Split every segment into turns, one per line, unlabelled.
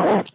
Nope.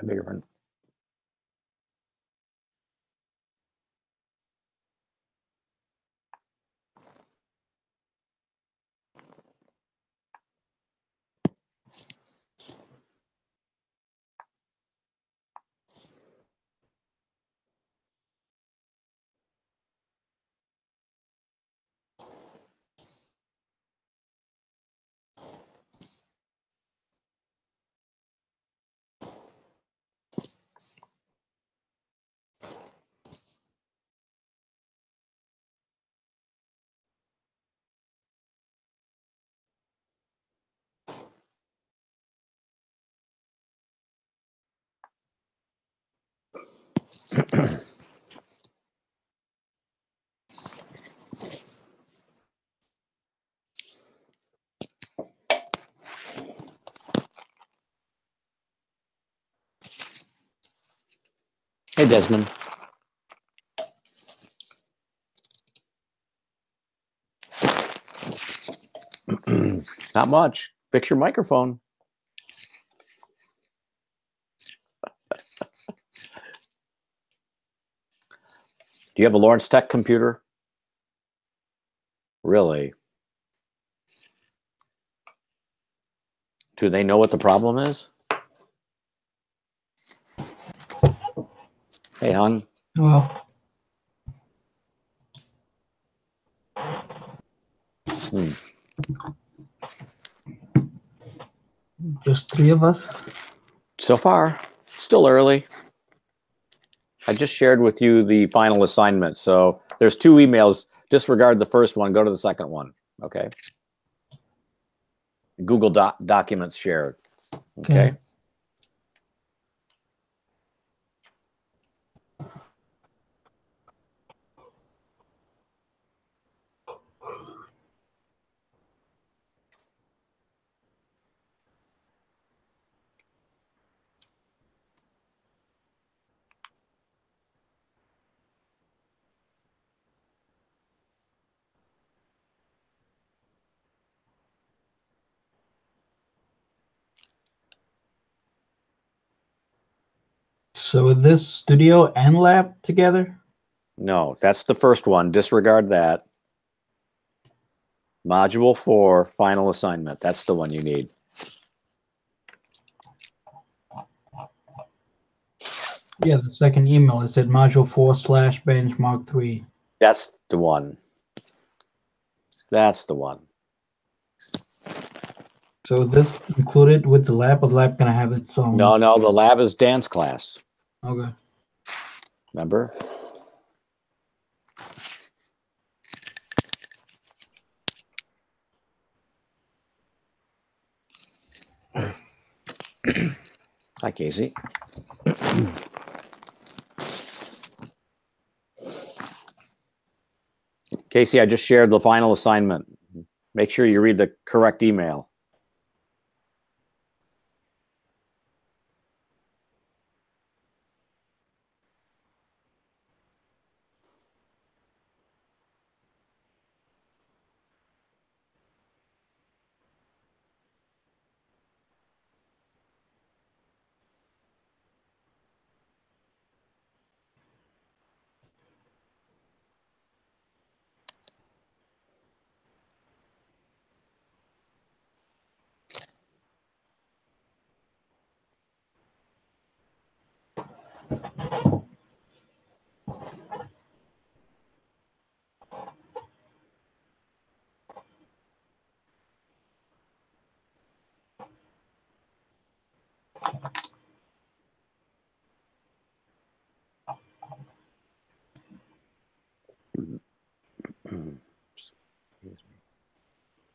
I beg your pardon. Hey, Desmond. Not much. Fix your microphone. Do you have a Lawrence Tech computer? Really? Do they know what the problem is? Hey, hon.
Well, just 3 of us.
So far, still early. I just shared with you the final assignment. So there's 2 emails. Disregard the first one. Go to the second one. Okay. Google Documents shared. Okay.
So is this studio and lab together?
No, that's the first one. Disregard that. Module 4, final assignment. That's the one you need.
Yeah, the second email, it said module 4/benchmark 3.
That's the one. That's the one.
So this included with the lab, or the lab gonna have its own?
No, the lab is dance class.
Okay.
Remember? Hi, Casey. Casey, I just shared the final assignment. Make sure you read the correct email.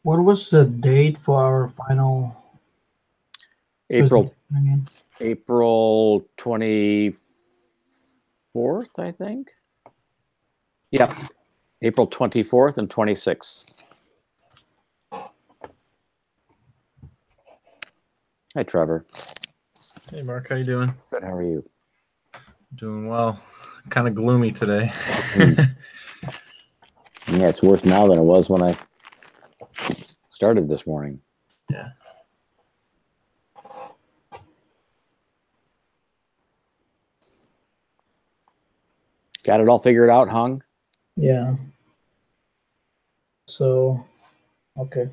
What was the date for our final?
April
presentation again?
April 24th, I think. Yep. April 24th and 26th. Hi, Trevor.
Hey, Mark, how you doing?
Good. How are you?
Doing well. Kind of gloomy today.
Yeah, it's worse now than it was when I started this morning.
Yeah.
Got it all figured out, Hung?
Yeah. So, okay.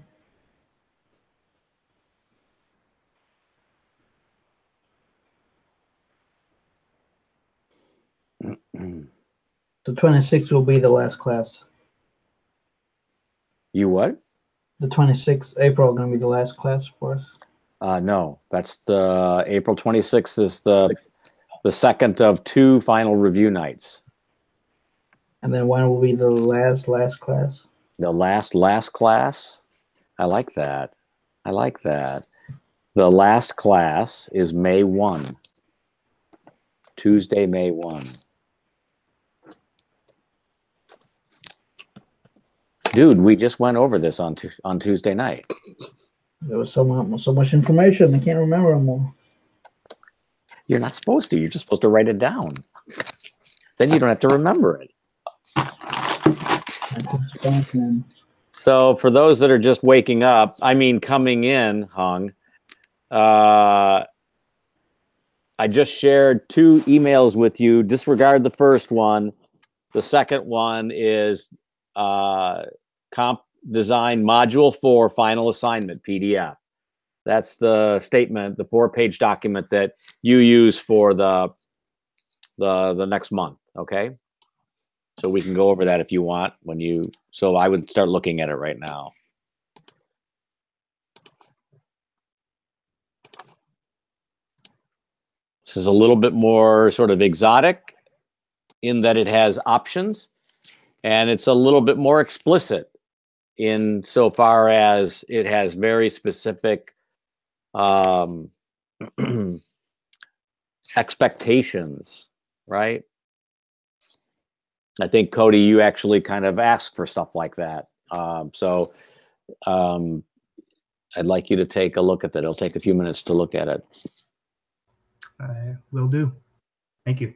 The 26th will be the last class.
You what?
The 26th April going to be the last class for us.
No, that's the April 26th is the second of two final review nights.
And then when will be the last class?
The last class. I like that. I like that. The last class is May 1. Tuesday, May 1. Dude, we just went over this on Tuesday night.
There was so much information. I can't remember them all.
You're not supposed to. You're just supposed to write it down. Then you don't have to remember it.
That's expansion.
So for those that are just waking up, I mean coming in, Hung, I just shared two emails with you. Disregard the first one. The second one is Comp Design Module 4 Final Assignment PDF. That's the statement, the 4-page document that you use for the next month. Okay. So we can go over that if you want so I would start looking at it right now. This is a little bit more sort of exotic in that it has options, and it's a little bit more explicit in so far as it has very specific expectations, right? I think, Cody, you actually kind of ask for stuff like that. So I'd like you to take a look at that. It'll take a few minutes to look at it.
I will do. Thank you.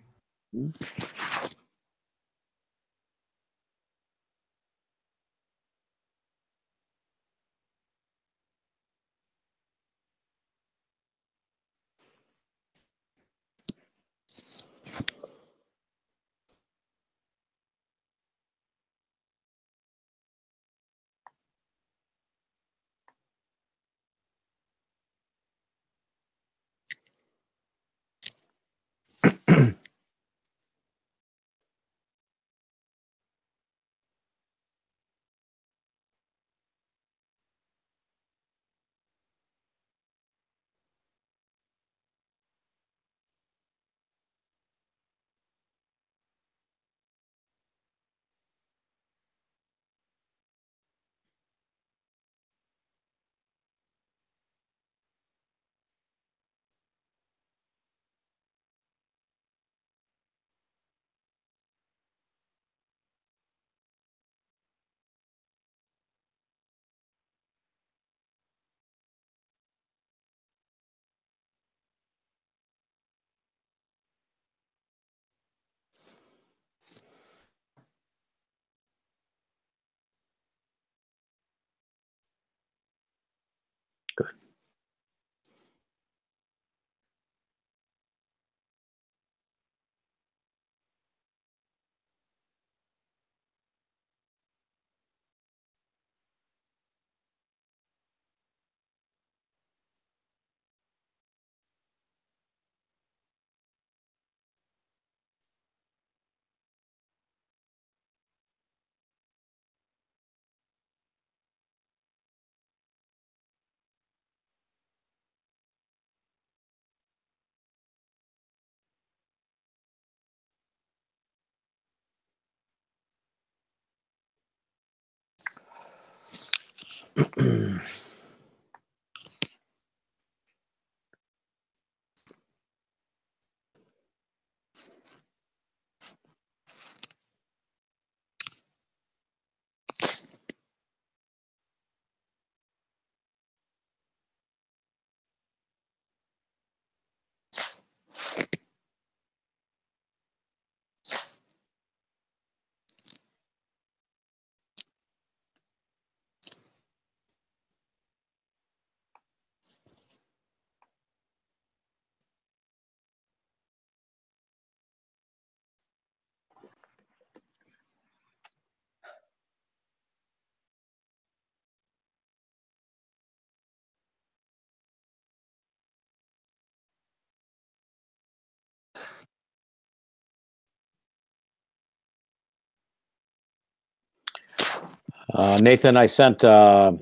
Nathan, I sent the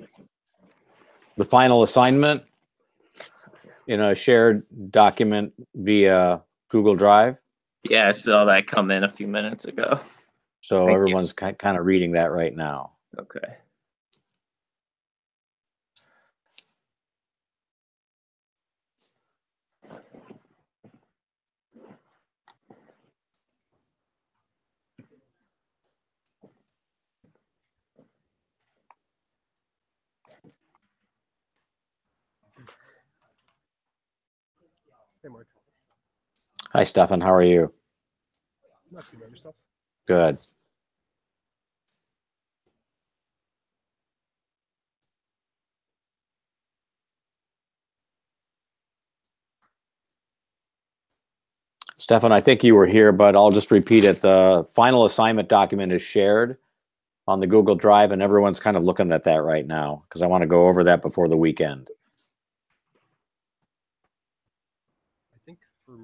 final assignment in a shared document via Google Drive.
Yeah, I saw that come in a few minutes ago.
So
Thank you.
everyone's kind of reading that right now.
Okay.
Hey, Mark.
Hi, Stefan. How are you?
Not too bad yourself.
Good. Stefan, I think you were here, but I'll just repeat it. The final assignment document is shared on the Google Drive, and everyone's kind of looking at that right now because I want to go over that before the weekend.
I think for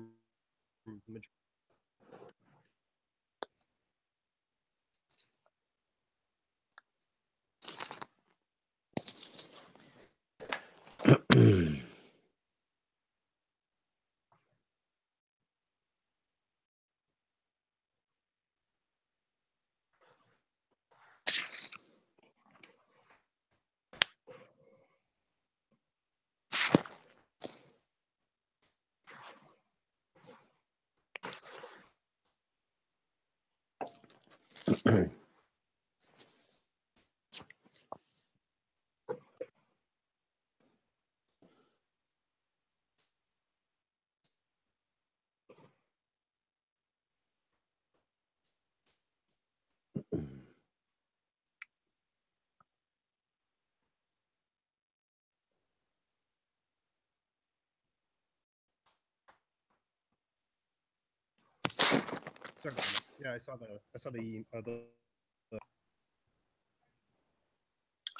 sorry. Yeah, I saw the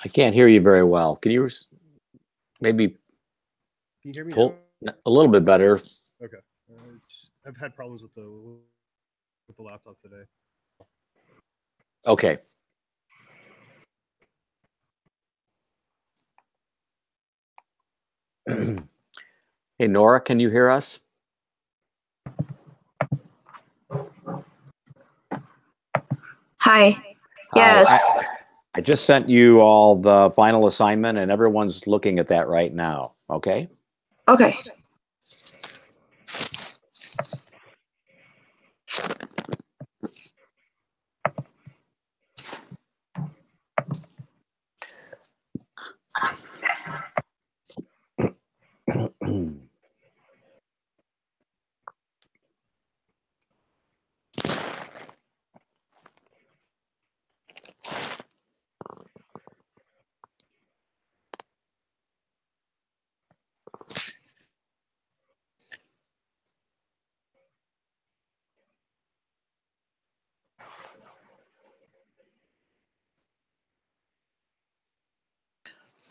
I can't hear you very well. Can you maybe
Can you hear me
pull
now?
a little bit better?
Okay. I've had problems with the laptop today.
Okay. Hey, Nora, can you hear us?
Hi. Yes.
I just sent you all the final assignment, and everyone's looking at that right now. Okay.
Okay.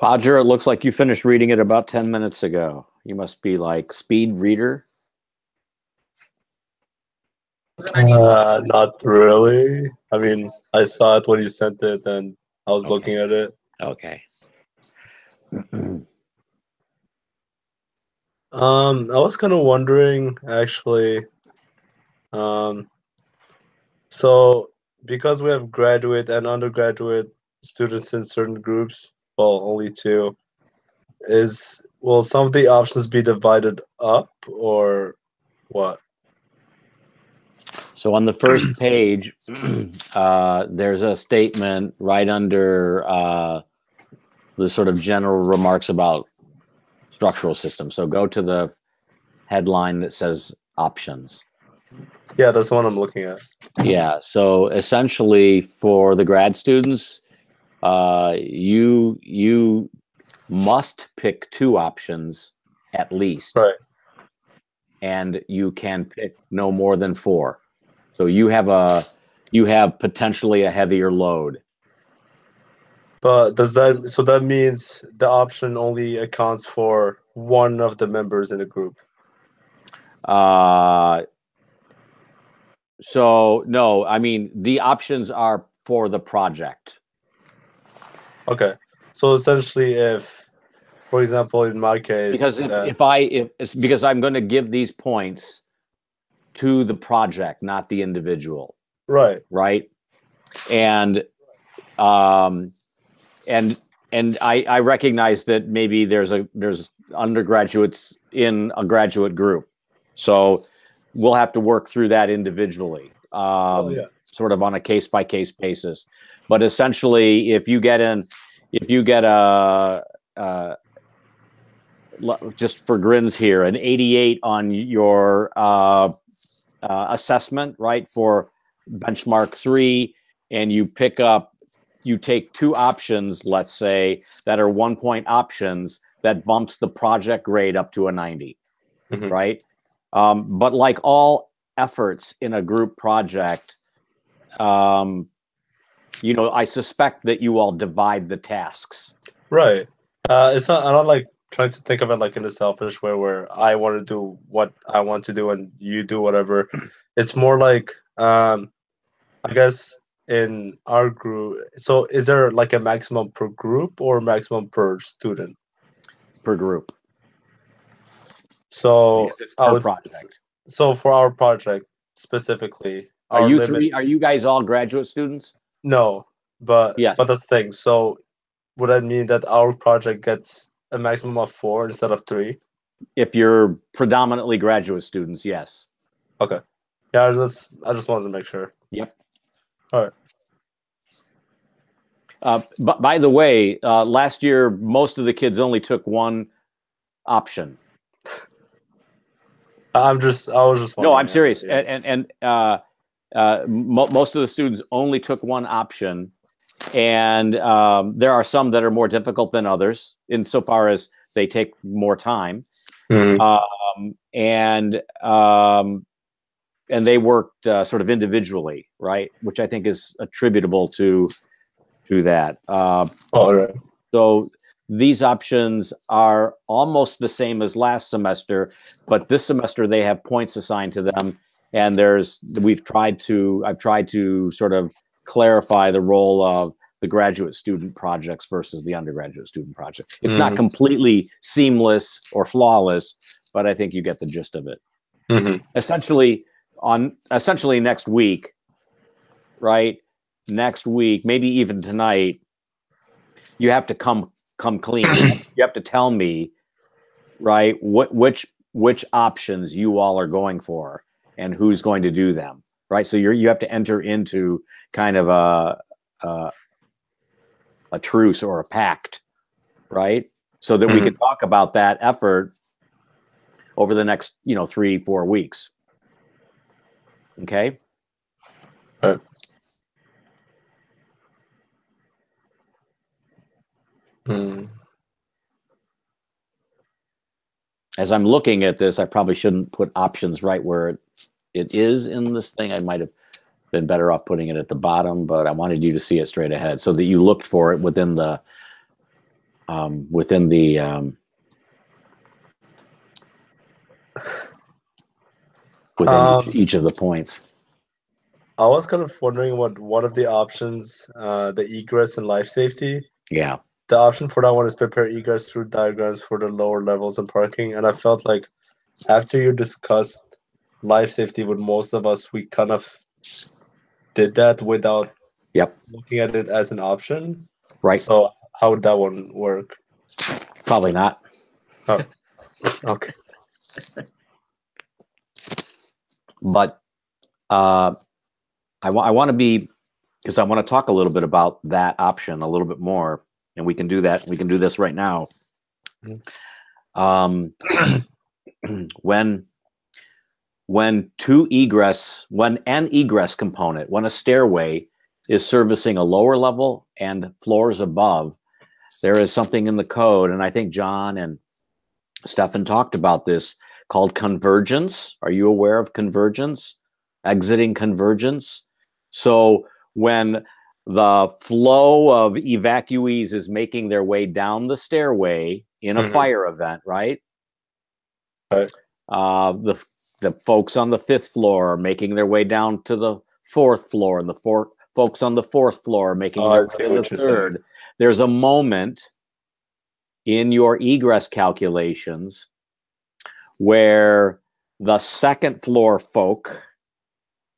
Roger, it looks like you finished reading it about 10 minutes ago. You must be like speed reader.
Not really. I mean, I saw it when you sent it, and I was
Okay.
looking at it.
Okay.
I was kind of wondering, actually. So because we have graduate and undergraduate students in certain groups, well, only two, will some of the options be divided up or what?
So on the first page, there's a statement right under the sort of general remarks about structural systems. So go to the headline that says options.
Yeah, that's the one I'm looking at.
Yeah. So essentially, for the grad students, you must pick 2 options at least,
Right.
and you can pick no more than 4. So you have potentially a heavier load.
But so that means the option only accounts for one of the members in the group?
So no, I mean the options are for the project.
Okay. So essentially, if, for example, in my case,
Because if it's because I'm going to give these points to the project, not the individual,
right.
and I recognize that maybe there's undergraduates in a graduate group, so we'll have to work through that individually, sort of on a case-by-case basis. But essentially, if you get just for grins here, an 88 on your assessment, right, for benchmark 3, and you take 2 options, let's say, that are 1-point options, that bumps the project grade up to a 90, right? But like all efforts in a group project, I suspect that you all divide the tasks.
Right. I'm not like trying to think of it like in a selfish way where I want to do what I want to do and you do whatever. It's more like, I guess in our group. So is there like a maximum per group or maximum per student?
Per group.
So
Because it's per project.
So for our project specifically,
Are you guys all graduate students?
No, but
Yes.
But that's the thing. So would that mean that our project gets a maximum of 4 instead of 3?
If you're predominantly graduate students, yes.
Okay. Yeah, I just wanted to make sure.
Yep.
All
right. But by the way, last year most of the kids only took 1 option.
I was just
no, I'm serious. And most of the students only took 1 option, and there are some that are more difficult than others insofar as they take more time. And they worked sort of individually, right? Which I think is attributable to that.
All right.
So these options are almost the same as last semester, but this semester they have points assigned to them, and I've tried to sort of clarify the role of the graduate student projects versus the undergraduate student project. It's not completely seamless or flawless, but I think you get the gist of it. Essentially next week, right? Next week, maybe even tonight, you have to come clean. You have to tell me, right, which options you all are going for and who's going to do them, right? So you have to enter into kind of a truce or a pact, right? So that we can talk about that effort over the next 3-4 weeks. Okay.
All right.
As I'm looking at this, I probably shouldn't put options right where it is in this thing. I might have been better off putting it at the bottom, but I wanted you to see it straight ahead so that you looked for it within the within the each of the points.
I was kind of wondering what one of the options, the egress and life safety.
Yeah.
The option for that one is prepare egress through diagrams for the lower levels and parking. And I felt like after you discussed life safety with most of us, we kind of did that without looking at it as an option.
Right.
So how would that one work?
Probably not.
Oh, okay.
But I want to be, because I want to talk a little bit about that option a little bit more, and we can do that. We can do this right now. When an egress component, when a stairway is servicing a lower level and floors above, there is something in the code, and I think John and Stefan talked about this, called convergence. Are you aware of convergence? Exiting convergence? So when the flow of evacuees is making their way down the stairway in a fire event, right?
Right.
The folks on the 5th floor are making their way down to the 4th floor, and the folks on the 4th floor are making their way to the 3rd. There's a moment in your egress calculations where the 2nd floor folk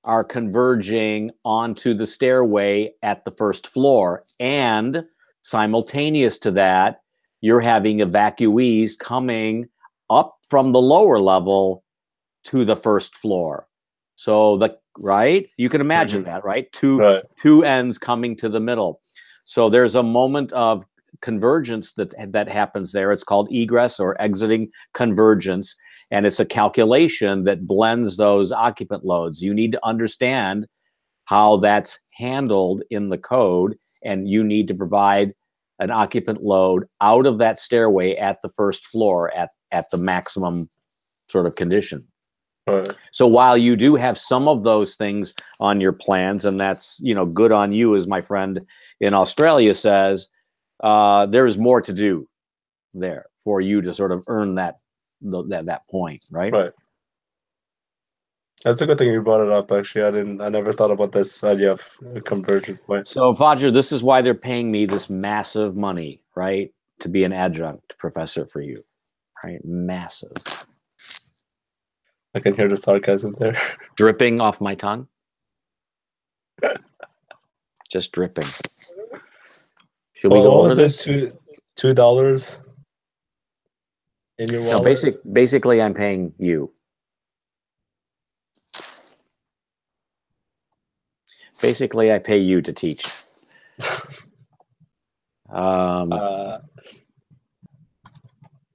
are converging onto the stairway at the 1st floor, and simultaneous to that, you're having evacuees coming up from the lower level to the 1st floor. So you can imagine that, right? Two ends coming to the middle. So there's a moment of convergence that happens there. It's called egress or exiting convergence. And it's a calculation that blends those occupant loads. You need to understand how that's handled in the code, and you need to provide an occupant load out of that stairway at the 1st floor at the maximum sort of condition.
Right.
So while you do have some of those things on your plans, and that's, good on you, as my friend in Australia says, there's more to do there for you to sort of earn that point, right?
Right. That's a good thing you brought it up. Actually, I never thought about this idea of a convergence point.
So Vajra, this is why they're paying me this massive money, right, to be an adjunct professor for you, right? Massive.
I can hear the sarcasm there.
Dripping off my tongue. Just dripping. Should we go over this?
$2 in your wallet?
No, basically, I'm paying you. Basically, I pay you to teach.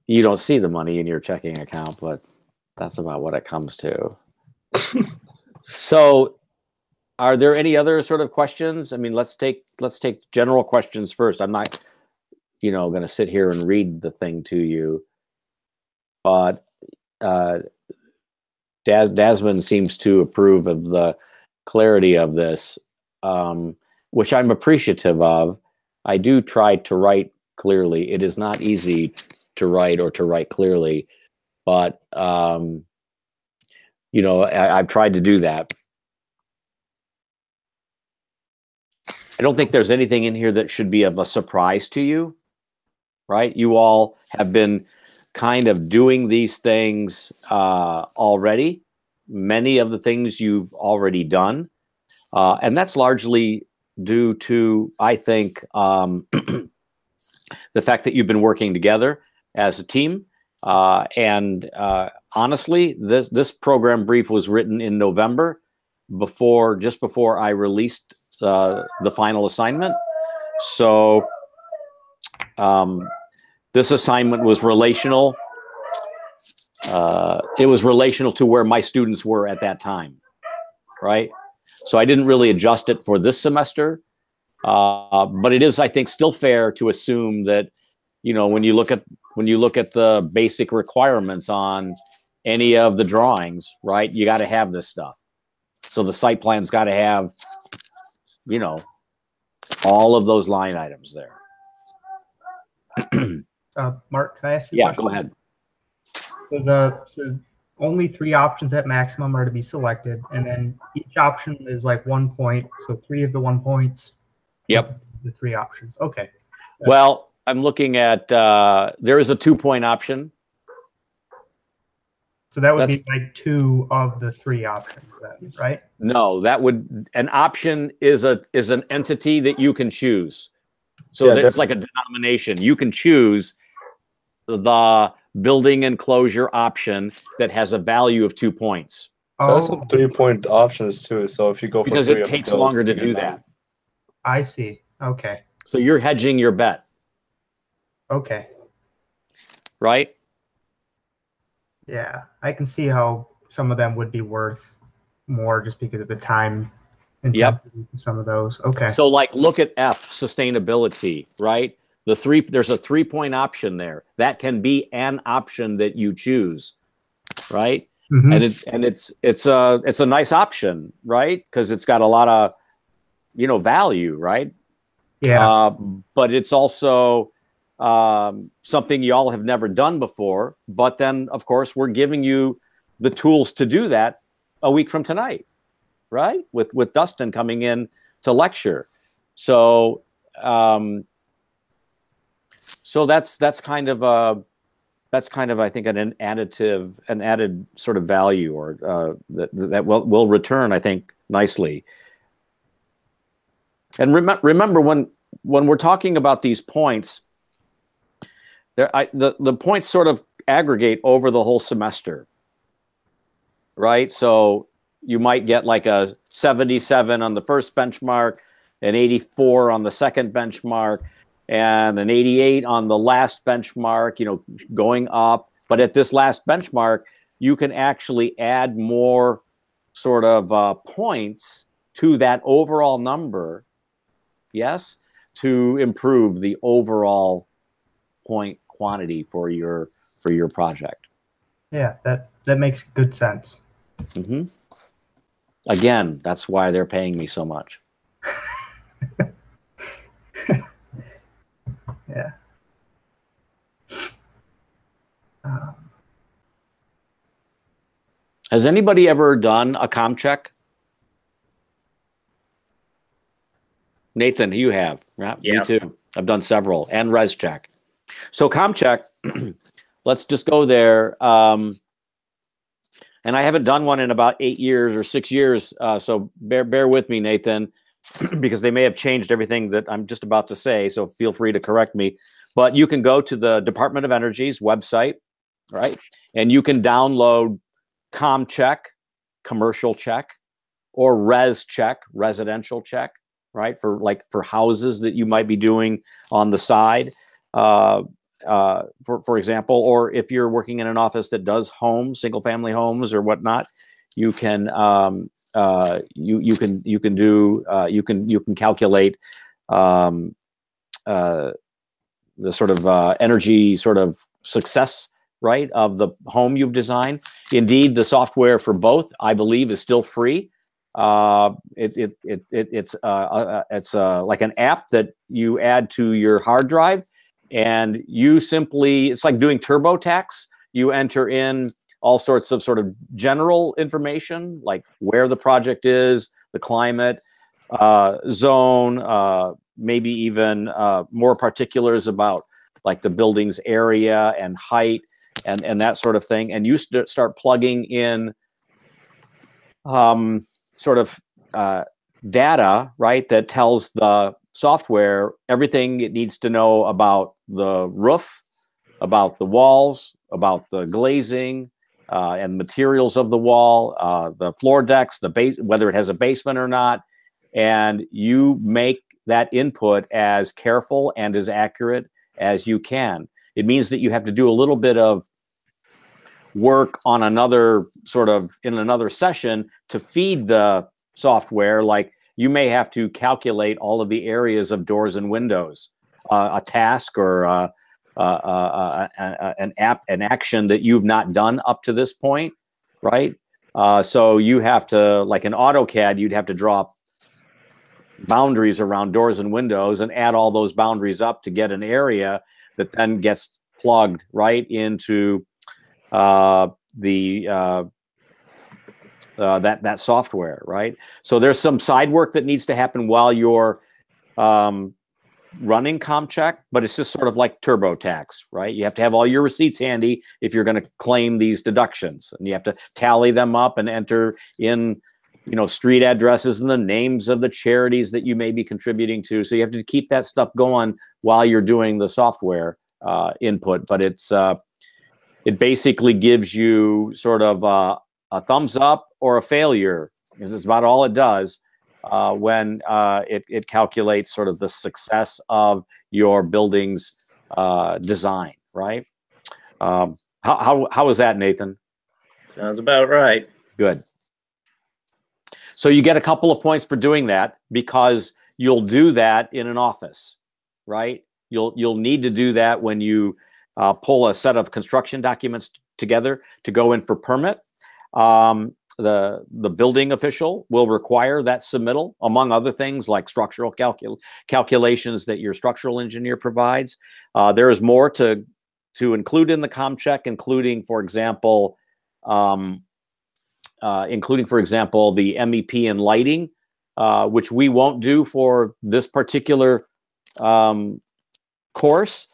You don't see the money in your checking account, but that's about what it comes to. So, are there any other sort of questions? I mean, let's take general questions first. I'm not, going to sit here and read the thing to you, but Dasman seems to approve of the clarity of this, which I'm appreciative of. I do try to write clearly. It is not easy to write or to write clearly, but I've tried to do that. I don't think there's anything in here that should be of a surprise to you, right? You all have been kind of doing these things already. Many of the things you've already done. And that's largely due to, I think, the fact that you've been working together as a team. Honestly, this program brief was written in November, just before I released the final assignment. So this assignment was relational. It was relational to where my students were at that time, right? So I didn't really adjust it for this semester, but it is, I think, still fair to assume that, when you look at the basic requirements on any of the drawings, right, you got to have this stuff. So the site plan's got to have, all of those line items there.
Mark, can I ask you a
Yeah,
question?
go ahead.
So only 3 options at maximum are to be selected, and then each option is like 1 point. So 3 of the 1 points.
Yep.
The 3 options. Okay.
Well, I'm looking at, there is a 2-point option.
So that would
That's-
be like 2 of the 3 options, then, right?
No, an option is an entity that you can choose. So
Yeah,
that's like a denomination. You can choose the building enclosure option that has a value of 2 points.
There's
Oh,
some 3-point options too. So if you go for
Because
3
it
of
takes
those,
longer to
you
do
get
that.
I see. Okay.
So you're hedging your bet,
Okay.
right?
Yeah, I can see how some of them would be worth more just because of the time intensity for some of those. Okay.
So like look at F, sustainability, right? There's a 3-point option there. That can be an option that you choose, right?
Mhm.
And it's a nice option, right? Because it's got a lot of value, right?
Yeah.
But it's also something y'all have never done before. But then, of course, we're giving you the tools to do that a week from tonight, right? With Dustin coming in to lecture. So that's kind of I think an added sort of value, or that will return, I think, nicely. And remember when we're talking about these points, the points sort of aggregate over the whole semester, right? So you might get like a 77 on the first benchmark, an 84 on the second benchmark, and an 88 on the last benchmark, going up. But at this last benchmark, you can actually add more sort of points to that overall number, yes, to improve the overall point quantity for your project.
Yeah, that makes good sense.
Mm-hmm. Again, that's why they're paying me so much.
Yeah.
Has anybody ever done a comm check? Nathan, you have. Yeah,
Yeah.
Me too. I've done several, and res check. So comm check, let's just go there. And I haven't done one in about 8 years or 6 years. So bear with me, Nathan, because they may have changed everything that I'm just about to say. So feel free to correct me. But you can go to the Department of Energy's website, right? And you can download comm check, commercial check, or res check, residential check, right? For houses that you might be doing on the side, for example, or if you're working in an office that does homes, single family homes or whatnot, you can you can calculate the sort of energy sort of success, right, of the home you've designed. Indeed, the software for both, I believe, is still free. It's like an app that you add to your hard drive, and you simply, it's like doing TurboTax. You enter in all sorts of sort of general information, like where the project is, the climate, zone, maybe even more particulars about like the building's area and height and that sort of thing. And you start plugging in sort of data, right, that tells the software everything it needs to know about the roof, about the walls, about the glazing and materials of the wall, the floor decks, the base, whether it has a basement or not. And you make that input as careful and as accurate as you can. It means that you have to do a little bit of work on another sort of in another session to feed the software. Like you may have to calculate all of the areas of doors and windows, a task or an action that you've not done up to this point, right? So you have to, like in AutoCAD, you'd have to draw boundaries around doors and windows and add all those boundaries up to get an area that then gets plugged right into that software, right? So there's some side work that needs to happen while you're running CommCheck, but it's just sort of like TurboTax, right? You have to have all your receipts handy if you're going to claim these deductions, and you have to tally them up and enter in, you know, street addresses and the names of the charities that you may be contributing to. So you have to keep that stuff going while you're doing the software input. But it's it basically gives you sort of a thumbs up or a failure. It's about all it does. When it calculates sort of the success of your building's design, right? How is that, Nathan?
Sounds about right.
Good. So you get a couple of points for doing that because you'll do that in an office, right? You'll need to do that when you pull a set of construction documents together to go in for permit. The building official will require that submittal, among other things like structural calculations that your structural engineer provides. There is more to include in the CommCheck, including, for example, the MEP and lighting, which we won't do for this particular course,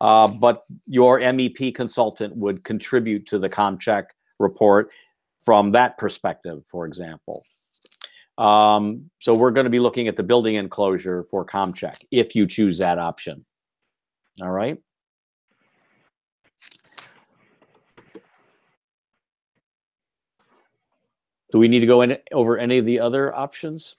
but your MEP consultant would contribute to the CommCheck report from that perspective, for example. So we're going to be looking at the building enclosure for CommCheck if you choose that option. All right. Do we need to go over any of the other options?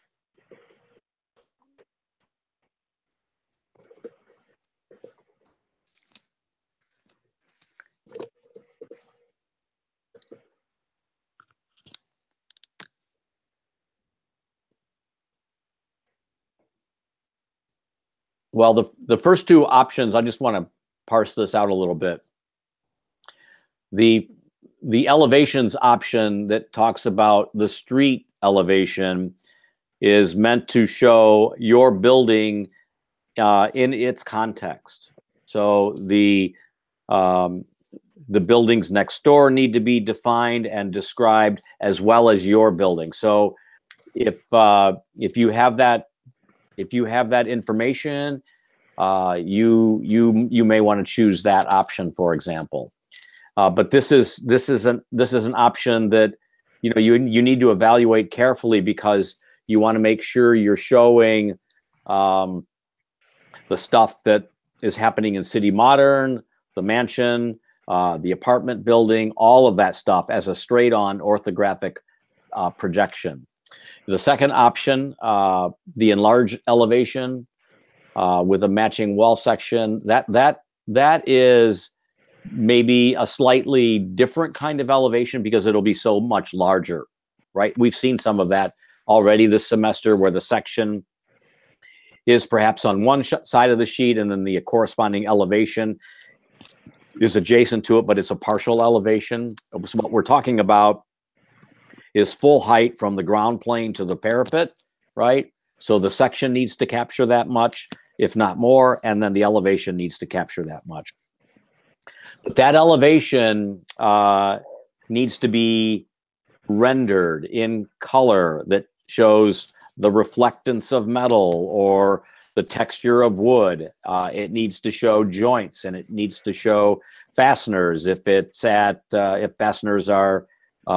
Well, the first two options, I just want to parse this out a little bit. The elevations option that talks about the street elevation is meant to show your building in its context. So the buildings next door need to be defined and described as well as your building. So if you have that information, you may want to choose that option, for example. But this is an option that you need to evaluate carefully because you want to make sure you're showing the stuff that is happening in City Modern, the mansion, the apartment building, all of that stuff as a straight-on orthographic projection. The second option, the enlarged elevation with a matching wall section, that is maybe a slightly different kind of elevation because it'll be so much larger, right? We've seen some of that already this semester where the section is perhaps on one side of the sheet and then the corresponding elevation is adjacent to it, but it's a partial elevation. So what we're talking about is full height from the ground plane to the parapet, right? So the section needs to capture that much, if not more, and then the elevation needs to capture that much. But that elevation needs to be rendered in color that shows the reflectance of metal or the texture of wood. It needs to show joints and it needs to show fasteners if fasteners are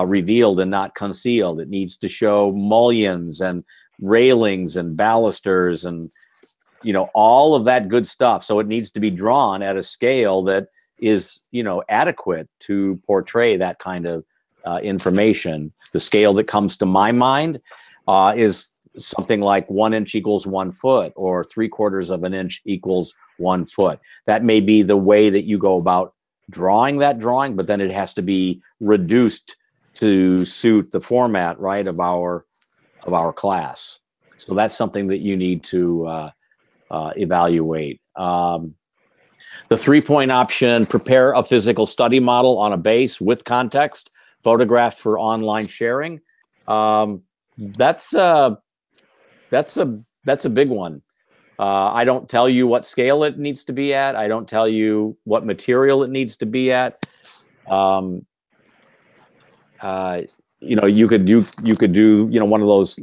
revealed and not concealed. It needs to show mullions and railings and balusters and all of that good stuff. So it needs to be drawn at a scale that is adequate to portray that kind of information. The scale that comes to my mind is something like 1 inch equals 1 foot or 3/4 of an inch equals 1 foot. That may be the way that you go about drawing that drawing, but then it has to be reduced to suit the format, right, of our class. So that's something that you need to evaluate. The 3-point option: prepare a physical study model on a base with context, photographed for online sharing. That's a big one. I don't tell you what scale it needs to be at. I don't tell you what material it needs to be at. You know, you could do you know, one of those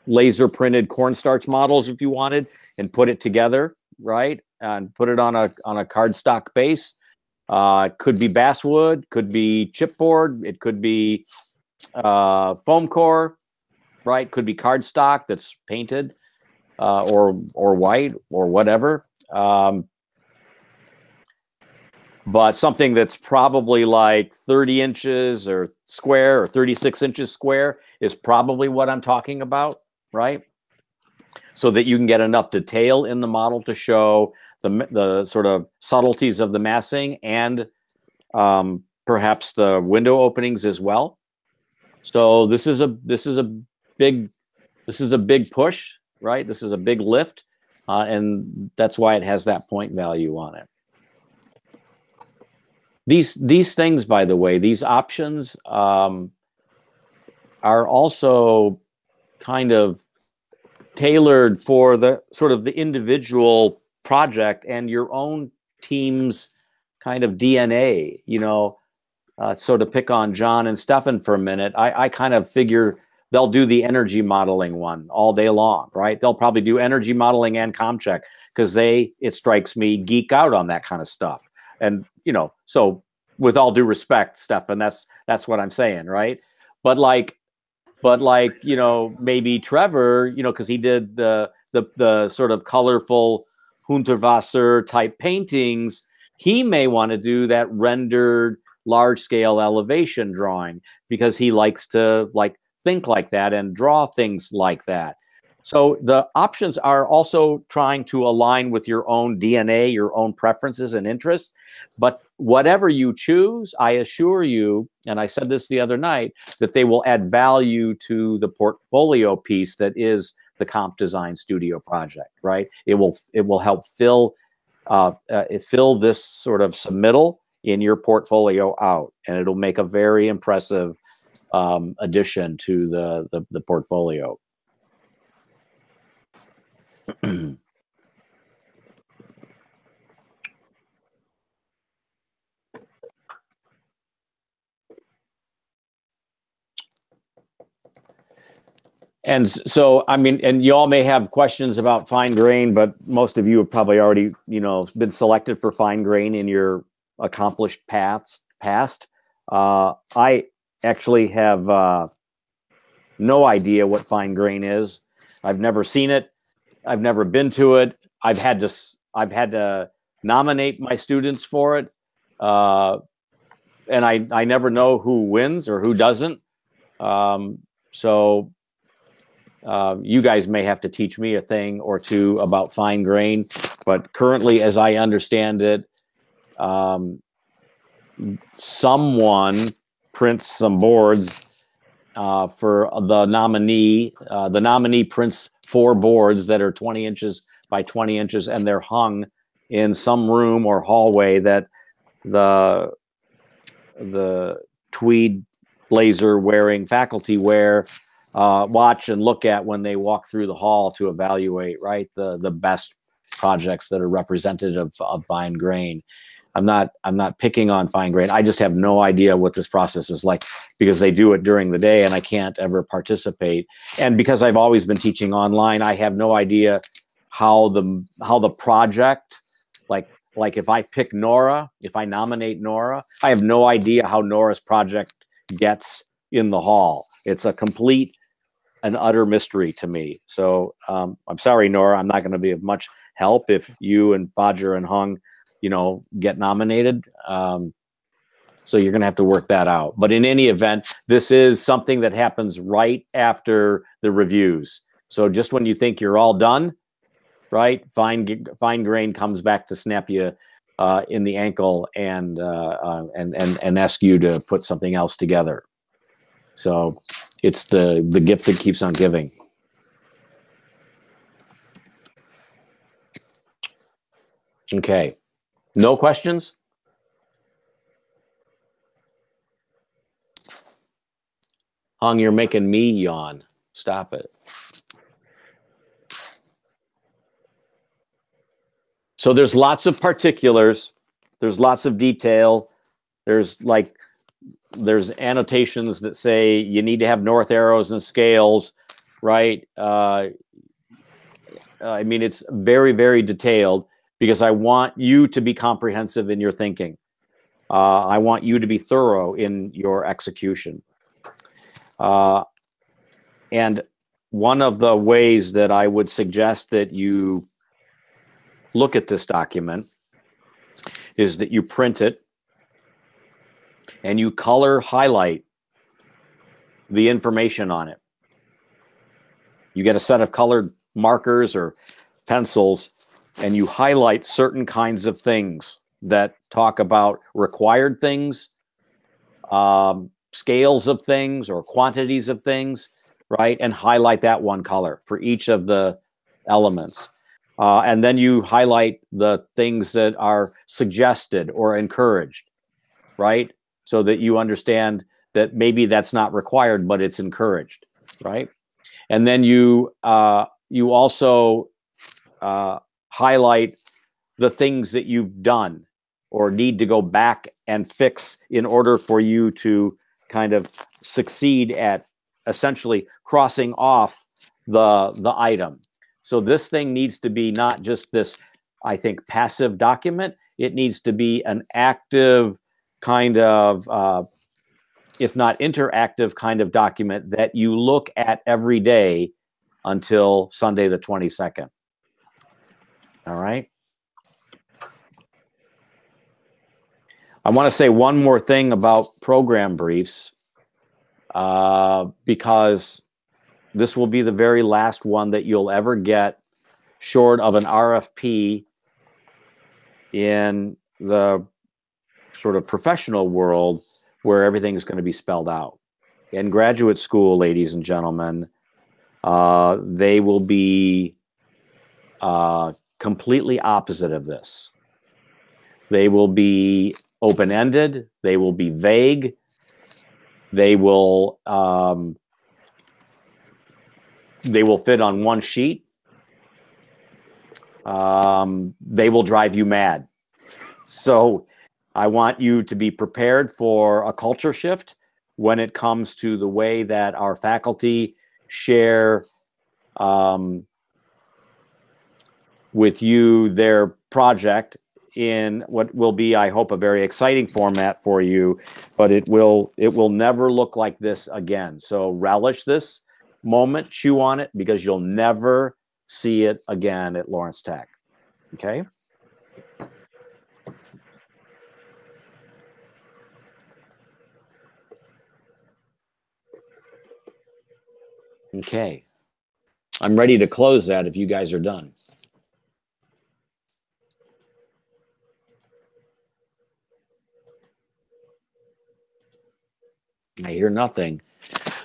laser printed cornstarch models if you wanted, and put it together, right, and put it on a cardstock base. It could be basswood, could be chipboard, it could be foam core, right? Could be cardstock that's painted, or white or whatever. But something that's probably like 30 inches or square or 36 inches square is probably what I'm talking about, right? So that you can get enough detail in the model to show the sort of subtleties of the massing and perhaps the window openings as well. So this is a big push, right? This is a big lift, and that's why it has that point value on it. These things, by the way, these options are also kind of tailored for the sort of the individual project and your own team's kind of DNA, you know. So to pick on John and Stefan for a minute, I kind of figure they'll do the energy modeling one all day long, right? They'll probably do energy modeling and ComCheck because it strikes me, geek out on that kind of stuff. And, you know, so with all due respect, Stefan, that's what I'm saying, right? But like, you know, maybe Trevor, you know, because he did the sort of colorful Hundertwasser type paintings, he may want to do that rendered large scale elevation drawing because he likes to like think like that and draw things like that. So the options are also trying to align with your own DNA, your own preferences and interests. But whatever you choose, I assure you, and I said this the other night, that they will add value to the portfolio piece that is the Comp Design Studio project, right? It will help fill this sort of submittal in your portfolio out, and it'll make a very impressive addition to the portfolio. And so, I mean, and you all may have questions about fine grain, but most of you have probably already, you know, been selected for fine grain in your accomplished past. I actually have no idea what fine grain is. I've never seen it. I've never been to it. I've had to nominate my students for it, and I never know who wins or who doesn't. So you guys may have to teach me a thing or two about fine grain, but currently, as I understand it, someone prints some boards for the nominee. The nominee prints 4 boards that are 20 inches by 20 inches, and they're hung in some room or hallway that the tweed blazer wearing faculty watch and look at when they walk through the hall to evaluate, right, the best projects that are representative of fine grain. I'm not picking on fine grain. I just have no idea what this process is like because they do it during the day and I can't ever participate. And because I've always been teaching online, I have no idea how the project, like if I pick Nora, if I nominate Nora, I have no idea how Nora's project gets in the hall. It's a complete and utter mystery to me. So I'm sorry, Nora, I'm not going to be of much help if you and Bodger and Hung, you know, get nominated. So you're going to have to work that out. But in any event, this is something that happens right after the reviews. So just when you think you're all done, right, fine grain comes back to snap you in the ankle and ask you to put something else together. So it's the gift that keeps on giving. Okay. No questions? Hung, you're making me yawn. Stop it. So there's lots of particulars. There's lots of detail. There's annotations that say you need to have north arrows and scales, right? I mean, it's very, very detailed because I want you to be comprehensive in your thinking. I want you to be thorough in your execution. And one of the ways that I would suggest that you look at this document is that you print it and you color highlight the information on it. You get a set of colored markers or pencils and you highlight certain kinds of things that talk about required things, scales of things or quantities of things, right? And highlight that one color for each of the elements. And then you highlight the things that are suggested or encouraged, right? So that you understand that maybe that's not required, but it's encouraged, right? And then you also highlight the things that you've done or need to go back and fix in order for you to kind of succeed at essentially crossing off the item. So this thing needs to be not just this, I think, passive document. It needs to be an active kind of, if not interactive kind of document that you look at every day until Sunday the 22nd. All right. I want to say one more thing about program briefs, because this will be the very last one that you'll ever get short of an RFP in the sort of professional world where everything is going to be spelled out. In graduate school, ladies and gentlemen, they will be completely opposite of this. They will be open-ended. They will be vague. They will fit on one sheet. They will drive you mad. So I want you to be prepared for a culture shift when it comes to the way that our faculty share with you their project in what will be, I hope, a very exciting format for you, but it will never look like this again. So relish this moment, chew on it, because you'll never see it again at Lawrence Tech. Okay? Okay. I'm ready to close that if you guys are done. I hear nothing.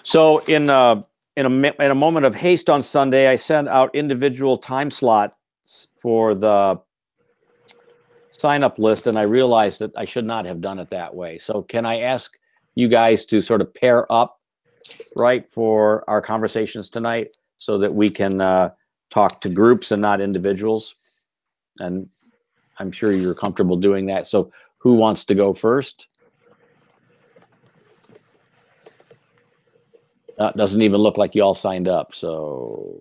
So in a moment of haste on Sunday, I sent out individual time slots for the sign-up list, and I realized that I should not have done it that way. So can I ask you guys to sort of pair up, right, for our conversations tonight so that we can talk to groups and not individuals? And I'm sure you're comfortable doing that. So who wants to go first? Doesn't even look like you all signed up, so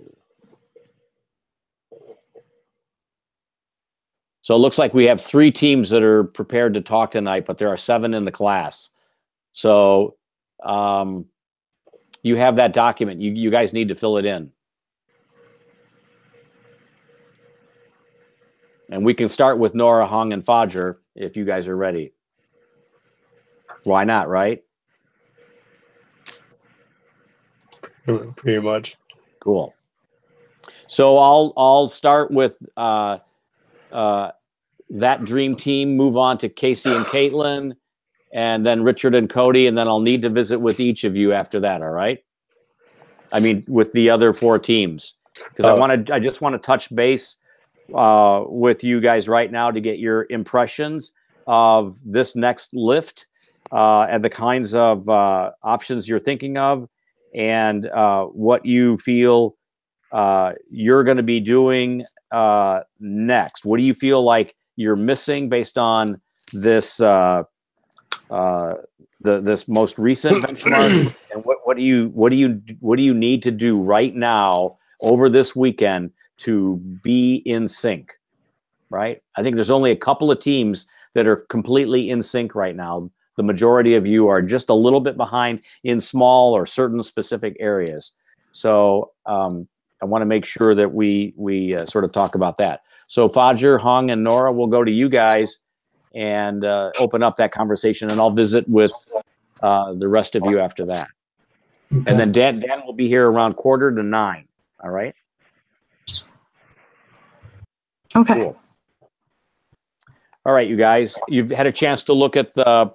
it looks like we have 3 teams that are prepared to talk tonight, but there are 7 in the class. So you have that document. You guys need to fill it in. And we can start with Nora, Hung, and Fajr if you guys are ready. Why not, right?
Pretty much.
Cool. So I'll start with that dream team, move on to Casey and Caitlin, and then Richard and Cody, and then I'll need to visit with each of you after that, all right? I mean, with the other 4 teams. Because I just want to touch base with you guys right now to get your impressions of this next lift and the kinds of options you're thinking of, and what you feel you're going to be doing next? What do you feel like you're missing based on this this most recent benchmark? And what do you need to do right now over this weekend to be in sync? Right? I think there's only a couple of teams that are completely in sync right now. The majority of you are just a little bit behind in small or certain specific areas. So I want to make sure that we sort of talk about that. So Fajr, Hung, and Nora, we'll go to you guys and open up that conversation, and I'll visit with the rest of you after that.
Okay.
And then Dan will be here around 8:45. All right?
Okay.
Cool. All right, you guys, you've had a chance to look at the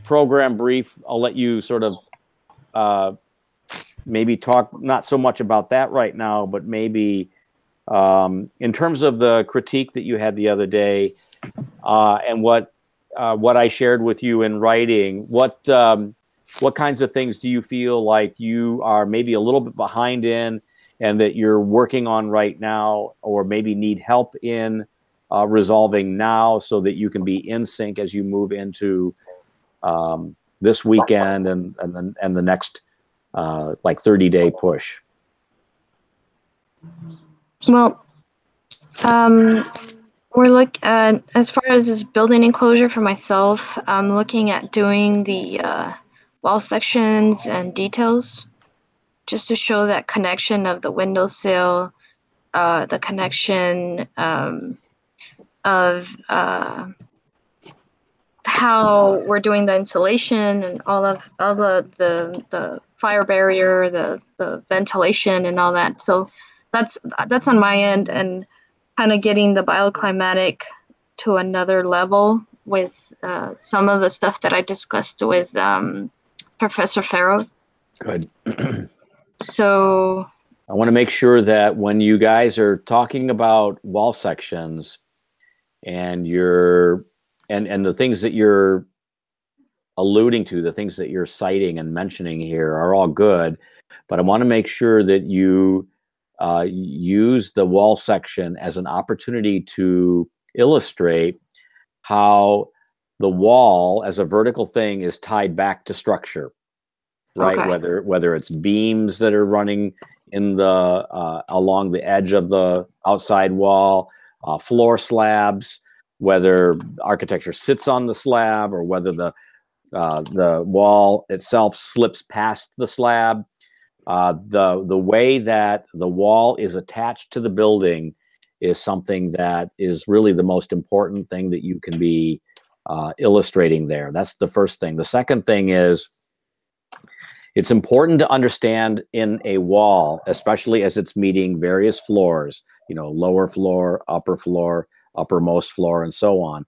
program brief. I'll let you sort of maybe talk not so much about that right now, but maybe in terms of the critique that you had the other day and what I shared with you in writing. What kinds of things do you feel like you are maybe a little bit behind in, and that you're working on right now, or maybe need help in resolving now, so that you can be in sync as you move into this weekend and the next like 30-day push?
Well, we're as far as this building enclosure for myself, I'm looking at doing the wall sections and details, just to show that connection of the windowsill, the connection of how we're doing the insulation and all the fire barrier, the ventilation and all that. So that's on my end, and kind of getting the bioclimatic to another level with some of the stuff that I discussed with Professor Farrow.
Good.
So
I want to make sure that when you guys are talking about wall sections and and the things that you're alluding to, the things that you're citing and mentioning here are all good, but I want to make sure that you use the wall section as an opportunity to illustrate how the wall as a vertical thing is tied back to structure, right?
Okay.
Whether it's beams that are running in the along the edge of the outside wall, floor slabs, whether architecture sits on the slab, or whether the wall itself slips past the slab. The way that the wall is attached to the building is something that is really the most important thing that you can be illustrating there. That's the first thing. The second thing is, it's important to understand in a wall, especially as it's meeting various floors, you know, lower floor, uppermost floor, and so on,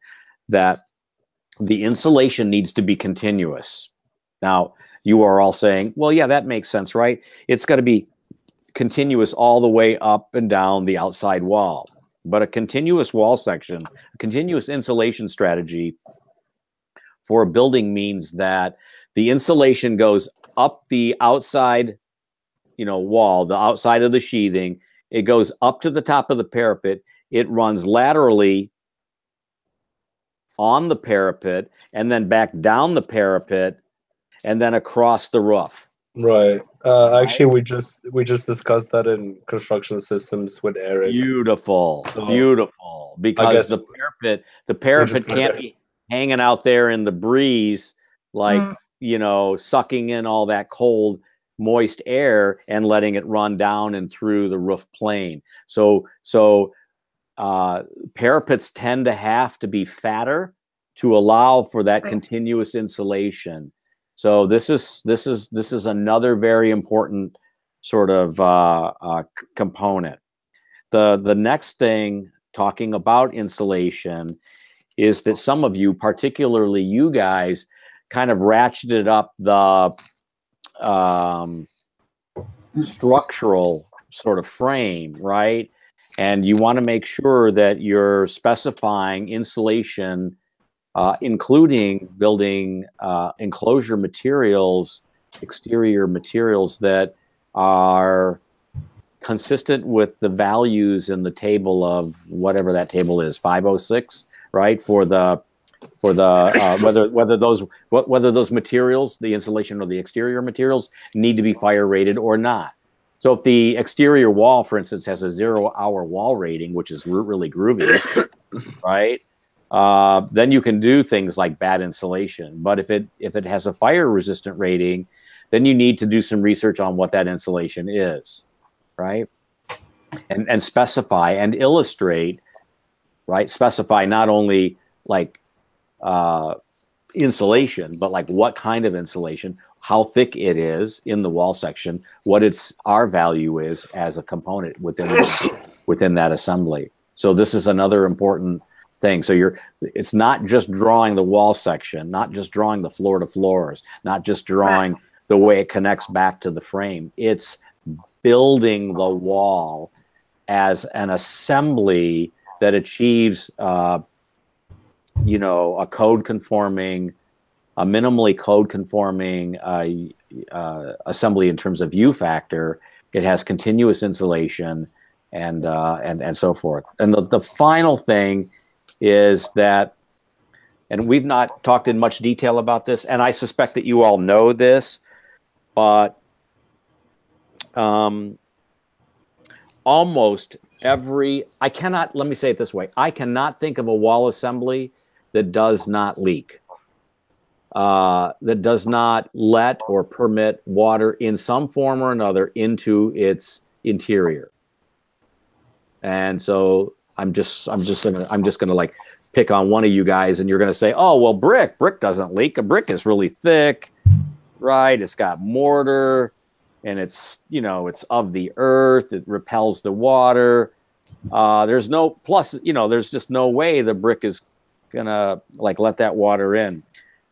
that the insulation needs to be continuous. Now, you are all saying, well, yeah, that makes sense, right? It's got to be continuous all the way up and down the outside wall. But a continuous wall section, a continuous insulation strategy for a building means that the insulation goes up the outside, you know, wall, the outside of the sheathing. It goes up to the top of the parapet. It runs laterally on the parapet, and then back down the parapet, and then across the roof.
Right. Actually, we just discussed that in construction systems with Eric.
Beautiful,
So,
beautiful. Because the parapet
just
can't be hanging out there in the breeze, like, you know, sucking in all that cold, moist air and letting it run down and through the roof plane. So parapets tend to have to be fatter to allow for that continuous insulation. So this is another very important sort of component. The next thing, talking about insulation, is that some of you, particularly you guys, kind of ratcheted up the structural sort of frame, right? And you want to make sure that you're specifying insulation, including building enclosure materials, exterior materials that are consistent with the values in the table of whatever that table is, 506, right? For the whether those materials, the insulation or the exterior materials, need to be fire rated or not. So if the exterior wall, for instance, has a 0-hour wall rating, which is really groovy, right? Then you can do things like bad insulation. But if it has a fire resistant rating, then you need to do some research on what that insulation is, right? And specify and illustrate, right? Specify not only like insulation, but like what kind of insulation, how thick it is in the wall section, what its R value is as a component within that assembly. So this is another important thing. So it's not just drawing the wall section, not just drawing the floor to floors, not just drawing the way it connects back to the frame. It's building the wall as an assembly that achieves you know, a minimally code conforming assembly in terms of U factor. It has continuous insulation and so forth. And the final thing is that, and we've not talked in much detail about this, and I suspect that you all know this, but almost every, let me say it this way, I cannot think of a wall assembly that does not leak, that does not let or permit water in some form or another into its interior. And so I'm just gonna like pick on one of you guys, and you're gonna say, oh well, brick doesn't leak. A brick is really thick, right? It's got mortar, and it's, you know, it's of the earth. It repels the water. There's no plus, you know, there's just no way the brick is gonna like let that water in.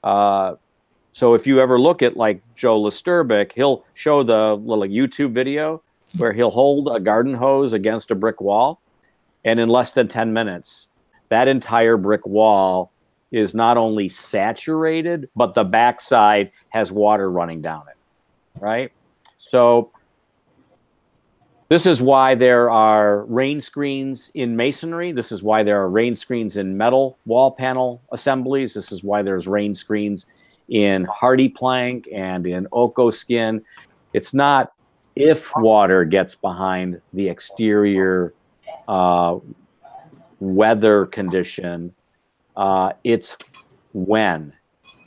So if you ever look at like Joe Listerbic, he'll show the little YouTube video where he'll hold a garden hose against a brick wall, and in less than 10 minutes, that entire brick wall is not only saturated, but the backside has water running down it, right? So this is why there are rain screens in masonry. This is why there are rain screens in metal wall panel assemblies. This is why there's rain screens in hardy plank and in Oco skin. It's not if water gets behind the exterior weather condition, it's when,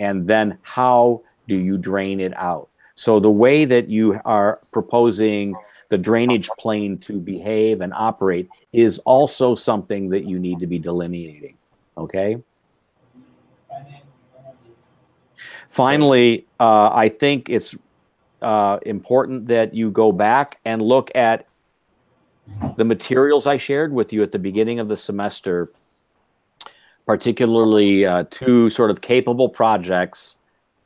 and then how do you drain it out? So the way that you are proposing the drainage plane to behave and operate is also something that you need to be delineating, okay? Finally, I think it's important that you go back and look at the materials I shared with you at the beginning of the semester, particularly two sort of capable projects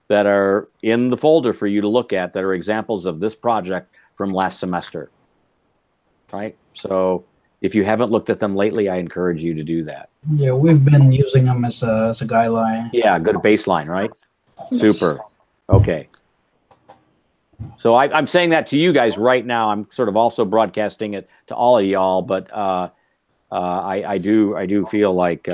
that are in the folder for you to look at that are examples of this project from last semester, right? So if you haven't looked at them lately, I encourage you to do that.
Yeah, we've been using them as a guideline.
Yeah, good baseline, right? Super. Okay. So I'm saying that to you guys right now. I'm sort of also broadcasting it to all of y'all, but I do feel like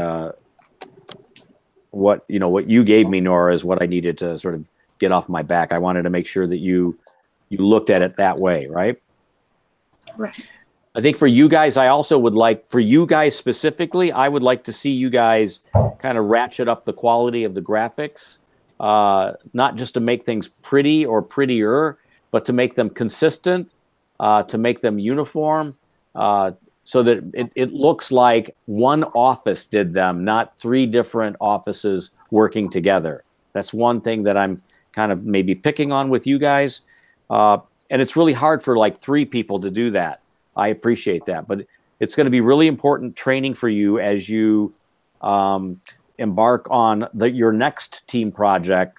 what you gave me, Nora, is what I needed to sort of get off my back. I wanted to make sure that you looked at it that way, right?
Right.
I think for you guys, I also would like, for you guys specifically, I would like to see you guys kind of ratchet up the quality of the graphics, not just to make things pretty or prettier, but to make them consistent, to make them uniform, so that it looks like one office did them, not three different offices working together. That's one thing that I'm kind of maybe picking on with you guys. And it's really hard for like three people to do that. I appreciate that, but it's going to be really important training for you as you embark on your next team project,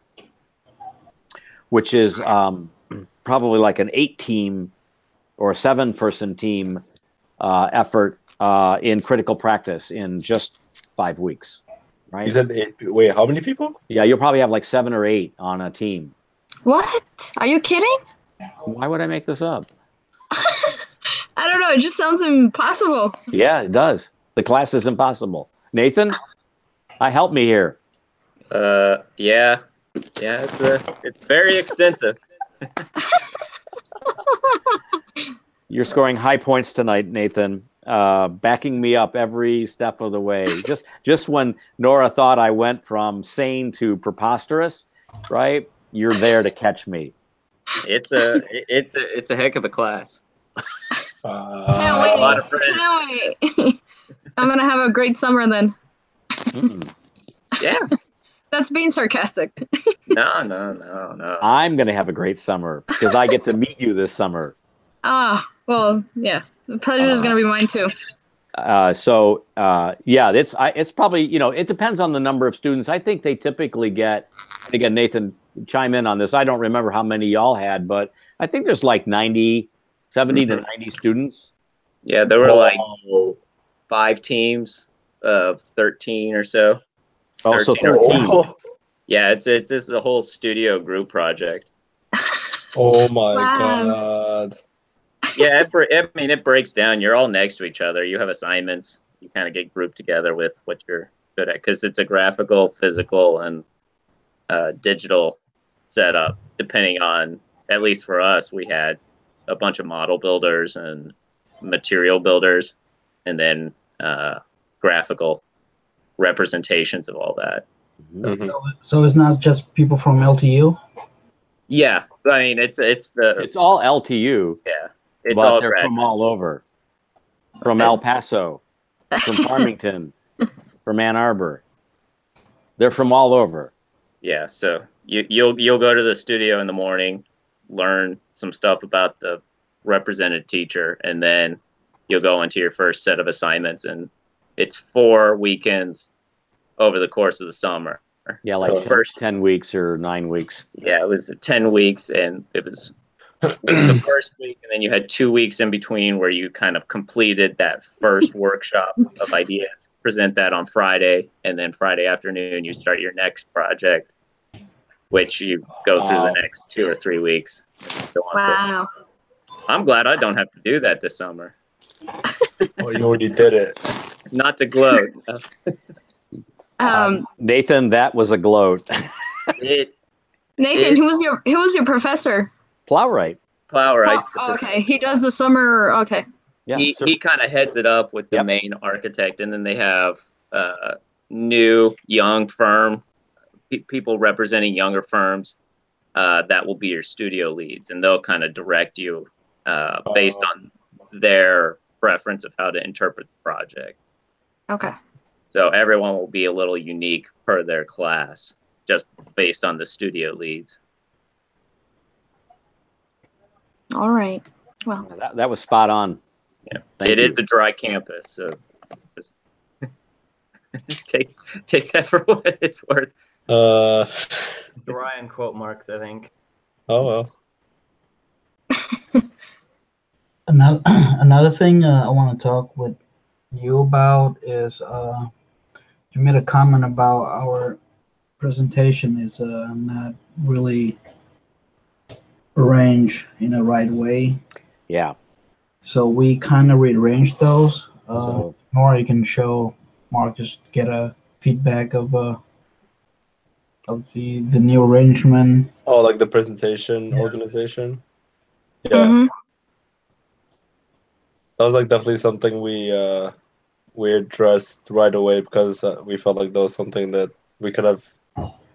which is probably like an 8-team or a 7-person team effort in critical practice in just 5 weeks, right?
You said 8. Wait, how many people?
Yeah, you'll probably have like 7 or 8 on a team.
What? Are you kidding?
Why would I make this up?
I don't know. It just sounds impossible.
Yeah, it does. The class is impossible. Nathan, help me here.
Yeah, it's very extensive.
You're scoring high points tonight, Nathan. Backing me up every step of the way. Just when Nora thought I went from sane to preposterous, right? You're there to catch me.
It's a heck of a class.
Can't wait.
A lot of friends.
Can't wait. I'm gonna have a great summer then.
Yeah.
That's being sarcastic.
No.
I'm going to have a great summer because I get to meet you this summer.
Well, yeah. The pleasure is gonna be mine too.
Yeah, it's probably, it depends on the number of students. I think they typically get, and again, Nathan, chime in on this. I don't remember how many y'all had, but I think there's like 70 to 90 students.
Yeah, there were like 5 teams of 13 or so.
Also
13 or
13.
14. Yeah, it's a whole studio group project.
Oh my
Wow.
god.
Yeah, it breaks down. You're all next to each other. You have assignments. You kind of get grouped together with what you're good at because it's a graphical, physical, and digital setup. Depending on, at least for us, we had a bunch of model builders and material builders, and then graphical representations of all that.
Mhm.
So it's not just people from LTU?
Yeah, I mean it's
all LTU,
yeah, it's
but
all
they're from
graduates.
all over. From El Paso, from Farmington, from Ann Arbor. They're from all over.
Yeah, so you'll go to the studio in the morning, learn some stuff about the represented teacher, and then you'll go into your first set of assignments, and it's 4 weekends over the course of the summer.
Yeah,
So
like 10 weeks or 9 weeks.
Yeah, it was 10 weeks, and it was the first week, and then you had 2 weeks in between where you kind of completed that first workshop of ideas, present that on Friday, and then Friday afternoon you start your next project, which you go through the next 2 or 3 weeks. And so on.
Wow.
So I'm glad I don't have to do that this summer.
Oh, you already did it.
Not to gloat.
Nathan, that was a gloat.
Nathan, who was your professor?
Plowright.
Plowright's the
Okay, he does the summer. Okay.
Yeah,
he kind of heads it up with the main architect, and then they have new young firm people representing younger firms that will be your studio leads, and they'll kind of direct you based on their preference of how to interpret the project.
Okay.
So everyone will be a little unique per their class, just based on the studio leads.
All right. Well,
that was spot on.
Yeah,
Thank
it
you.
is a dry campus, so just take that for what it's worth.
Dry in quote marks, I think.
Oh well.
Another thing I want to talk with you about is you made a comment about our presentation is not really arranged in the right way.
Yeah.
So we kind of rearranged those.
So-
Or you can show Mark, just get a feedback of the new arrangement.
Oh, like the presentation
Yeah.
organization. Yeah,
mhm.
that was like definitely something we addressed right away because we felt like that was something that we could have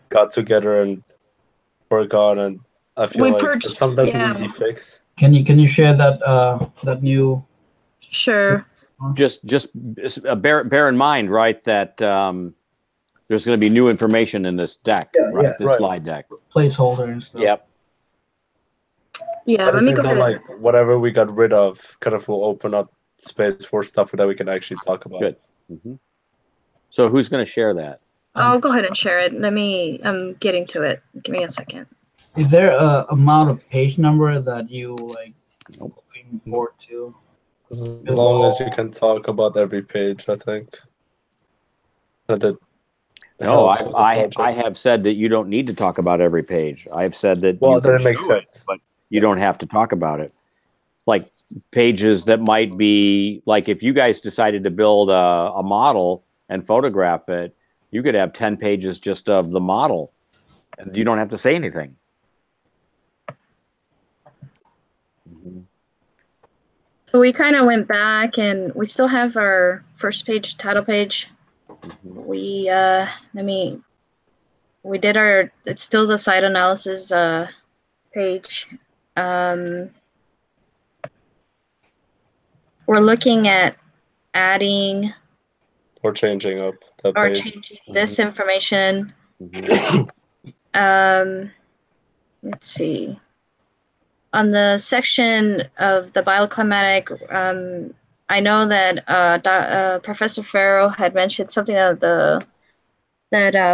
got together and work on, and I feel
We
like
purged-
it's something that's
yeah.
an easy fix.
Can you share that new?
Sure.
Just bear in mind, right, that there's going to be new information in this deck,
Yeah,
right?
yeah,
This
right.
slide deck.
Placeholder and stuff.
Yep.
Yeah.
At
Let
the
me
same
go
time,
ahead.
like whatever we got rid of kind of will open up space for stuff that we can actually talk about.
Good. hmm So who's going to share that?
I'll go ahead and share it. I'm getting to it. Give me a second.
Is there a amount of page number that you like looking forward to?
As long as you can talk about every page, I think. That
No,
helps with the
I
project.
have said that you don't need to talk about every page. I've said that
Well,
you
then
can
it makes
show
sense.
but you don't have to talk about it. like pages that might be like if you guys decided to build a model and photograph it, you could have 10 pages just of the model, and you don't have to say anything. Mhm.
So we kind of went back, and we still have our first page, title page.
Mhm.
We did it's still the site analysis page. We're looking at adding
Or changing up that
or
page.
changing this information.
Mhm.
Let's see. On the section of the bioclimatic, I know that Professor Farrow had mentioned something of that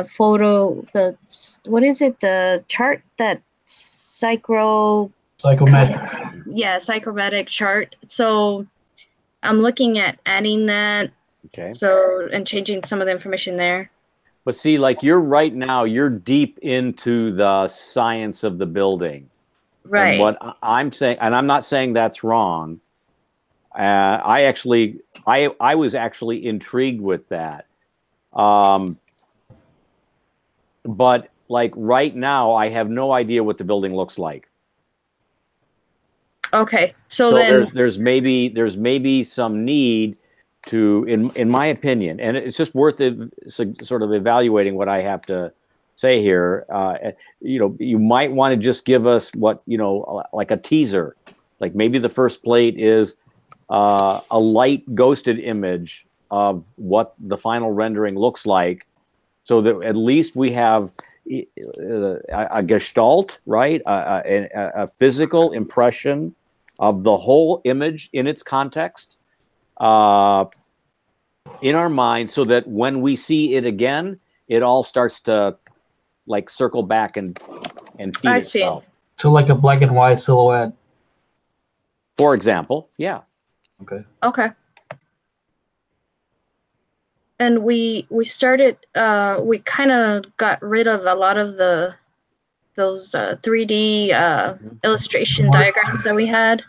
photo, what is it? The chart that
Psychometric.
psychromatic chart. So I'm looking at adding that.
Okay.
So, and changing some of the information there.
But see, like right now, you're deep into the science of the building.
Right.
And what I'm saying, and I'm not saying that's wrong. I was actually intrigued with that. But like right now, I have no idea what the building looks like.
Okay. So
then
then
there's maybe some need to, in my opinion, and it's just worth it, sort of evaluating what I have to say here. You might want to just give us what, like a teaser, like maybe the first plate is a light ghosted image of what the final rendering looks like, so that at least we have a gestalt, right? A physical impression of the whole image in its context in our mind, so that when we see it again, it all starts to like circle back and feed itself.
So like a black and white silhouette.
For example, yeah.
Okay.
And we started, we kind of got rid of a lot of those 3D illustration diagrams that we had.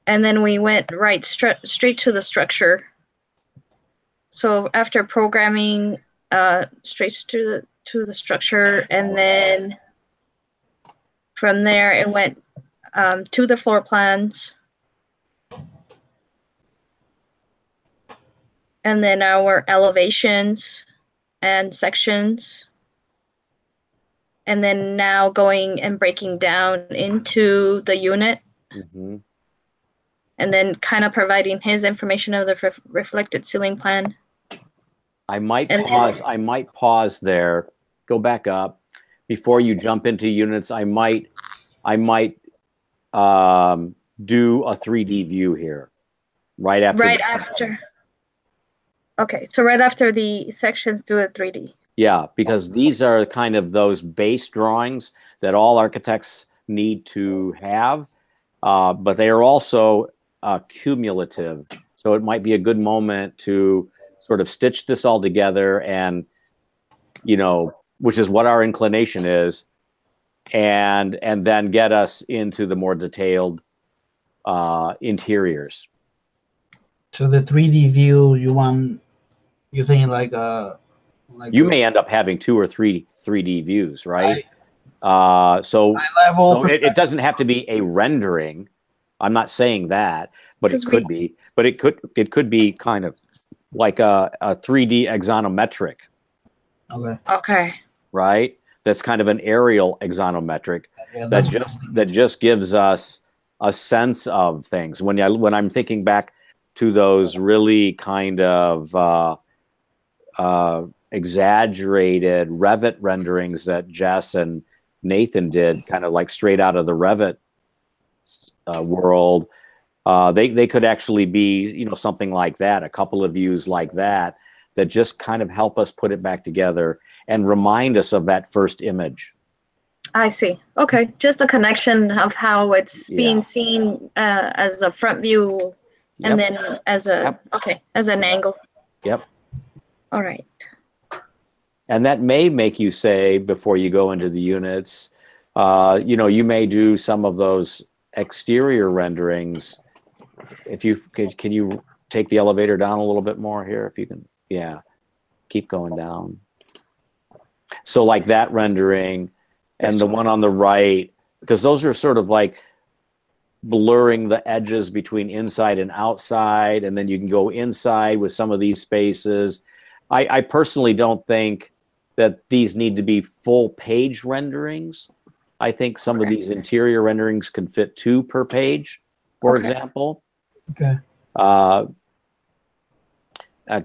And then we went straight to the structure. So after programming, straight to the structure, and then from there it went to the floor plans, and then our elevations and sections, and then now going and breaking down into the unit.
Mm-hmm.
And then kind of providing his information of the reflected ceiling plan.
I might pause there. Go back up before you jump into units. I might do a 3D view here, right after.
Okay, so right after the sections, do a 3D.
Yeah, because these are kind of those base drawings that all architects need to have, but they are also cumulative. So it might be a good moment to sort of stitch this all together, and which is what our inclination is, and then get us into the more detailed interiors.
So the 3D view, you're thinking like
you may end up having 2 or 3 3D views, right? So it doesn't have to be a rendering. I'm not saying that, but it could be. But it could be kind of like a 3D axonometric.
Okay.
Right? That's kind of an aerial axonometric that just gives us a sense of things. When I'm thinking back to those really kind of exaggerated Revit renderings that Jess and Nathan did, kind of like straight out of the Revit world, they could actually be something like that, a couple of views like that just kind of help us put it back together and remind us of that first image.
I see. Okay, just a connection of how it's being seen as a front view, and then as a as an angle.
Yep.
All right.
And that may make you say, before you go into the units, you may do some of those exterior renderings, if you can you take the elevator down a little bit more here, if you can. Yeah, keep going down. So like that rendering and the one on the right, because those are sort of like blurring the edges between inside and outside, and then you can go inside with some of these spaces. I personally don't think that these need to be full page renderings. I think some of these interior renderings can fit 2 per page, for example.
Okay.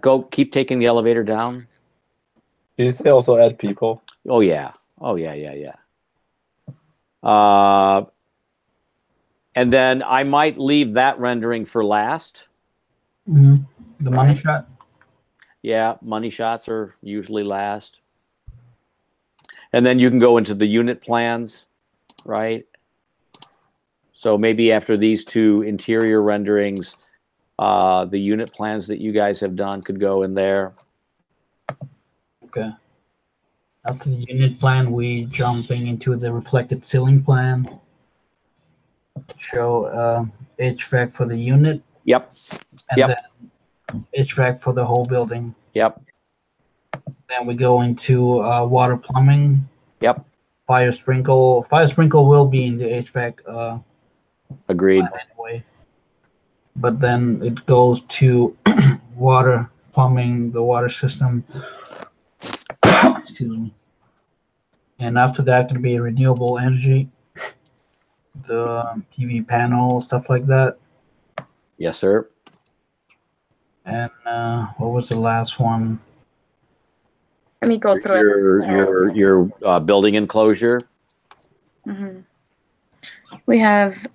Go, keep taking the elevator down.
Did you say also add people?
Oh yeah. Oh yeah, yeah, yeah. And then I might leave that rendering for last.
The money shot.
Yeah, money shots are usually last. And then you can go into the unit plans, right? So maybe after these 2 interior renderings, the unit plans that you guys have done could go in there.
Okay. After the unit plan, we jumping into the reflected ceiling plan. Show HVAC for the unit.
Yep.
And then HVAC for the whole building.
Yep.
Then we go into water plumbing.
Yep.
Fire sprinkle. Fire sprinkle will be in the HVAC.
Agreed.
Anyway. But then it goes to water plumbing, the water system. Excuse me. And after that, could be renewable energy, the PV panel, stuff like that.
Yes, sir.
And what was the last one?
Let me go through it.
Your building enclosure.
We have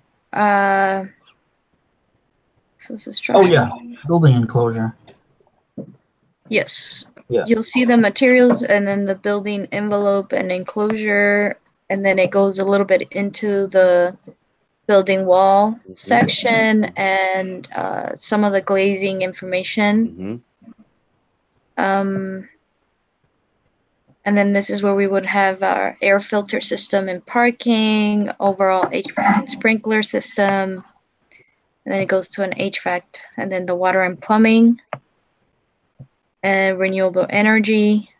so it's a structure.
Oh yeah, building enclosure.
Yes.
Yeah.
You'll see the materials and then the building envelope and enclosure, and then it goes a little bit into the building wall section and some of the glazing information. And then this is where we would have our air filter system and parking, overall HVAC and sprinkler system. And then it goes to an HVAC, and then the water and plumbing, and renewable energy.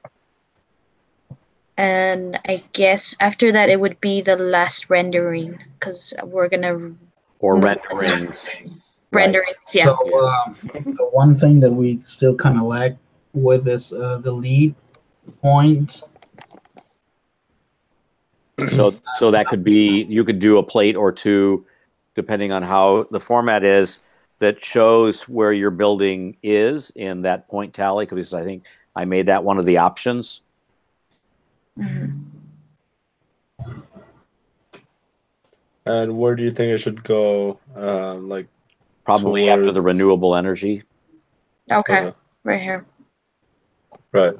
And I guess after that, it would be the last rendering, because we're going to...
Or renderings.
Renderings, yeah.
So the one thing that we still kind of lack with is the lead point.
So that could be, you could do a plate or 2, depending on how the format is, that shows where your building is in that point tally, because I think I made that one of the options.
And where do you think it should go? Like
probably after the renewable energy.
Okay, right here.
Right.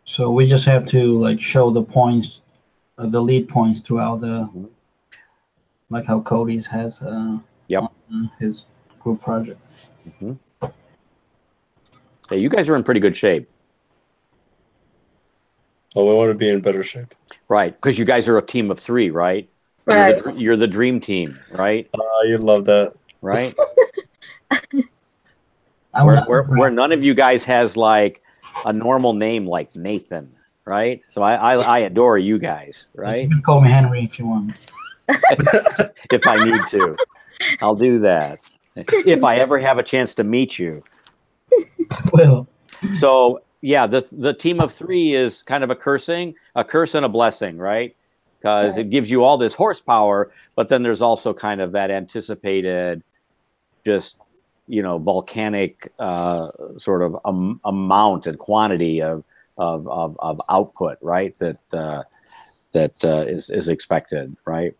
So we just have to like show the points, the lead points throughout the, like how Cody's has on his group project.
Hey, you guys are in pretty good shape.
Oh, we want to be in better shape.
Right, because you guys are a team of 3, right?
Right.
You're the dream team, right?
You'd love that.
Right? where none of you guys has like a normal name like Nathan, right? So I adore you guys, right?
You can call me Henry if you want.
If I need to, I'll do that. If I ever have a chance to meet you.
Well.
So yeah, the team of 3 is kind of a curse and a blessing, right? Because it gives you all this horsepower, but then there's also kind of that anticipated, just volcanic sort of amount and quantity of output, right? That is expected, right?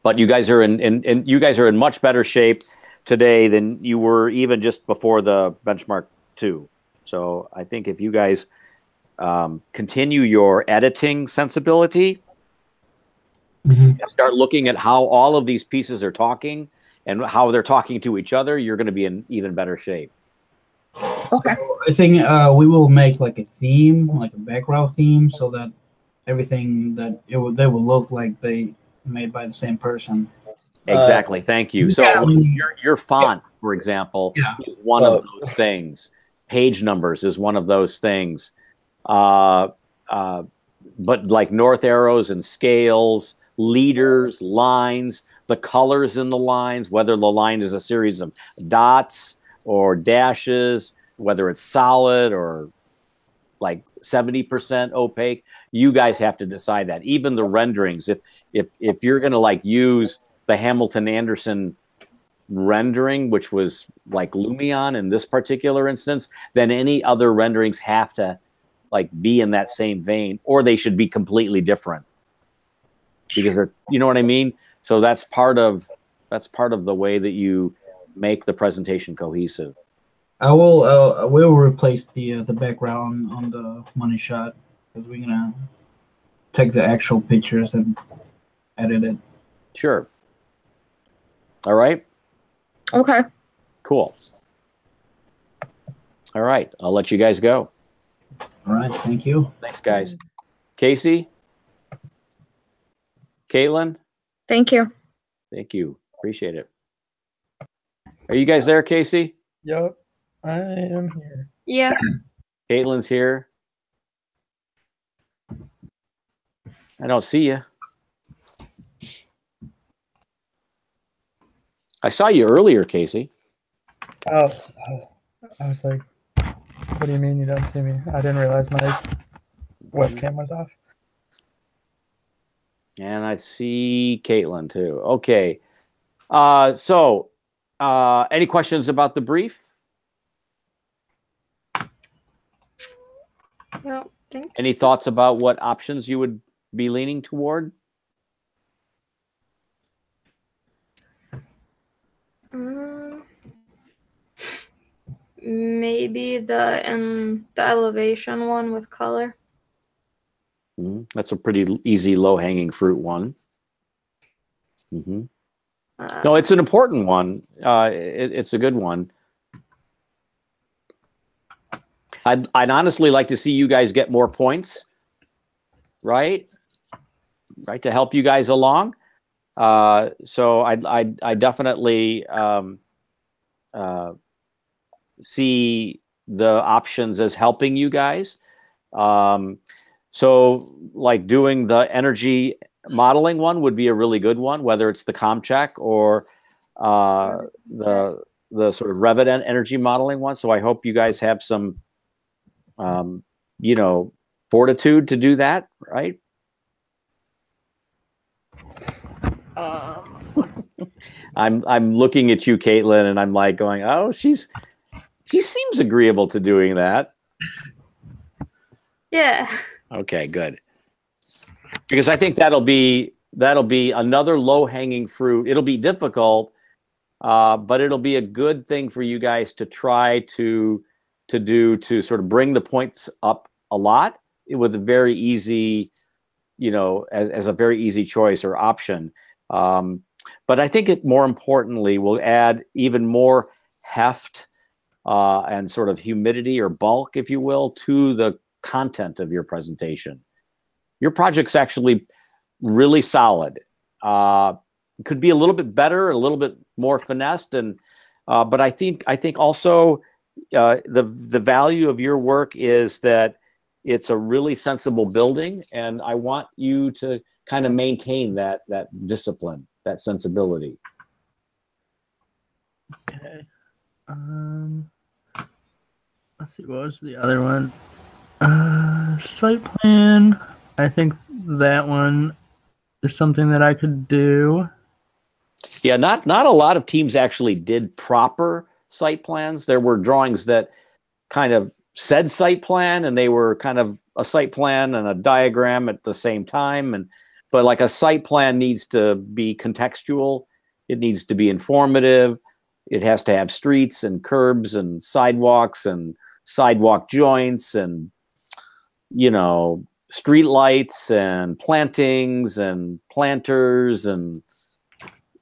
But you guys are in much better shape today than you were even just before the benchmark 2. So I think if you guys continue your editing sensibility, start looking at how all of these pieces are talking and how they're talking to each other, you're going to be in even better shape.
Okay. So I think we will make like a theme, like a background theme, so that everything that they will look like they made by the same person.
Exactly. Thank you. So
Yeah.
your font, for example,
Yeah.
is one of those things. Page numbers is one of those things. But like north arrows and scales, leaders, lines, the colors in the lines, whether the line is a series of dots or dashes, whether it's solid or like 70% opaque, you guys have to decide that. Even the renderings, if you're going to like use the Hamilton Anderson rendering, which was like Lumion in this particular instance, then any other renderings have to like be in that same vein, or they should be completely different, because they're, you know what I mean? So that's part of the way that you make the presentation cohesive.
I will replace the background on the money shot, because we're gonna take the actual pictures and edit it.
Sure. All right.
Okay.
Cool. All right. I'll let you guys go.
All right. Thank you.
Thanks, guys. Casey? Caitlin?
Thank you.
Thank you. Appreciate it. Are you guys there, Casey?
Yep, I am here.
Yeah.
Caitlin's here. I don't see you. I saw you earlier, Casey.
Oh, I was like, what do you mean you don't see me? I didn't realize my webcam was off.
And I see Caitlin too. Okay. So any questions about the brief?
No, thank
Any thoughts about what options you would be leaning toward?
Maybe the elevation one with color.
That's a pretty easy, low-hanging fruit one. No, it's an important one. It's a good one. I'd honestly like to see you guys get more points, right? Right, to help you guys along. So I definitely see the options as helping you guys. So like doing the energy modeling one would be a really good one, whether it's the ComCheck or the sort of Revit energy modeling one. So I hope you guys have some, you know, fortitude to do that, right? I'm looking at you, Caitlin, and I'm like going, oh, she seems agreeable to doing that.
Yeah.
Okay, good. Because I think that'll be another low-hanging fruit. It'll be difficult, but it'll be a good thing for you guys to try to do, to sort of bring the points up a lot with a very easy, you know, as a very easy choice or option. But I think it more importantly will add even more heft and sort of humidity or bulk, if you will, to the content of your presentation. Your project's actually really solid. It could be a little bit better, a little bit more finessed, and but I think also the value of your work is that it's a really sensible building, and I want you to kind of maintain that discipline, that sensibility.
Okay. Let's see, what was the other one? Site plan. I think that one is something that I could do.
Yeah, not a lot of teams actually did proper site plans. There were drawings that kind of said site plan, and they were kind of a site plan and a diagram at the same time. But like a site plan needs to be contextual. It needs to be informative. It has to have streets and curbs and sidewalks and sidewalk joints and, you know, street lights and plantings and planters, and,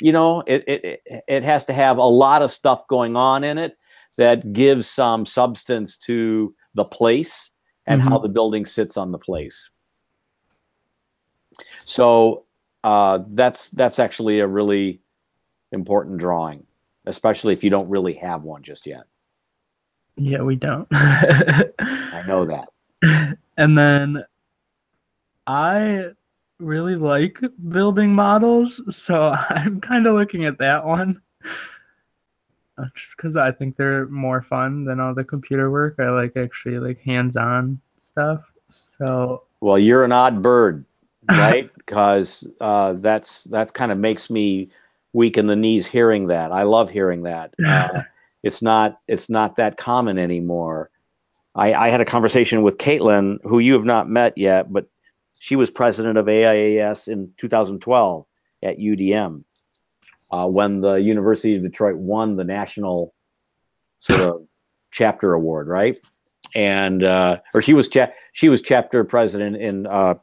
you know, it has to have a lot of stuff going on in it that gives some substance to the place and how the building sits on the place. So that's actually a really important drawing, especially if you don't really have one just yet.
Yeah, we don't.
I know that.
And then I really like building models, so I'm kind of looking at that one. Just because I think they're more fun than all the computer work. I like actually like hands-on stuff. So
Well, you're an odd bird, right? Because that's kind of makes me weak in the knees hearing that. I love hearing that. It's not that common anymore. I had a conversation with Caitlin, who you have not met yet, but she was president of AIAS in 2012 at UDM when the University of Detroit won the national sort of chapter award, right? And or she was chapter president in 10-11.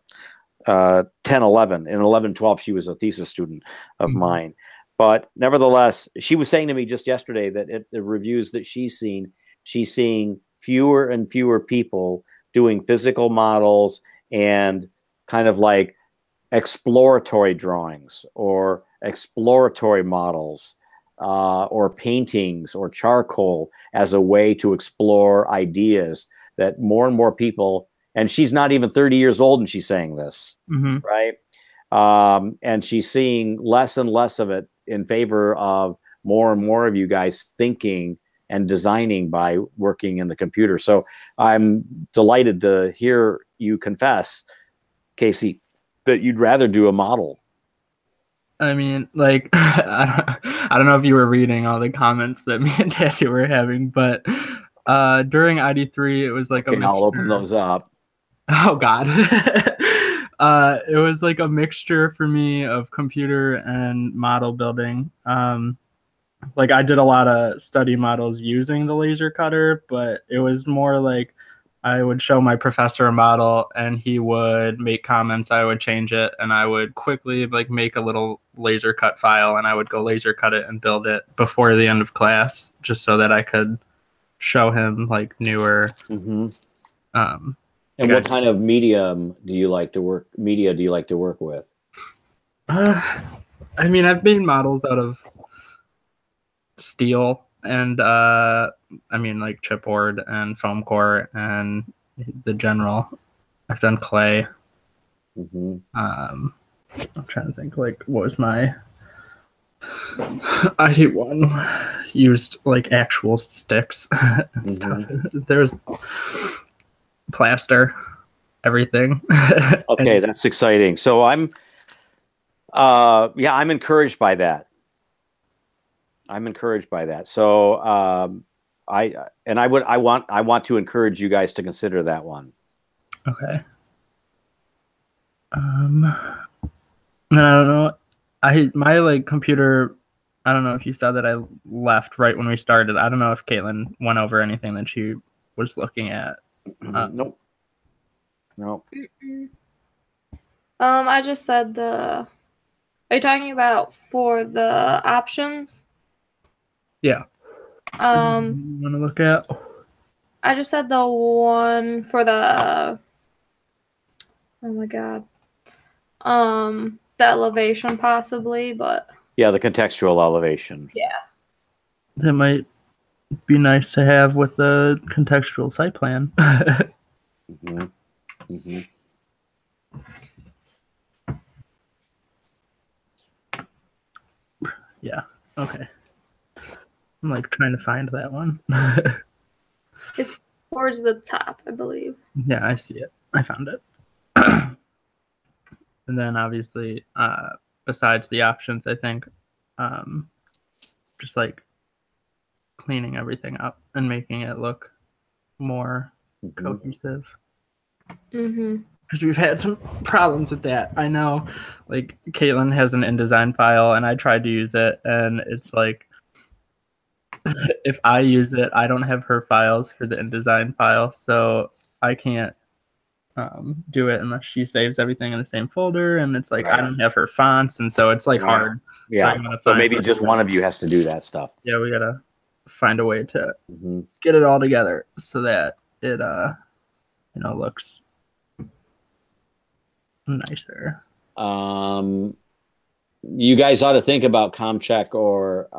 In 11-12, she was a thesis student of mine. But nevertheless, she was saying to me just yesterday that the reviews that she's seeing fewer and fewer people doing physical models and kind of like exploratory drawings or exploratory models or paintings or charcoal as a way to explore ideas, that more and more people, and she's not even 30 years old and she's saying this, right? And she's seeing less and less of it in favor of more and more of you guys thinking and designing by working in the computer. So I'm delighted to hear you confess, Casey, that you'd rather do a model.
I mean, like, I don't know if you were reading all the comments that me and Tassie were having, but during ID3, it was like
okay, I'll open those up.
Oh, God. It was like a mixture for me of computer and model building. Like, I did a lot of study models using the laser cutter, but it was more like I would show my professor a model and he would make comments, I would change it, and I would quickly like make a little laser cut file and I would go laser cut it and build it before the end of class, just so that I could show him like newer.
And what kind of media do you like to work with?
I mean, I've made models out of steel and I mean like chipboard and foam core and the general. I've done clay. I'm trying to think, like, what was my ID1 used like actual sticks and stuff. There's plaster, everything.
Okay, that's exciting. So I'm encouraged by that. So I want to encourage you guys to consider that one.
Okay. And then I don't know. My like computer, I don't know if you saw that I left right when we started. I don't know if Caitlin went over anything that she was looking at.
Nope.
I just said are you talking about for the options?
Yeah.
You
want to look at?
I just said the one for the. Oh my god. The elevation possibly, but.
Yeah, the contextual elevation.
Yeah.
That might be nice to have with the contextual site plan. Yeah. Okay. I'm like trying to find that one.
It's towards the top, I believe.
Yeah, I see it. I found it. And then obviously, besides the options, I think just like cleaning everything up and making it look more cohesive. Because we've had some problems with that. I know, like, Caitlin has an InDesign file, and I tried to use it, and it's like, if I use it, I don't have her files for the InDesign file, so I can't do it unless she saves everything in the same folder, and it's like, I don't have her fonts, and so it's like hard.
Yeah, so maybe just one of you has to do that stuff.
Yeah, we gotta find a way to get it all together so that it looks nicer.
you guys ought to think about ComCheck or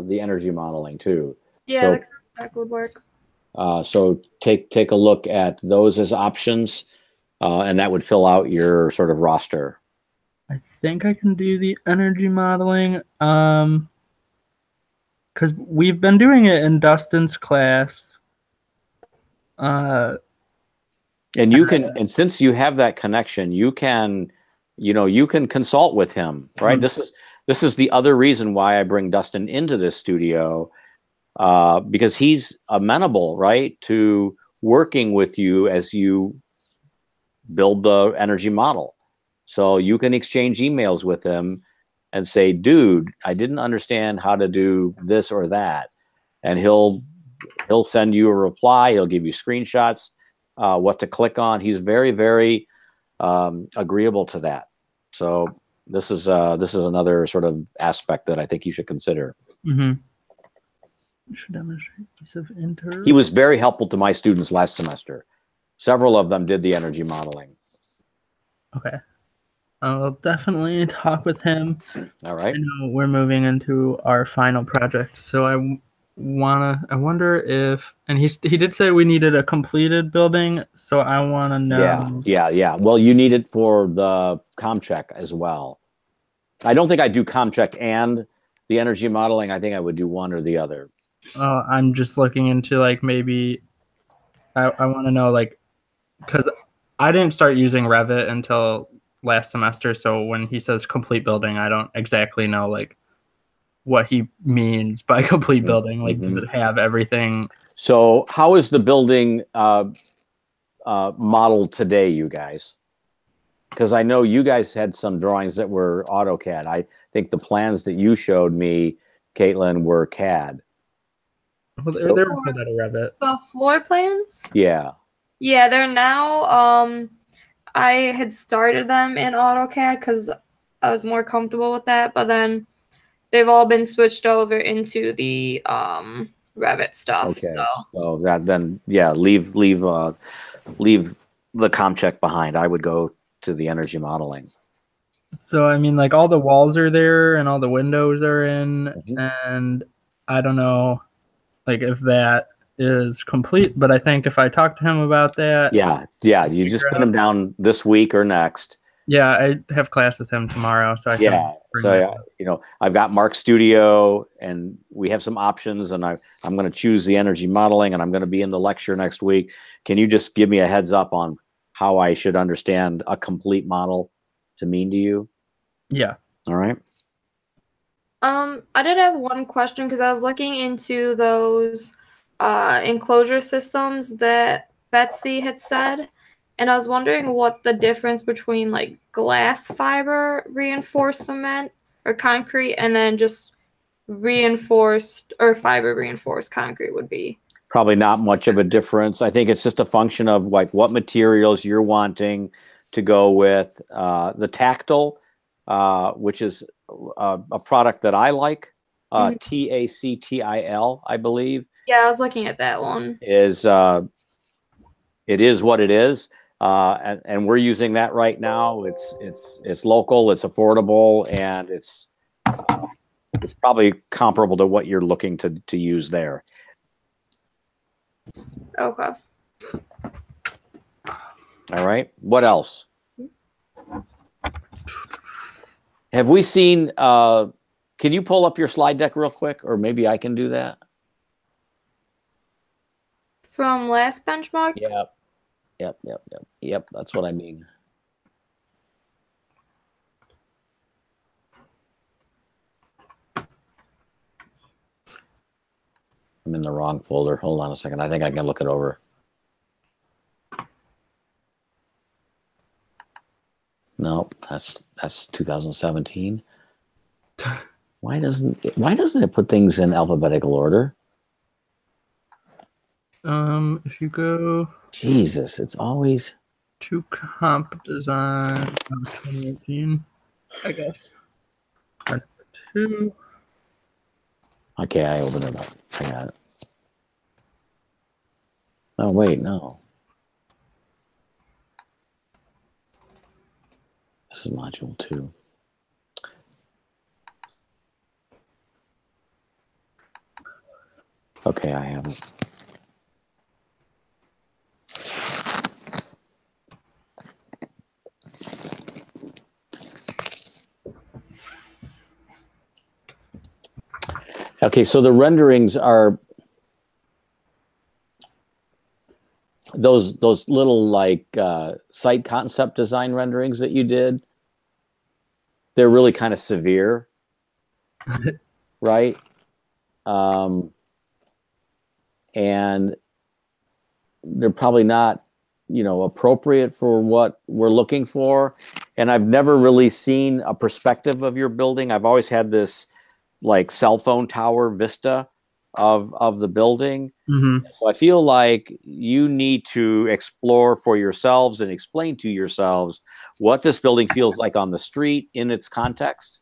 the energy modeling too.
Yeah,
So,
the contract would work.
so take a look at those as options, and that would fill out your sort of roster.
I think I can do the energy modeling. Because we've been doing it in Dustin's class.
And you can, and since you have that connection, you can, you can consult with him, right?
Mhm.
This is the other reason why I bring Dustin into this studio, because he's amenable, right, to working with you as you build the energy model. So you can exchange emails with him and say, dude, I didn't understand how to do this or that. And he'll send you a reply. He'll give you screenshots, what to click on. He's very, very agreeable to that. So this is another sort of aspect that I think you should consider.
Mm-hmm. Should demonstrate use of inter.
He was very helpful to my students last semester. Several of them did the energy modeling.
Okay. I'll definitely talk with him.
All right.
I know we're moving into our final project, so I wonder if, and he did say we needed a completed building, so I want to know.
Yeah. Well, you need it for the ComCheck as well. I don't think I'd do ComCheck and the energy modeling. I think I would do one or the other.
I'm just looking into like maybe I want to know like, because I didn't start using Revit until last semester, so when he says complete building, I don't exactly know like what he means by complete building. Like, does it have everything?
So how is the building modeled today, you guys? Because I know you guys had some drawings that were AutoCAD. I think the plans that you showed me, Caitlin, were CAD.
Well, they were put out of Revit.
The floor plans?
Yeah.
Yeah, they're now. I had started them in AutoCAD because I was more comfortable with that, but then they've all been switched over into the Revit stuff.
Okay. So that then, yeah, leave the ComCheck behind. I would go to the energy modeling.
So I mean, like all the walls are there and all the windows are in, and I don't know, like if that is complete. But I think if I talk to him about that,
yeah, you just put him down this week or next.
Yeah, I have class with him tomorrow, so I can bring that.
I've got Mark Studio, and we have some options, and I'm going to choose the energy modeling, and I'm going to be in the lecture next week. Can you just give me a heads up on how I should understand a complete model to mean to you?
Yeah.
All right.
I did have one question because I was looking into those enclosure systems that Betsy had said, and I was wondering what the difference between like glass fiber reinforced cement or concrete and then just reinforced or fiber reinforced concrete would be.
Probably not much of a difference. I think it's just a function of like what materials you're wanting to go with. The Tactile, which is a product that I like, Tactile, I believe.
Yeah, I was looking at that one.
It is what it is, and we're using that right now. It's local, it's affordable, and it's probably comparable to what you're looking to use there.
Okay.
All right. What else? Have we seen? Can you pull up your slide deck real quick, or maybe I can do that?
From last benchmark?
Yep. That's what I mean. I'm in the wrong folder. Hold on a second. I think I can look it over. Nope, that's 2017. Why doesn't it put things in alphabetical order?
If you go,
Jesus, it's always
to comp design 2018, I guess. Part 2.
Okay, I opened it up. I got it. Oh wait, no. This is module 2. Okay, I have it. Okay, so the renderings are those little like site concept design renderings that you did. They're really kind of severe, right? And they're probably not, you know, appropriate for what we're looking for. And I've never really seen a perspective of your building. I've always had this like cell phone tower vista of the building.
Mm-hmm.
So I feel like you need to explore for yourselves and explain to yourselves what this building feels like on the street in its context,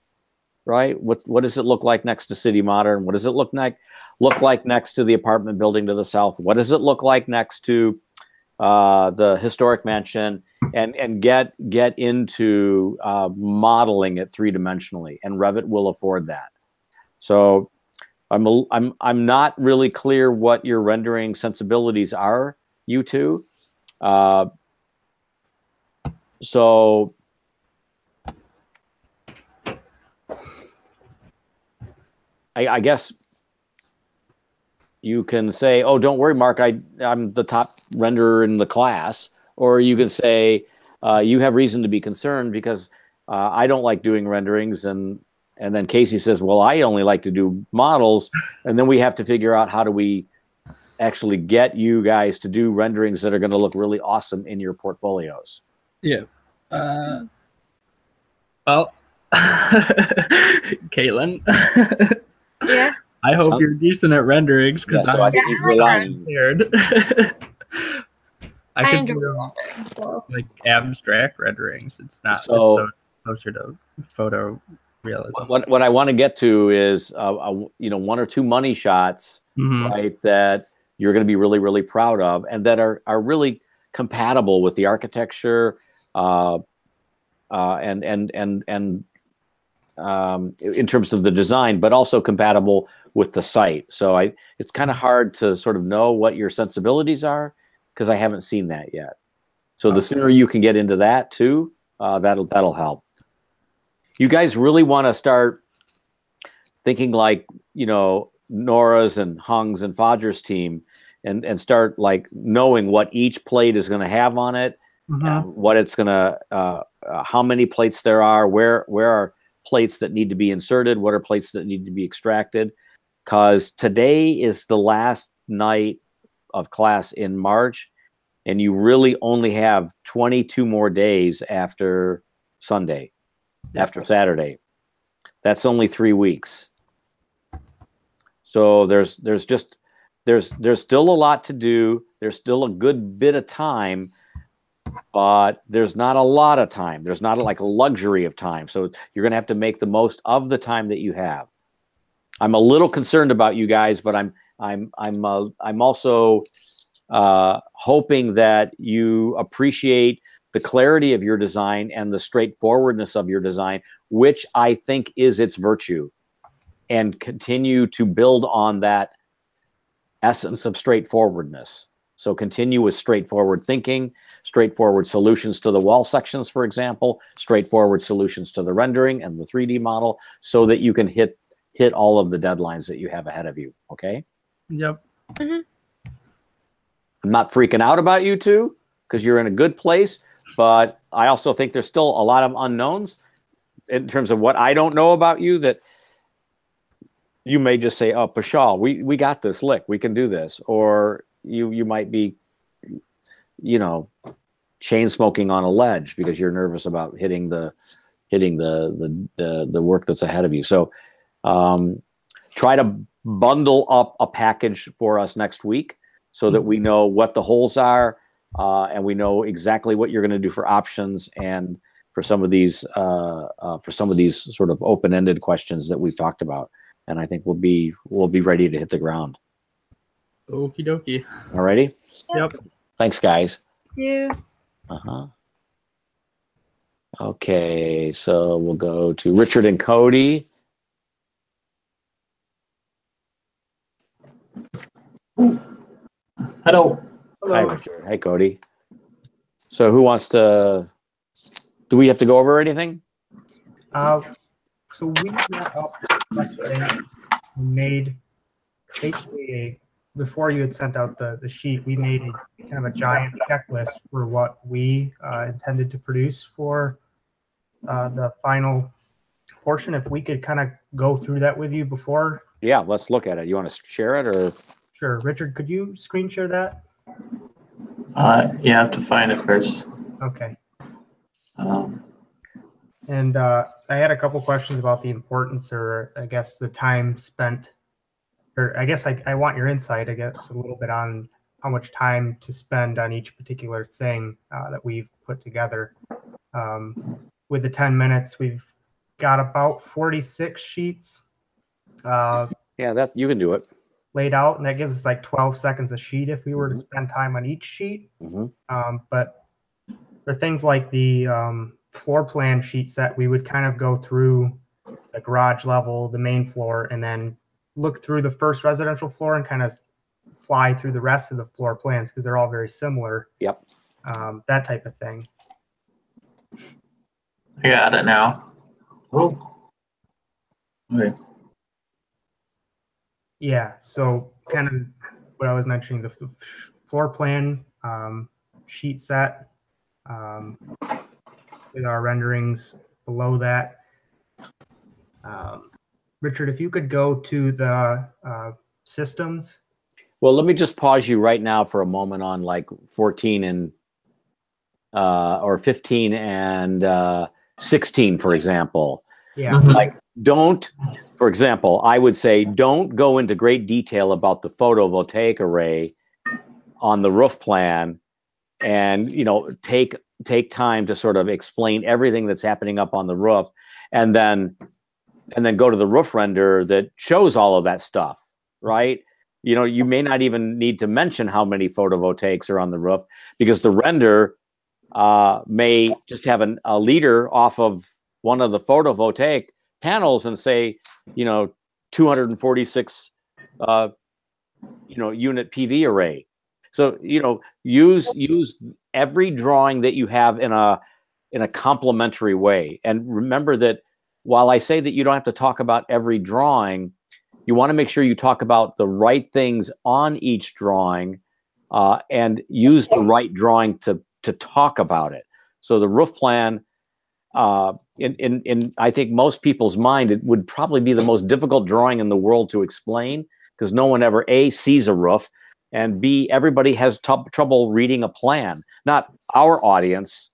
right? What does it look like next to City Modern? What does it look like next to the apartment building to the south? What does it look like next to the historic mansion? And get into modeling it three-dimensionally, and Revit will afford that. So I'm not really clear what your rendering sensibilities are, you two. So I guess you can say, oh, don't worry, Mark, I'm the top renderer in the class. Or you can say, you have reason to be concerned because I don't like doing renderings. And then Casey says, well, I only like to do models. And then we have to figure out how do we actually get you guys to do renderings that are going to look really awesome in your portfolios.
Yeah. Well, Caitlin.
Yeah.
I hope you're decent at renderings because
so I think he's relying.
scared.
I
could
enjoy
do
rendering, so.
like abstract renderings. It's not
So-
it's closer to photo realism.
What I want to get to is, you know, 1 or 2 money shots,
Mhm.
right, that you're going to be really, really proud of, and that are really compatible with the architecture, and in terms of the design, but also compatible with the site. So it's kind of hard to sort of know what your sensibilities are because I haven't seen that yet. So the sooner you can get into that too, that'll help. You guys really want to start thinking like, you know, Nora's and Hung's and Fodger's team, and start like knowing what each plate is going to have on it, what it's going to, how many plates there are, where are plates that need to be inserted, what are plates that need to be extracted, because today is the last night of class in March, and you really only have 22 more days after Sunday, after Saturday. That's only 3 weeks. So there's still a lot to do. There's still a good bit of time, but there's not a lot of time. There's not like a luxury of time. So you're going to have to make the most of the time that you have. I'm a little concerned about you guys, but I'm also hoping that you appreciate the clarity of your design and the straightforwardness of your design, which I think is its virtue, and continue to build on that essence of straightforwardness. So continue with straightforward thinking, straightforward solutions to the wall sections, for example, straightforward solutions to the rendering and the 3D model, so that you can hit all of the deadlines that you have ahead of you. Okay?
Yep.
Mm-hmm.
I'm not freaking out about you two because you're in a good place, but I also think there's still a lot of unknowns in terms of what I don't know about you, that you may just say, oh, Pashal, we got this lick, we can do this. Or you might be, you know, chain smoking on a ledge because you're nervous about hitting the work that's ahead of you. So try to bundle up a package for us next week so that we know what the holes are, and we know exactly what you're going to do for options and for some of these sort of open-ended questions that we've talked about. And I think we'll be ready to hit the ground.
Okie dokie.
Alrighty.
Yep.
Thanks, guys.
Yeah.
Uh-huh. Okay, so we'll go to Richard and Cody.
Hello.
Hi, Richard. Hi, Cody. So who wants to, do we have to go over anything?
So we met up yesterday and made basically before you had sent out the sheet, we made a kind of a giant checklist for what we intended to produce for the final portion. If we could kind of go through that with you before.
Yeah, let's look at it. You want to share it or?
Sure. Richard, could you screen share that?
You have to find it first.
Okay. And I had a couple questions about the importance, or I guess the time spent, or I guess I want your insight, I guess, a little bit on how much time to spend on each particular thing that we've put together. With the 10 minutes, we've got about 46 sheets.
Yeah, that you can do it.
Laid out, and that gives us like 12 seconds a sheet if we were to spend time on each sheet. But for things like the floor plan sheet set, we would kind of go through the garage level, the main floor, and then look through the first residential floor and kind of fly through the rest of the floor plans because they're all very similar.
Yep.
That type of thing.
I got it now. Oh. Okay.
Yeah, so kind of what I was mentioning, the floor plan sheet set with our renderings below that. Richard, if you could go to the systems.
Well, let me just pause you right now for a moment on like 14 and or 15 and 16, for example.
Yeah.
Like don't, for example, I would say don't go into great detail about the photovoltaic array on the roof plan, and take time to sort of explain everything that's happening up on the roof, and then go to the roof render that shows all of that stuff, right? You may not even need to mention how many photovoltaics are on the roof, because the render may just have a leader off of one of the photovoltaic panels and say, 246 unit PV array. So use every drawing that you have in a complementary way. And remember that while I say that you don't have to talk about every drawing, you want to make sure you talk about the right things on each drawing, and use the right drawing to talk about it. So the roof plan, in I think most people's mind, it would probably be the most difficult drawing in the world to explain, because no one ever A, sees a roof, and B, everybody has trouble reading a plan. Not our audience,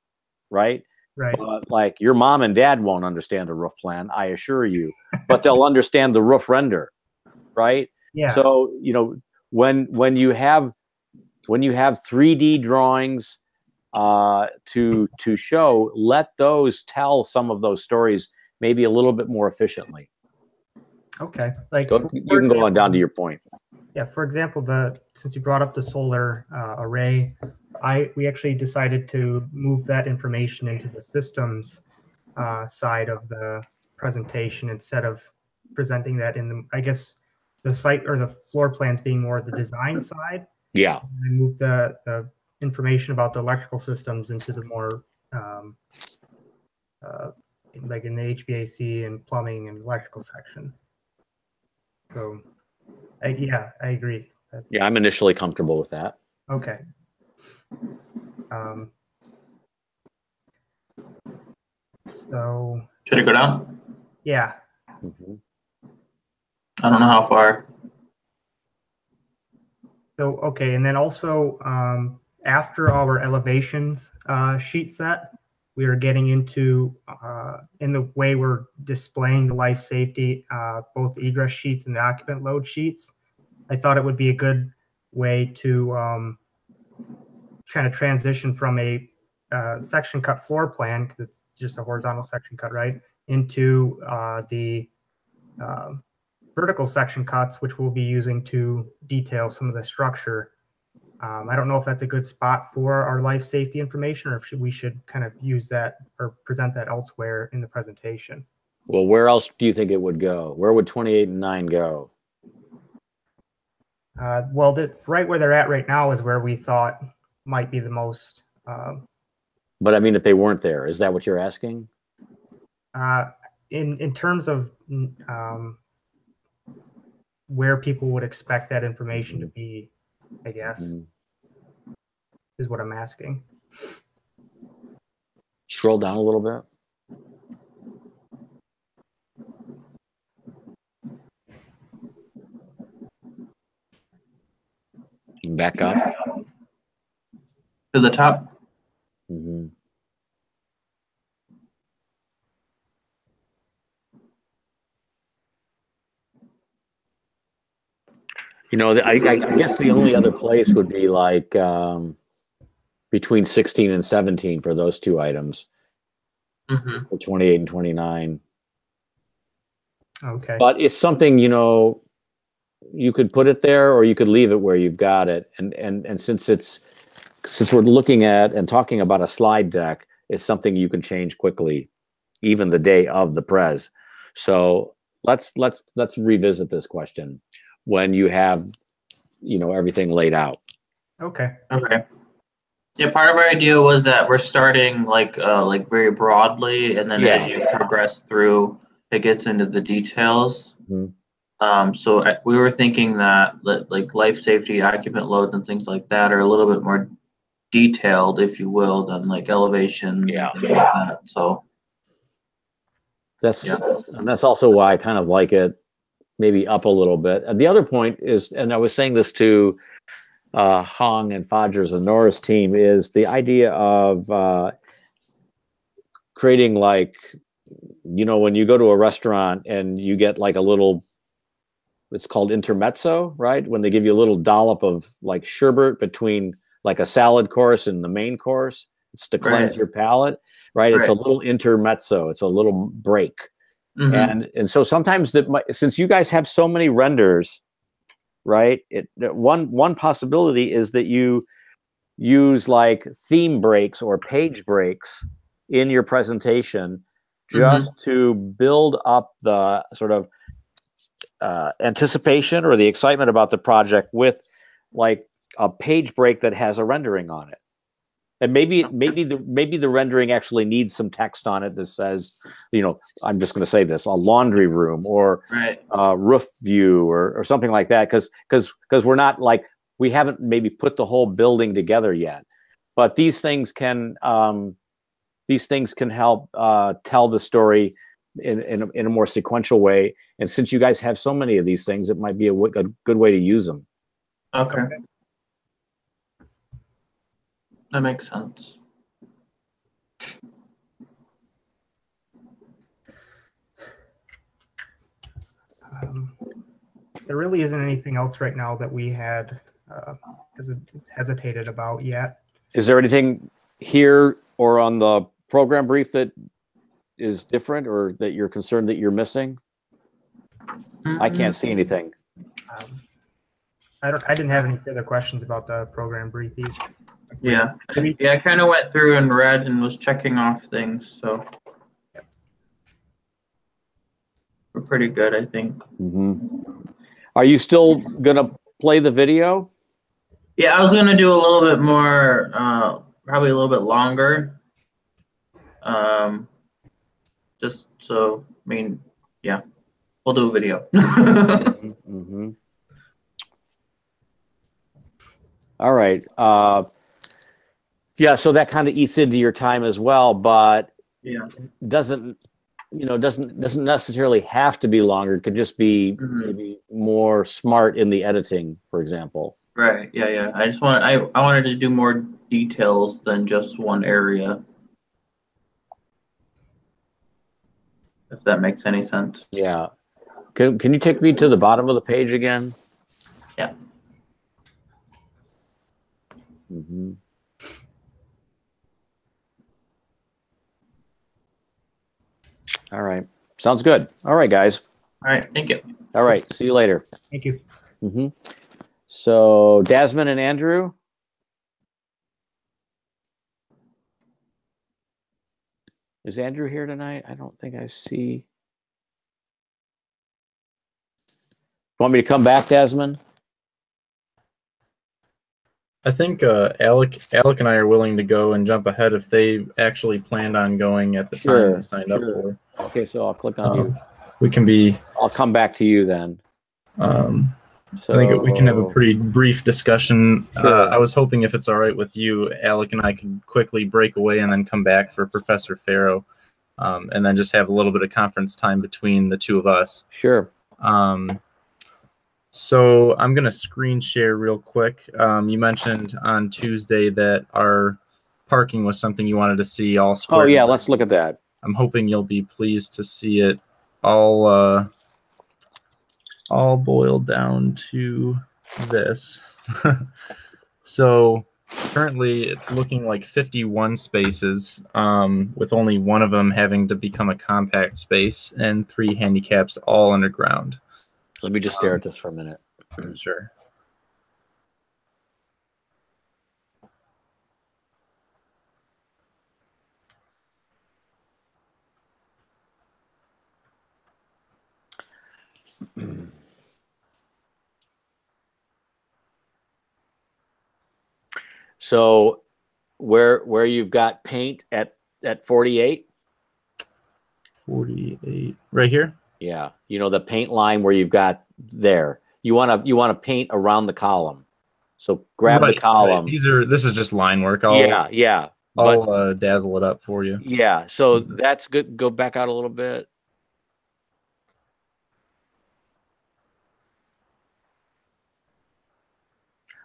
right?
Right.
But like your mom and dad won't understand a roof plan, I assure you, but they'll understand the roof render, right?
Yeah.
So when you have 3D drawings to show, let those tell some of those stories maybe a little bit more efficiently.
Okay. Like
you can go on down to your point.
Yeah. For example, since you brought up the solar array, we actually decided to move that information into the systems side of the presentation instead of presenting that in I guess the site or the floor plans being more the design side.
Yeah.
I moved the information about the electrical systems into the more like in the HVAC and plumbing and electrical section. So yeah, I agree.
Yeah, I'm initially comfortable with that.
Okay. So
should it go down?
Yeah.
I don't know how far.
So okay, and then also after our elevations sheet set, we are getting into in the way we're displaying the life safety, both the egress sheets and the occupant load sheets. I thought it would be a good way to kind of transition from a section cut floor plan, because it's just a horizontal section cut, right, into the vertical section cuts, which we'll be using to detail some of the structure. I don't know if that's a good spot for our life safety information, or if we should kind of use that or present that elsewhere in the presentation.
Well, where else do you think it would go? Where would 28 and 9 go?
Well, right where they're at right now is where we thought might be the most.
But I mean, if they weren't there, is that what you're asking?
In terms of where people would expect that information to be, I guess, is what I'm asking.
Scroll down a little bit. Back up.
To the top.
Mm-hmm. You know, I guess the only other place would be like between 16 and 17 for those two items.
Mm-hmm.
For 28 and 29.
Okay.
But it's something, you know, you could put it there or you could leave it where you've got it. And since we're looking at and talking about a slide deck, it's something you can change quickly, even the day of the prez. So let's revisit this question when you have, you know, everything laid out.
Okay.
Okay. Yeah, part of our idea was that we're starting like very broadly, and then as you progress through, it gets into the details.
Mm-hmm.
So we were thinking that like life safety, occupant loads, and things like that are a little bit more detailed, if you will, than like elevation.
Yeah.
And things like that. So
that's also why I kind of like it maybe up a little bit. And the other point is, and I was saying this to Hong and Fodgers and Nora's team, is the idea of creating, like, you know, when you go to a restaurant and you get like a little, it's called intermezzo, right? When they give you a little dollop of like sherbet between like a salad course and the main course, it's to cleanse your palate, right? It's a little intermezzo. It's a little break.
mm-hmm.
And so sometimes since you guys have so many renders, right? One possibility is that you use like theme breaks or page breaks in your presentation just to build up the sort of anticipation or the excitement about the project with like a page break that has a rendering on it. And maybe the rendering actually needs some text on it that says, you know, I'm just going to say this, a laundry room or roof view or something like that. Because we're not like, we haven't maybe put the whole building together yet. But these things can help tell the story in a more sequential way. And since you guys have so many of these things, it might be a good way to use them.
Okay. That makes sense.
There really isn't anything else right now that we had hesitated about yet.
Is there anything here or on the program brief that is different or that you're concerned that you're missing? I can't see anything.
I didn't have any further questions about the program brief either.
Yeah, I kind of went through and read and was checking off things, so we're pretty good, I think.
Are you still gonna play the video?
Yeah, I was gonna do a little bit more, probably a little bit longer. Just so, I mean, yeah, we'll do a video.
All right. Yeah, so that kind of eats into your time as well, but doesn't necessarily have to be longer. It could just be maybe more smart in the editing, for example.
Right. Yeah. I wanted to do more details than just one area. If that makes any sense.
Yeah. Can you take me to the bottom of the page again?
Yeah.
All right. Sounds good. All right, guys.
All right. Thank you.
All right. See you later.
Thank you.
So Dasman and Andrew, Is Andrew here tonight? I don't think I see. Want me to come back, Desmond?
I think Alec and I are willing to go and jump ahead if they actually planned on going at the time they signed up for.
Okay, so I'll click on you.
We can be.
I'll come back to you then.
I think we can have a pretty brief discussion.
Sure.
I was hoping, if it's all right with you, Alec and I could quickly break away and then come back for Professor Farrow, and then just have a little bit of conference time between the two of us.
Sure.
So I'm going to screen share real quick. You mentioned on Tuesday that our parking was something you wanted to see all squared.
Oh, yeah, let's look at that.
I'm hoping you'll be pleased to see it all boiled down to this. So currently it's looking like 51 spaces, with only one of them having to become a compact space and 3 handicaps all underground.
Let me just stare at this for a minute.
Sure.
So where you've got paint at 48?
48. Right here?
Yeah. You know the paint line where you've got there. You want to paint around the column. So grab the column.
Right. This is just line work.
Yeah.
I'll dazzle it up for you.
Yeah. So that's good. Go back out a little bit.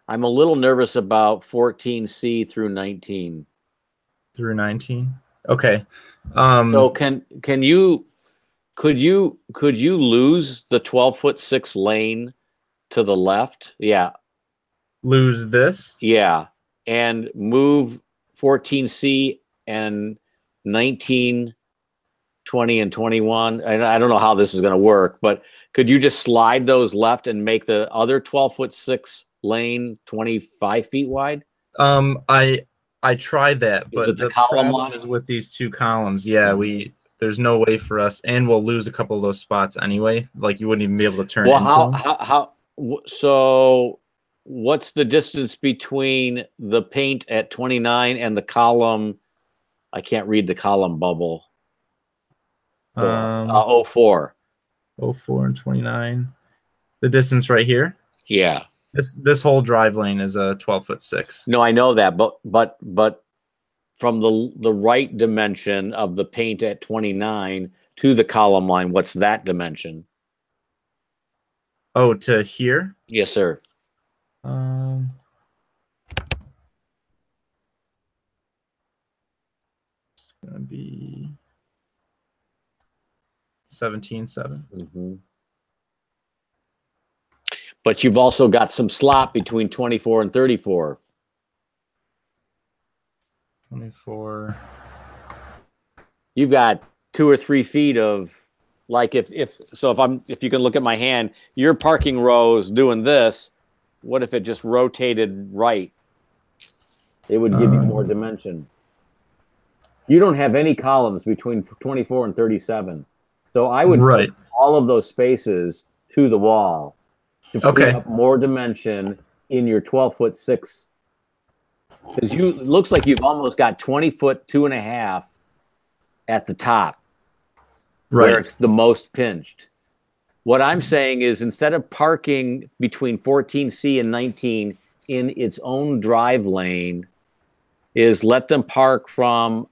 I'm a little nervous about 14C through 19.
Through 19? Okay.
So could you lose the 12'6" lane to the left? Yeah.
Lose this?
Yeah. And move 14C and 19, 20, and 21. And I don't know how this is going to work, but could you just slide those left and make the other 12'6" lane 25 feet wide?
I tried that, but the problem is with these 2 columns. Yeah, there's no way for us, and we'll lose a couple of those spots anyway. Like you wouldn't even be able to turn.
Well, so what's the distance between the paint at 29 and the column? I can't read the column bubble. 04.
04 and 29. The distance right here?
Yeah.
This whole drive lane is a 12'6".
No, I know that, but from the right dimension of the paint at 29 to the column line, what's that dimension?
Oh, to here?
Yes, sir.
It's gonna be 17.7.
Mm-hmm. But you've also got some slop between 24 and 34.
24.
You've got 2 or 3 feet of, like, if you can look at my hand, your parking row is doing this. What if it just rotated right? It would give you more dimension. You don't have any columns between 24 and 37. So I would put all of those spaces to the wall to free up more dimension in your 12'6". Because it looks like you've almost got 20 foot, 2.5 at the top, where it's the most pinched. What I'm saying is, instead of parking between 14C and 19 in its own drive lane, is let them park from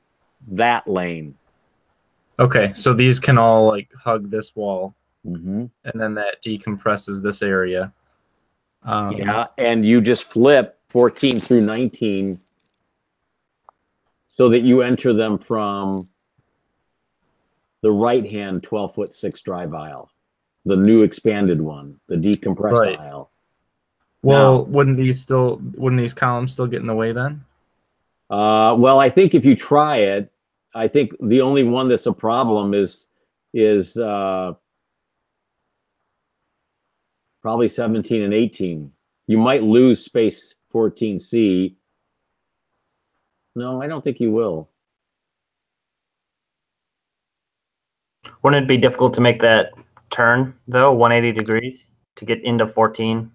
that lane.
Okay, so these can all like hug this wall.
Mm-hmm.
And then that decompresses this area.
Yeah, and you just flip 14 through 19 so that you enter them from the right-hand 12'6" drive aisle, the new expanded one, the decompressed aisle.
Well, wouldn't these columns still get in the way then?
Well, I think if you try it, I think the only one that's a problem is probably 17 and 18. You might lose space 14C. No, I don't think you will.
Wouldn't it be difficult to make that turn though, 180 degrees to get into 14?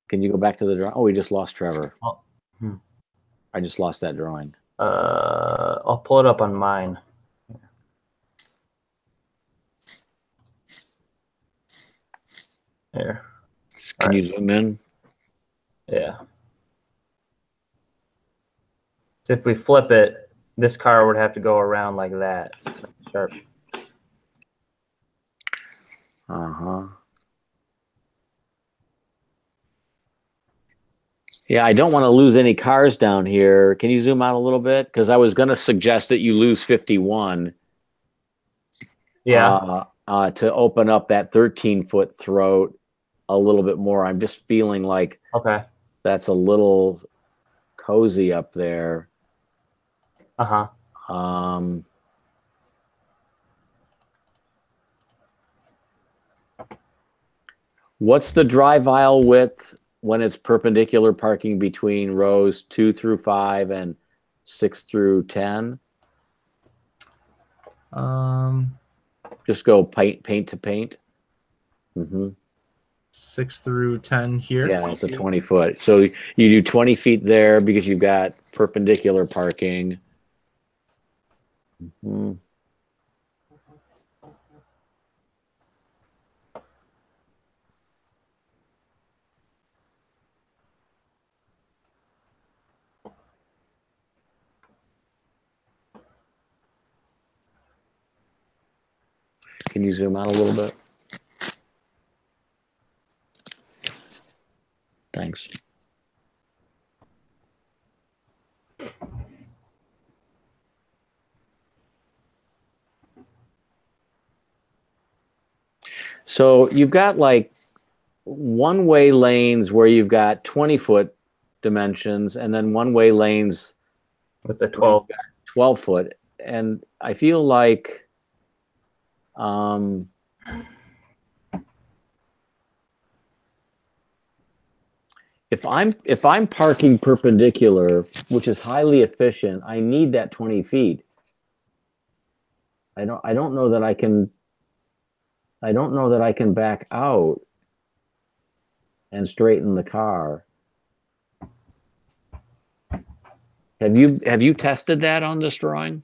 Can you go back to the drawing? Oh, we just lost Trevor.
Oh.
I just lost that drawing.
I'll pull it up on mine. There.
Can you zoom in?
Yeah. So if we flip it, this car would have to go around like that. Sharp.
Uh-huh. Yeah, I don't want to lose any cars down here. Can you zoom out a little bit? Because I was going to suggest that you lose 51.
Yeah.
To open up that 13-foot throat a little bit more. I'm just feeling like that's a little cozy up there.
Uh-huh.
What's the drive aisle width when it's perpendicular parking between rows 2 through 5 and 6 through 10? Just go paint to paint.
6 through 10 here.
Yeah, it's a 20 foot. So you do 20 feet there because you've got perpendicular parking. Can you zoom out a little bit? Thanks. So you've got like one-way lanes where you've got 20-foot dimensions and then one-way lanes
with the 12
foot. And I feel like if I'm parking perpendicular, which is highly efficient, I need that 20 feet. I don't know that I can back out and straighten the car. Have you tested that on this drawing?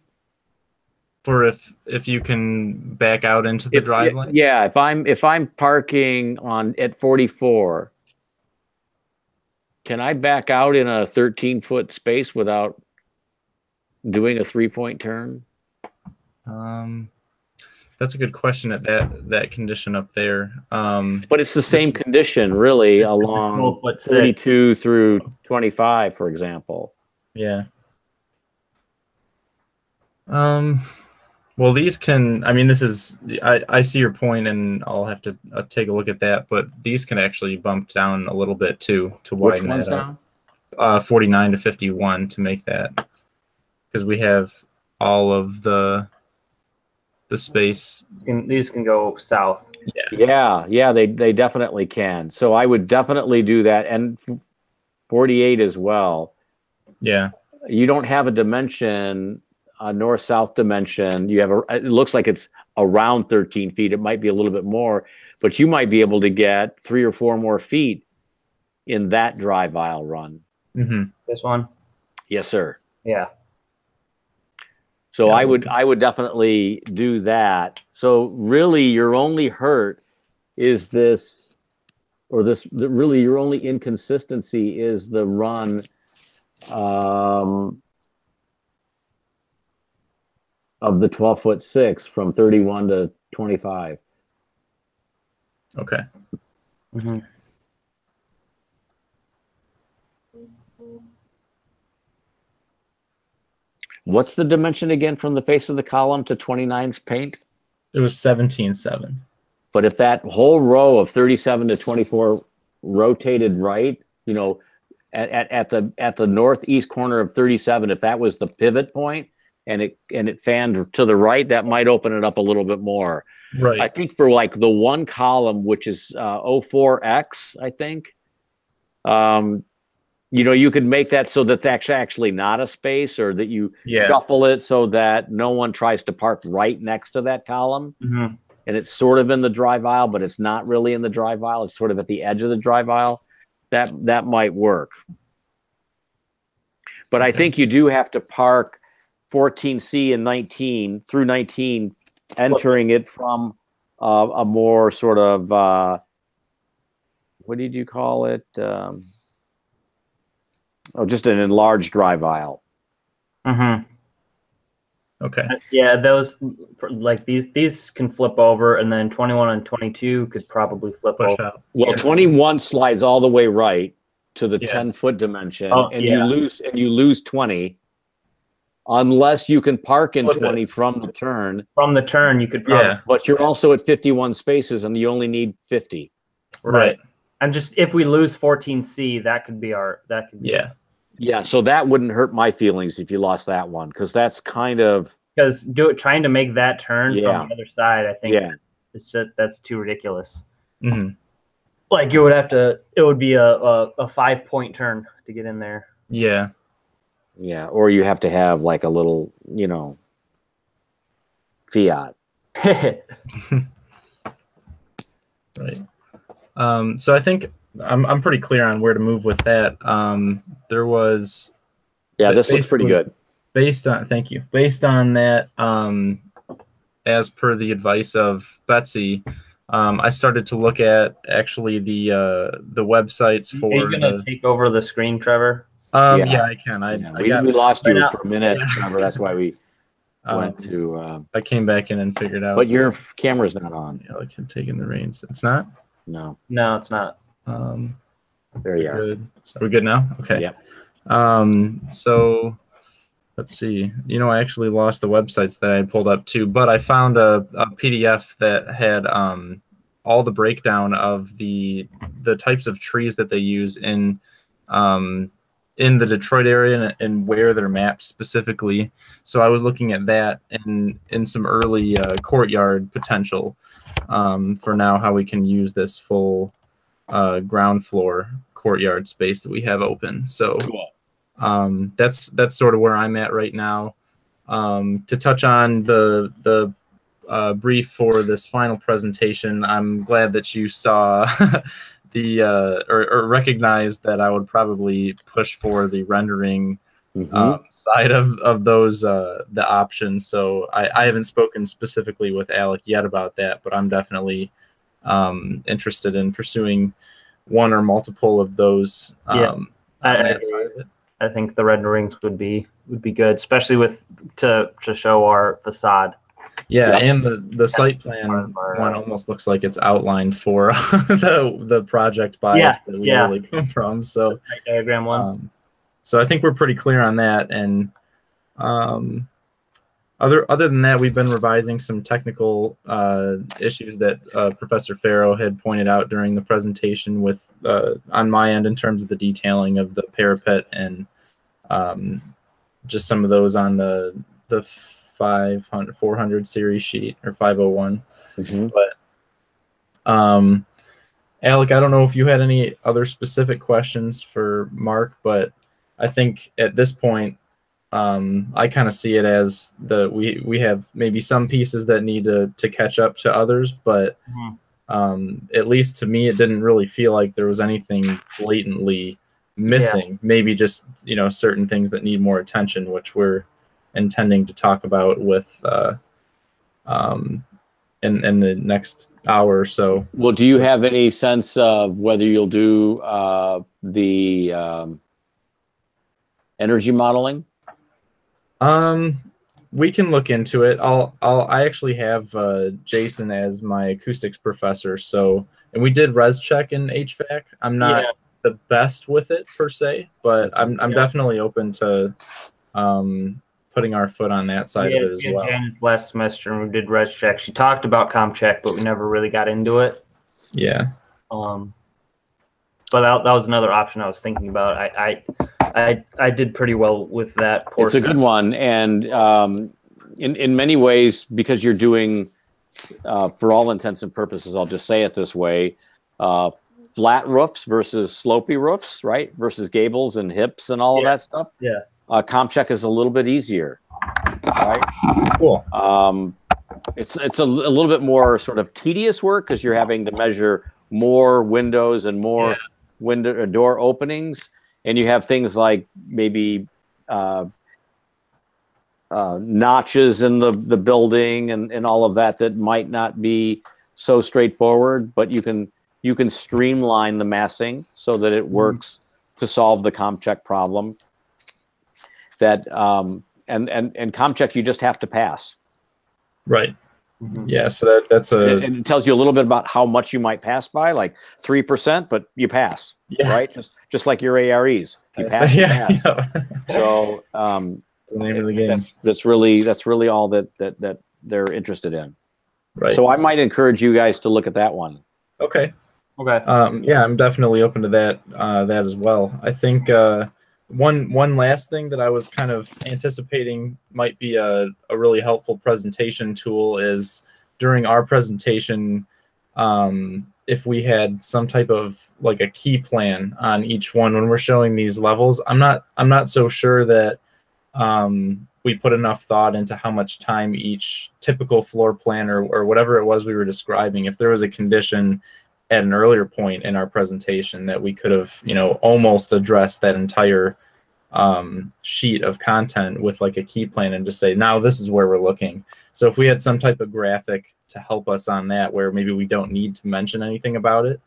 For if you can back out into the drive lane?
Yeah, if I'm parking at 44, can I back out in a 13-foot space without doing a 3-point turn?
That's a good question at that condition up there.
But it's the same condition, really, along 32 through 25, for example.
Yeah. Well, these can, I mean, this is, I see your point and I'll have to take a look at that, but these can actually bump down a little bit too, to widen
Which one's
that up. 49 to 51 to make that, because we have all of the space.
These can go south.
Yeah, they definitely can. So I would definitely do that, and 48 as well.
Yeah.
You don't have a dimension, a north-south dimension. You have it looks like it's around 13 feet. It might be a little bit more, but you might be able to get 3 or 4 more feet in that drive aisle run.
This one?
Yes, sir.
Yeah.
So I would definitely do that. So really your only hurt is really your only inconsistency is the run of the 12-foot 6 from 31 to 25.
Okay.
What's the dimension again from the face of the column to 29's paint?
It was 17.7.
But if that whole row of 37 to 24 rotated right, you know, at the northeast corner of 37, if that was the pivot point and it fanned to the right, that might open it up a little bit more.
Right.
I think for like the one column, which is 04X, I think, You know, you could make that so that that's actually not a space, or that you shuffle it so that no one tries to park right next to that column.
Mm-hmm.
And it's sort of in the drive aisle, but it's not really in the drive aisle. It's sort of at the edge of the drive aisle. That might work. But I think you do have to park 14C and 19 through 19, entering it from a more sort of, what did you call it? Just an enlarged drive aisle.
Mm-hmm.
Okay.
Yeah, those like these can flip over, and then 21 and 22 could probably flip over.
Out.
Well, 21 slides all the way right to the 10-foot dimension, and you lose 20, unless you can park in 20 from the turn.
From the turn, you could probably.
But you're also at 51 spaces, and you only need 50.
Right. And just if we lose 14C, that could be
Yeah, so that wouldn't hurt my feelings if you lost that one, because that's kind of
trying to make that turn from the other side. I think that's too ridiculous.
Mm-hmm.
Like it would be a 5-point turn to get in there.
Yeah,
or you have to have like a little, Fiat.
Right. So I think I'm pretty clear on where to move with that. There was
this looks pretty good.
Based on that, as per the advice of Betsy, I started to look at actually the websites for.
Are you gonna take over the screen, Trevor?
Yeah, I can.
We lost you for a minute. Remember, that's why we went to.
I came back in and figured out.
But your camera's not on.
Yeah, like him taking the reins. It's not.
No,
it's not.
There you are.
Good. Are we good now? Okay.
Yeah.
So let's see. I actually lost the websites that I had pulled up too, but I found a PDF that had all the breakdown of the types of trees that they use in the Detroit area and where they're mapped specifically. So I was looking at that in some early courtyard potential for now, how we can use this full ground floor courtyard space that we have open. So cool. That's sort of where I'm at right now. To touch on the brief for this final presentation, I'm glad that you saw or recognized that I would probably push for the rendering side of those the options. So I haven't spoken specifically with Alec yet about that, but I'm definitely interested in pursuing one or multiple of those.
I think the renderings would be good, especially to show our facade.
Yeah, and the site plan one almost looks like it's outlined for the project bias that we really come from. So
diagram one.
So I think we're pretty clear on that. And other than that, we've been revising some technical issues that Professor Farrow had pointed out during the presentation with on my end in terms of the detailing of the parapet and just some of those on the 400 series sheet or 501. But Alec, I don't know if you had any other specific questions for Mark, but I think at this point I kind of see it as we have maybe some pieces that need to catch up to others, but at least to me it didn't really feel like there was anything blatantly missing. Maybe just certain things that need more attention, which we're intending to talk about with in the next hour or so.
Well, do you have any sense of whether you'll do the energy modeling?
We can look into it. I actually have Jason as my acoustics professor, and we did res check in HVAC. I'm not the best with it per se, but I'm definitely open to putting our foot on that side of it as well.
Janice last semester, and we did res check. She talked about comp check, but we never really got into it.
Yeah.
But that was another option I was thinking about. I did pretty well with that portion.
It's a good one, and in many ways, because you're doing, for all intents and purposes, I'll just say it this way, flat roofs versus slopey roofs, right? Versus gables and hips and all of that stuff.
Yeah.
CompCheck is a little bit easier, right?
Cool.
It's a little bit more sort of tedious work because you're having to measure more windows and more window or door openings, and you have things like maybe notches in the building and all of that might not be so straightforward, but you can streamline the massing so that it works to solve the CompCheck problem. That and CompCheck you just have to pass.
Right. Yeah. So that's
and it tells you a little bit about how much you might pass by, like 3%, but you pass.
Yeah.
Right. Just like your AREs, you pass. You pass. So
the name of the game.
That's really all that they're interested in.
Right.
So I might encourage you guys to look at that one.
Okay.
Okay.
Yeah, I'm definitely open to that as well. I think one last thing that I was kind of anticipating might be a really helpful presentation tool is during our presentation, if we had some type of like a key plan on each one when we're showing these levels. I'm not so sure that we put enough thought into how much time each typical floor plan or whatever it was we were describing, if there was a condition at an earlier point in our presentation that we could have, almost addressed that entire sheet of content with like a key plan and just say, now this is where we're looking. So if we had some type of graphic to help us on that, where maybe we don't need to mention anything about it,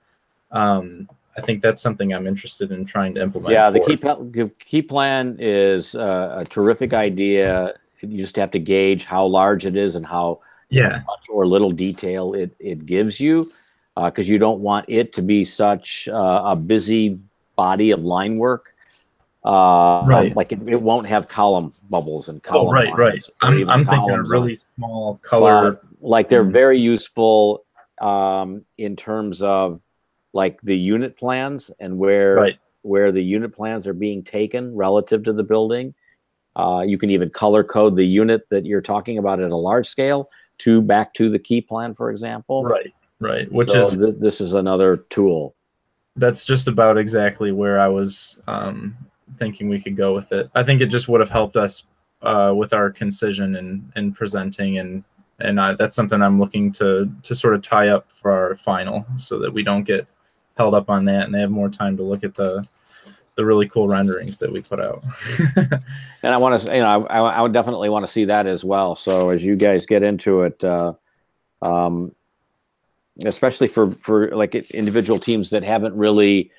I think that's something I'm interested in trying to implement.
Yeah, the key plan is a terrific idea. You just have to gauge how large it is and how much or little detail it gives you, because you don't want it to be such a busy body of line work.
Right.
Like it won't have column bubbles and column lines.
Right. I'm thinking a really small color.
Like they're very useful in terms of like the unit plans and where the unit plans are being taken relative to the building. You can even color code the unit that you're talking about at a large scale back to the key plan, for example.
Right.
This is another tool.
That's just about exactly where I was thinking we could go with it. I think it just would have helped us with our concision and presenting, and that's something I'm looking to sort of tie up for our final, so that we don't get held up on that and they have more time to look at the really cool renderings that we put out.
And I want to, I would definitely want to see that as well. So as you guys get into it, especially for like individual teams that haven't really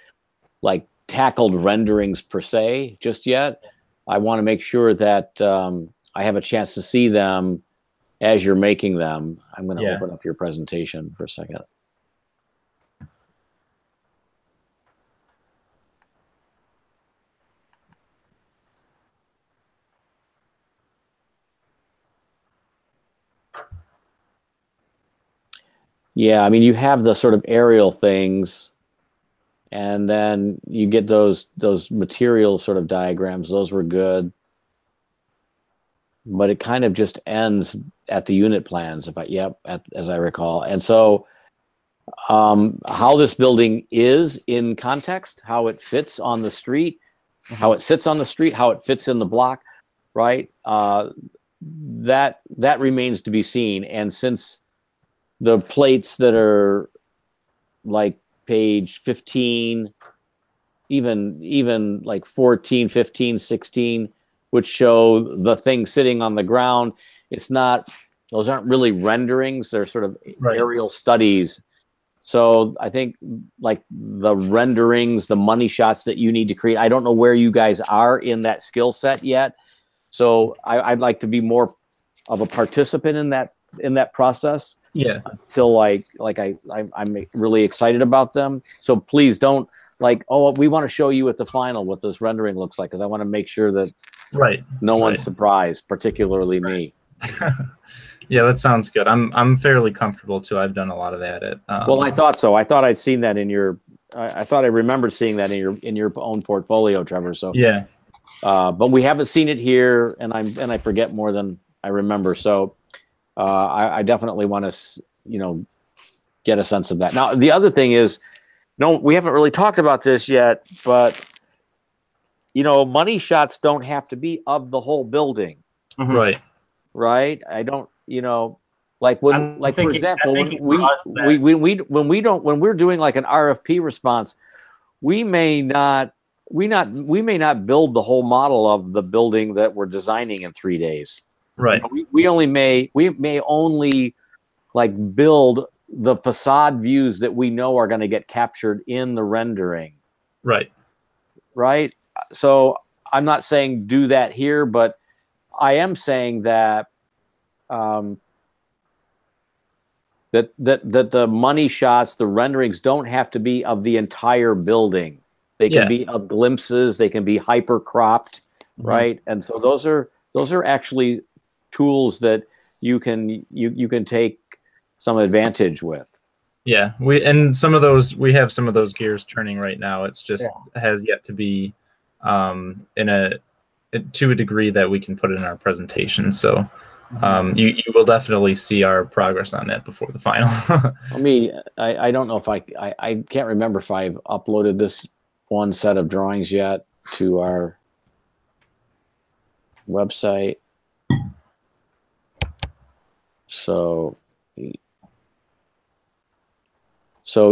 like tackled renderings per se just yet, I want to make sure that I have a chance to see them as you're making them. I'm going to open up your presentation for a second. Yeah, I mean, you have the sort of aerial things, and then you get those material sort of diagrams. Those were good, but it kind of just ends at the unit plans, as I recall. And so, how this building is in context, how it fits on the street, how it sits on the street, how it fits in the block, right? That remains to be seen. And since the plates that are like page 15, even like 14, 15, 16, which show the thing sitting on the ground, those aren't really renderings, they're sort of aerial studies. So I think like the renderings, the money shots that you need to create, I don't know where you guys are in that skill set yet. So I'd like to be more of a participant in that process.
Yeah.
Until I'm really excited about them. So please don't we want to show you at the final what this rendering looks like, because I want to make sure that no one's surprised, particularly me.
Yeah, that sounds good. I'm fairly comfortable too. I've done a lot of that at
well, I thought so. I thought I'd seen that in your I thought I remembered seeing that in your own portfolio, Trevor. So
yeah.
But we haven't seen it here, and I forget more than I remember. So I definitely want to, get a sense of that. Now, the other thing is, no, we haven't really talked about this yet, but you know, money shots don't have to be of the whole building.
Right.
Right. I don't, you know, like when,
I'm
like, for
thinking-
example,
I'm
when
thinking for us that-
when we're doing like an RFP response, we may not build the whole model of the building that we're designing in 3 days.
Right.
We may only like build the facade views that we know are going to get captured in the rendering.
Right.
Right. So I'm not saying do that here, but I am saying that that the money shots, the renderings don't have to be of the entire building. They can be of glimpses. They can be hyper cropped, right? And so those are actually tools that you can take some advantage with.
Yeah, we have some of those gears turning right now. It's just has yet to be to a degree that we can put it in our presentation. So you will definitely see our progress on that before the final.
I don't know if I can't remember if I've uploaded this one set of drawings yet to our website. So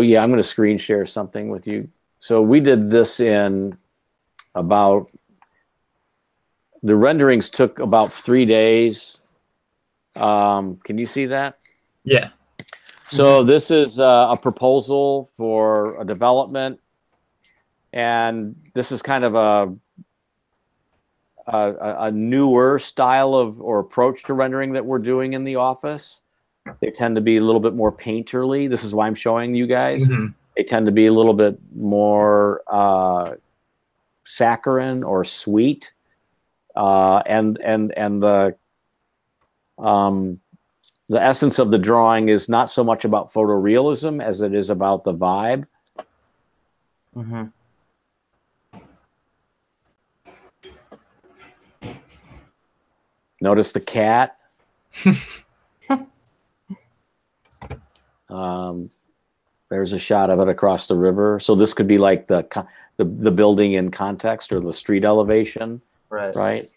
yeah, I'm going to screen share something with you. So we did this in about, the renderings took about 3 days. Can you see that?
Yeah.
So this is a proposal for a development, and this is kind of a newer style of or approach to rendering that we're doing in the office. They tend to be a little bit more painterly. This is why I'm showing you guys. They tend to be a little bit more saccharine or sweet, and the essence of the drawing is not so much about photorealism as it is about the vibe. Notice the cat. There's a shot of it across the river. So this could be like the building in context or the street elevation. Right.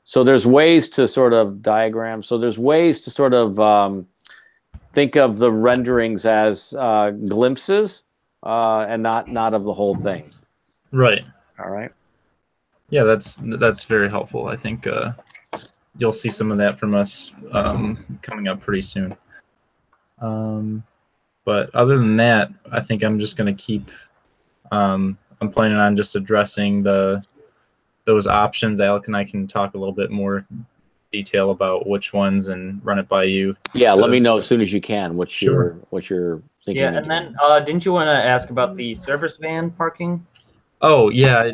So there's ways to sort of diagram. So there's ways to sort of think of the renderings as glimpses and not of the whole thing.
Right.
All right.
Yeah, that's very helpful. I think you'll see some of that from us coming up pretty soon. But other than that, I think I'm just going to keep. I'm planning on just addressing those options. Alec and I can talk a little bit more detail about which ones and run it by you.
Yeah, let me know as soon as you can what you're thinking.
Yeah, and then didn't you want to ask about the service van parking?
Oh yeah,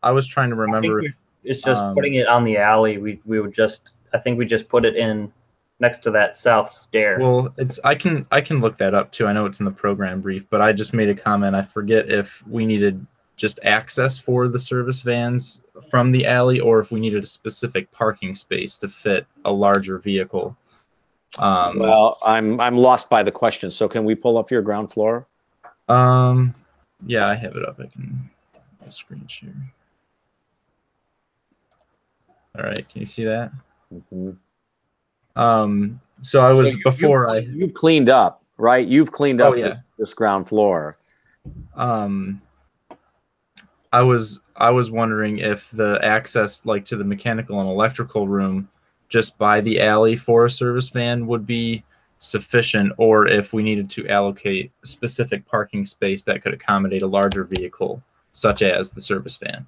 I was trying to remember if
it's just putting it on the alley. We would just, I think we just put it in next to that south stair.
Well, I can look that up too. I know it's in the program brief, but I just made a comment. I forget if we needed just access for the service vans from the alley, or if we needed a specific parking space to fit a larger vehicle.
Well, I'm lost by the question. So can we pull up your ground floor?
Yeah, I have it up. I can screen share. All right, can you see that? So I was
you've cleaned up, right? You've cleaned up this ground floor.
I was wondering if the access like to the mechanical and electrical room just by the alley for a service van would be sufficient, or if we needed to allocate a specific parking space that could accommodate a larger vehicle, such as the service van.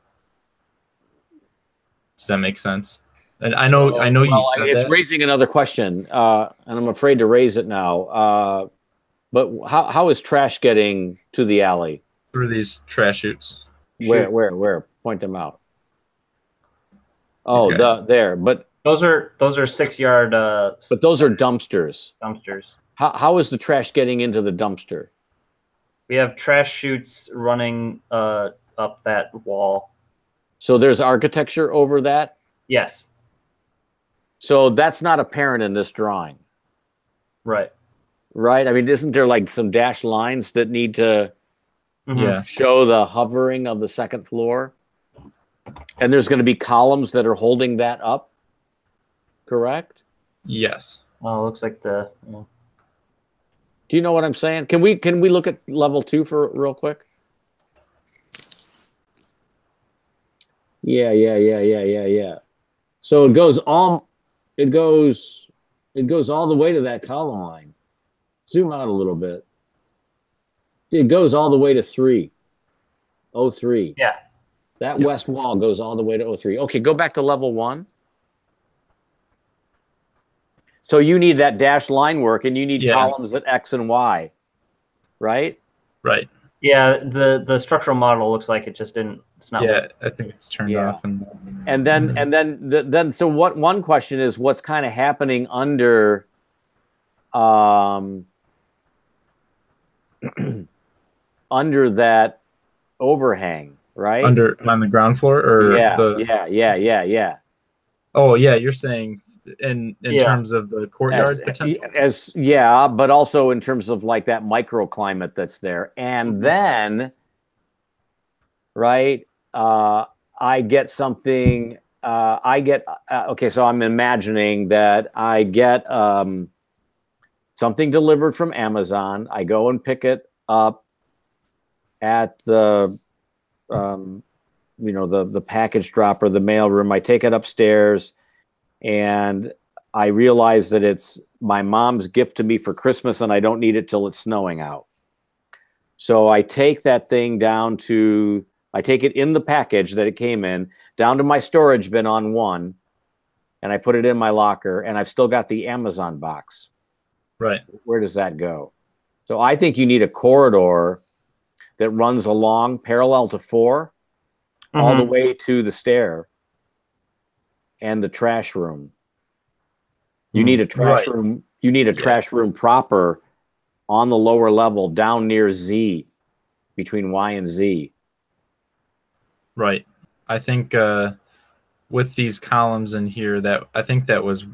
Does that make sense? And I know you said
it's
that.
raising another question, and I'm afraid to raise it now. But how is trash getting to the alley?
Through these trash chutes.
Where? Point them out. Oh, there. But
those are 6 yard.
But those are dumpsters.
Dumpsters.
How is the trash getting into the dumpster?
We have trash chutes running up that wall.
So there's architecture over that?
Yes.
So that's not apparent in this drawing.
Right.
right? I mean, isn't there like some dashed lines that need to
Yeah.
show the hovering of the second floor? And there's going to be columns that are holding that up, correct?
Yes.
Oh, looks like the. Yeah.
Do you know what I'm saying? Can we look at level 2 for real quick? Yeah. So it goes all the way to that column line. Zoom out a little bit. It goes all the way to 303.
Yeah.
That west wall goes all the way to 03. Okay, go back to level 1. So you need that dashed line work, and you need columns at X and Y, right?
Right.
Yeah, the structural model looks like it just didn't. It's not.
Yeah, I think it's turned off.
And then so what? One question is what's kind of happening under, under that overhang, right?
On the ground floor, or
yeah.
Oh yeah, you're saying in terms of the courtyard potential?
But also in terms of like that microclimate that's there. And then, right, I get something, okay, so I'm imagining that I get something delivered from Amazon. I go and pick it up at the, the package drop or the mail room. I take it upstairs, and I realize that it's my mom's gift to me for Christmas, and I don't need it till it's snowing out. So I take that thing I take it in the package that it came in, down to my storage bin on 1, and I put it in my locker, and I've still got the Amazon box.
Right.
Where does that go? So I think you need a corridor that runs along parallel to 4, all the way to the stair and the trash room. You need a trash room. You need a trash room proper on the lower level down near Z, between Y and Z.
Right. I think with these columns in here, I think that was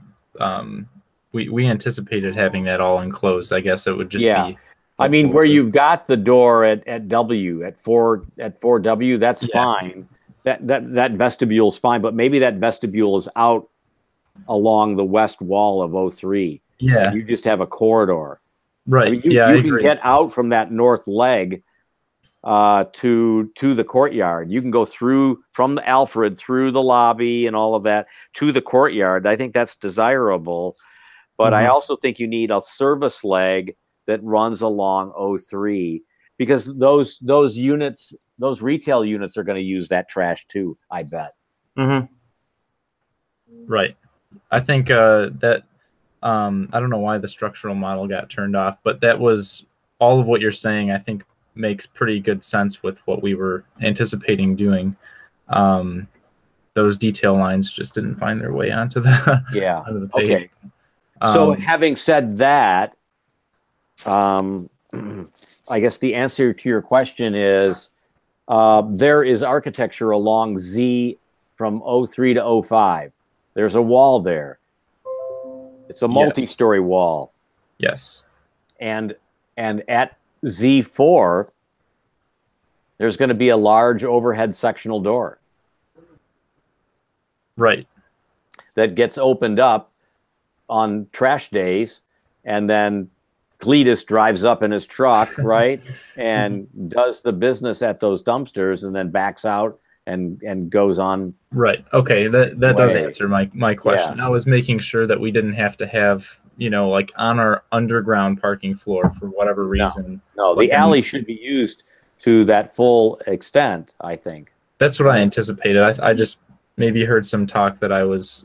we anticipated having that all enclosed. I guess it would just be.
I mean, where you've got the door at W at 4W, that's fine. That vestibule is fine, but maybe that vestibule is out along the west wall of 03.
Yeah.
You just have a corridor.
Right.
I mean, you can get out from that north leg to the courtyard. You can go through from the Alfred, through the lobby and all of that to the courtyard. I think that's desirable. But I also think you need a service leg that runs along 03. Because those units, those retail units are going to use that trash too, I bet.
Right. I think that I don't know why the structural model got turned off, but that was all of what you're saying. I think makes pretty good sense with what we were anticipating doing. Those detail lines just didn't find their way onto the onto the page.
Okay. So having said that, I guess the answer to your question is there is architecture along Z from 03 to 05. There's a wall there. It's a multi-story wall.
Yes.
And at Z4, there's going to be a large overhead sectional door.
Right.
That gets opened up on trash days, and then Cletus drives up in his truck, right, and does the business at those dumpsters, and then backs out and goes on.
Right. Okay. That does answer my question. I was making sure that we didn't have to have, like on our underground parking floor for whatever reason.
No, the alley should be used to that full extent, I think.
That's what I anticipated. I just maybe heard some talk that I was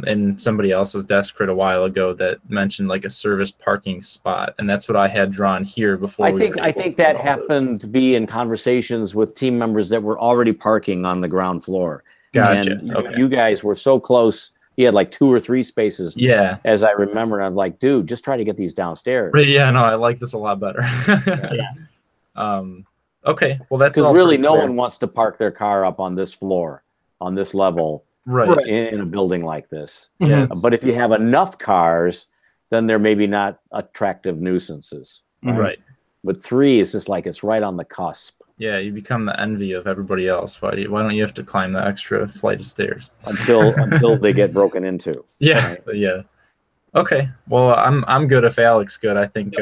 in somebody else's desk a while ago that mentioned like a service parking spot, and that's what I had drawn here before.
I think that happened to be in conversations with team members that were already parking on the ground floor.
Gotcha.
And
okay.
You guys were so close. He had like 2 or 3 spaces.
Yeah.
As I remember, I'm like, dude, just try to get these downstairs.
But yeah, no, I like this a lot better. Okay. Well, that's all.
Because really, no one wants to park their car up on this floor, on this level,
right,
in a building like this.
Yeah.
But if you have enough cars, then they're maybe not attractive nuisances.
Right.
But 3 is just like it's right on the cusp.
Yeah, you become the envy of everybody else. Why don't you have to climb the extra flight of stairs
until they get broken into?
Yeah, right? Yeah. Okay. Well, I'm good if Alec's good. I think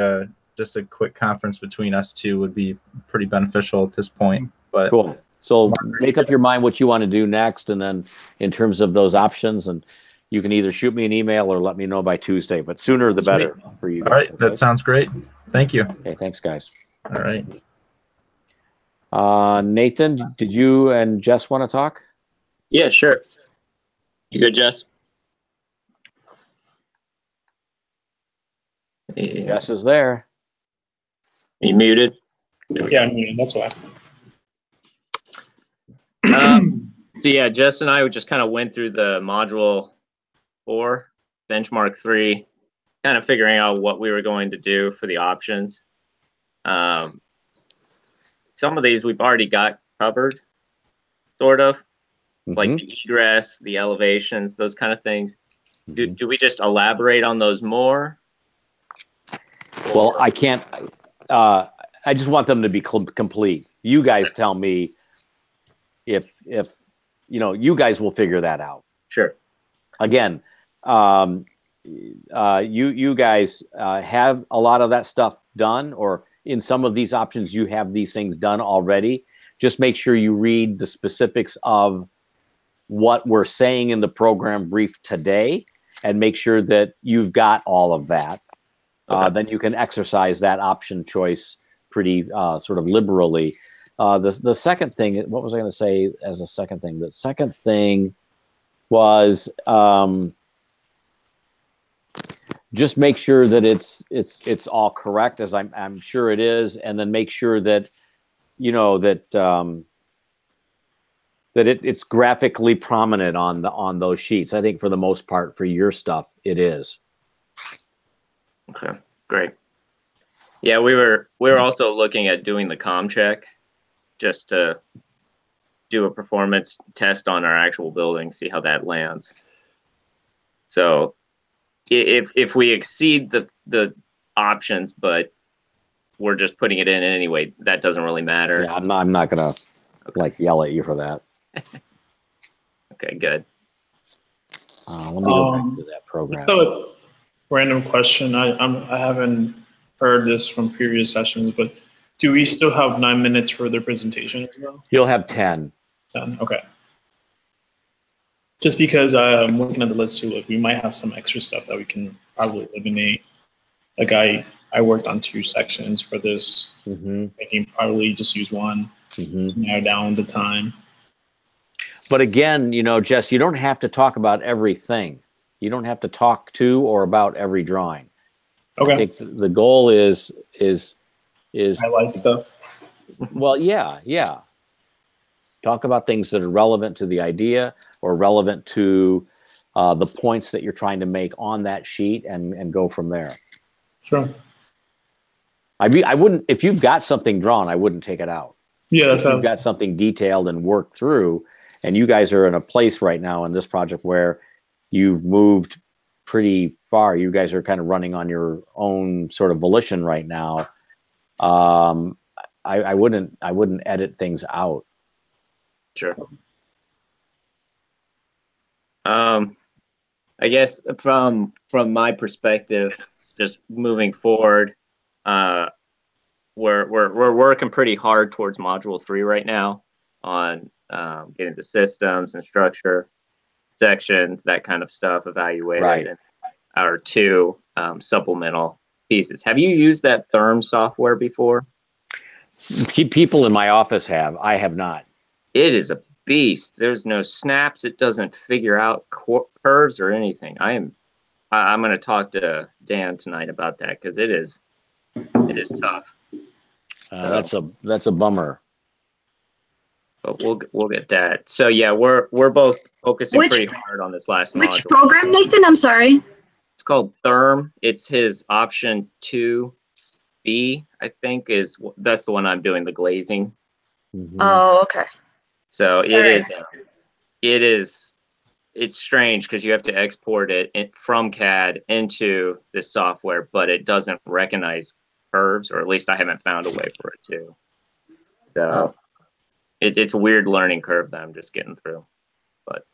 just a quick conference between us two would be pretty beneficial at this point. But
cool. So make up your mind what you want to do next, and then in terms of those options, and you can either shoot me an email or let me know by Tuesday. But sooner the better for you guys.
All right, that sounds great. Thank you.
Okay, thanks, guys.
All right.
Nathan, did you and Jess want to talk?
Yeah, sure. You good, Jess?
Jess is there.
Are you muted?
Yeah, I'm muted. That's why.
So yeah, Jess and I just kind of went through the module 4, benchmark 3, kind of figuring out what we were going to do for the options. Some of these we've already got covered, sort of, like the egress, the elevations, those kind of things. Do we just elaborate on those more?
Well, I can't. I just want them to be complete. You guys tell me if you guys will figure that out.
Sure.
Again, you guys have a lot of that stuff done, or in some of these options you have these things done already. Just make sure you read the specifics of what we're saying in the program brief today, and make sure that you've got all of that. Okay. Then you can exercise that option choice pretty sort of liberally. The second thing, what was I going to say as a second thing? The second thing was just make sure that it's all correct, as I'm sure it is, and then make sure that that it's graphically prominent on those sheets. I think for the most part for your stuff it is.
Okay, great. Yeah, we were also looking at doing the comm check, just to do a performance test on our actual building, see how that lands. So if we exceed the options, but we're just putting it in anyway, that doesn't really matter.
Yeah, I'm not gonna like yell at you for that.
Okay, good.
Let me go back to that program.
So, random question. I haven't heard this from previous sessions, but do we still have 9 minutes for the presentation as well?
You'll have 10.
10, okay. Just because I'm looking at the list too, like we might have some extra stuff that we can probably eliminate. Like I worked on 2 sections for this. I can probably just use one to narrow down the time.
But again, Jess, you don't have to talk about everything. You don't have to talk to or about every drawing.
Okay.
I think the goal is
highlight stuff.
Well, yeah. Talk about things that are relevant to the idea or relevant to the points that you're trying to make on that sheet, and go from there.
Sure.
I wouldn't, if you've got something drawn, I wouldn't take it out.
Yeah, that's
if you've got something detailed and worked through, and you guys are in a place right now in this project where you've moved pretty far. You guys are kind of running on your own sort of volition right now. I wouldn't edit things out.
Sure. I guess from my perspective, just moving forward, we're working pretty hard towards module 3 right now on getting the systems and structure sections, that kind of stuff evaluated,
right.
And our 2 supplemental pieces. Have you used that Therm software before?
People in my office have. I have not.
It is a beast. There's no snaps. It doesn't figure out curves or anything. I'm going to talk to Dan tonight about that, because it is tough.
That's a bummer.
But we'll get that. So yeah, we're both focusing pretty hard on this last module.
Which program, Nathan? I'm sorry.
It's called Therm. It's his option 2B, I think, that's the one I'm doing, the glazing.
Oh, okay.
So it is it's strange because you have to export it from CAD into this software, but it doesn't recognize curves, or at least I haven't found a way for it to. So it's a weird learning curve that I'm just getting through. But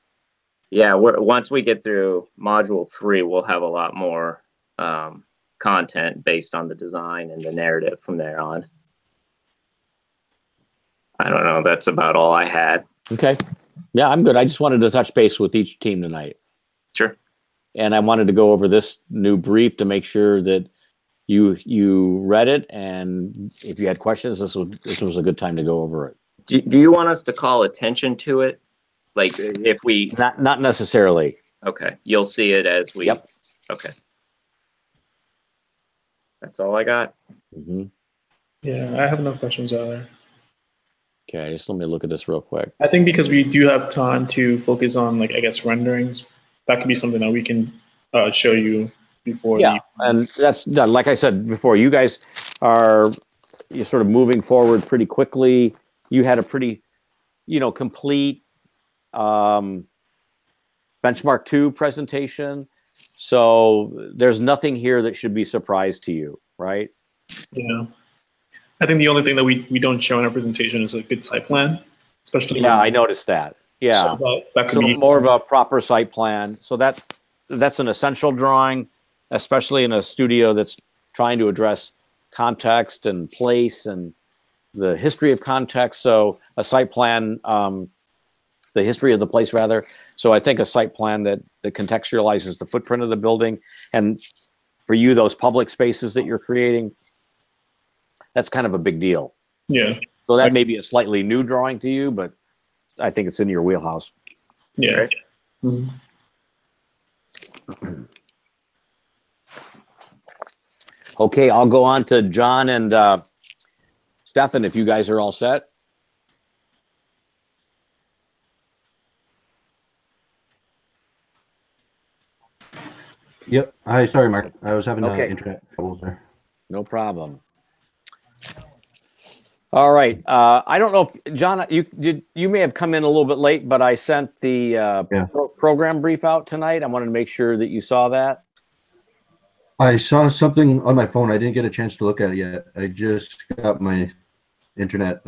yeah, once we get through module 3, we'll have a lot more content based on the design and the narrative from there on. I don't know. That's about all I had.
Okay. Yeah, I'm good. I just wanted to touch base with each team tonight.
Sure.
And I wanted to go over this new brief to make sure that you read it, and if you had questions, this was a good time to go over it.
Do you want us to call attention to it? Like if we
not necessarily.
Okay. You'll see it as we.
Yep.
Okay. That's all I got.
Mm-hmm.
Yeah, I have no questions either.
Okay, just let me look at this real quick.
I think because we do have time to focus on, like, I guess, renderings, that could be something that we can show you before.
Yeah, and that's done. Like I said before, you guys you're sort of moving forward pretty quickly. You had a pretty, complete benchmark 2 presentation. So there's nothing here that should be a surprise to you, right?
Yeah. I think the only thing that we don't show in our presentation is a good site plan, especially.
Yeah, I noticed that. Yeah,
so that could
so
be
more of a proper site plan. So that's an essential drawing, especially in a studio that's trying to address context and place and the history of context. So a site plan, the history of the place rather. So I think a site plan that contextualizes the footprint of the building, and for you, those public spaces that you're creating, that's kind of a big deal.
Yeah.
So that may be a slightly new drawing to you, but I think it's in your wheelhouse.
Yeah.
Right?
Mm-hmm.
Okay, I'll go on to John and Stefan if you guys are all set.
Yep. Hi, sorry, Mark. I was having
Okay.
internet troubles there.
No problem. All right. I don't know if John, you may have come in a little bit late, but I sent the program brief out tonight. I wanted to make sure that you saw that.
I saw something on my phone. I didn't get a chance to look at it yet. I just got my internet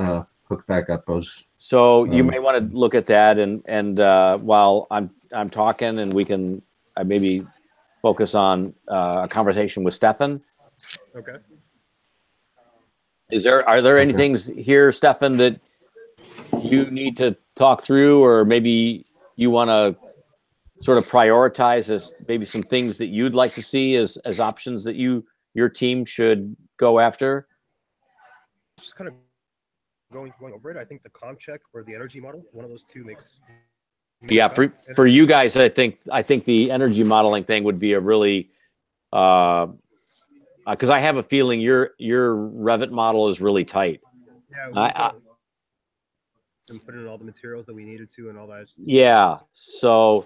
hooked back up.
So you may want to look at that, and while I'm talking, and we can maybe focus on a conversation with Stefan.
Okay.
Are there any things here, Stefan, that you need to talk through, or maybe you want to sort of prioritize as maybe some things that you'd like to see as options that your team should go after?
Just kind of going over it. I think the comp check or the energy model, one of those two makes.
Yeah, for you guys, I think the energy modeling thing would be a really, because I have a feeling your Revit model is really tight.
Yeah, and put in all the materials that we needed to and all that.
Yeah, so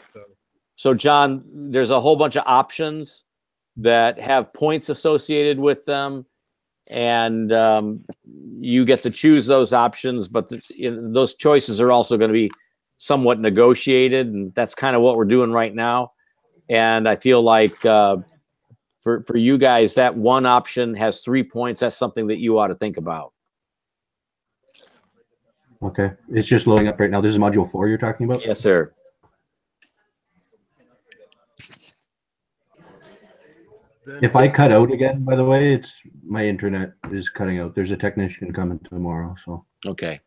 John, there's a whole bunch of options that have points associated with them, and you get to choose those options, but those choices are also going to be somewhat negotiated, and that's kind of what we're doing right now. And I feel like for you guys, that one option has 3 points. That's something that you ought to think about.
Okay, it's just loading up right now. This is module 4 you're talking about?
Yes, sir.
If I cut out again, by the way, it's my internet is cutting out. There's a technician coming tomorrow, so.
Okay.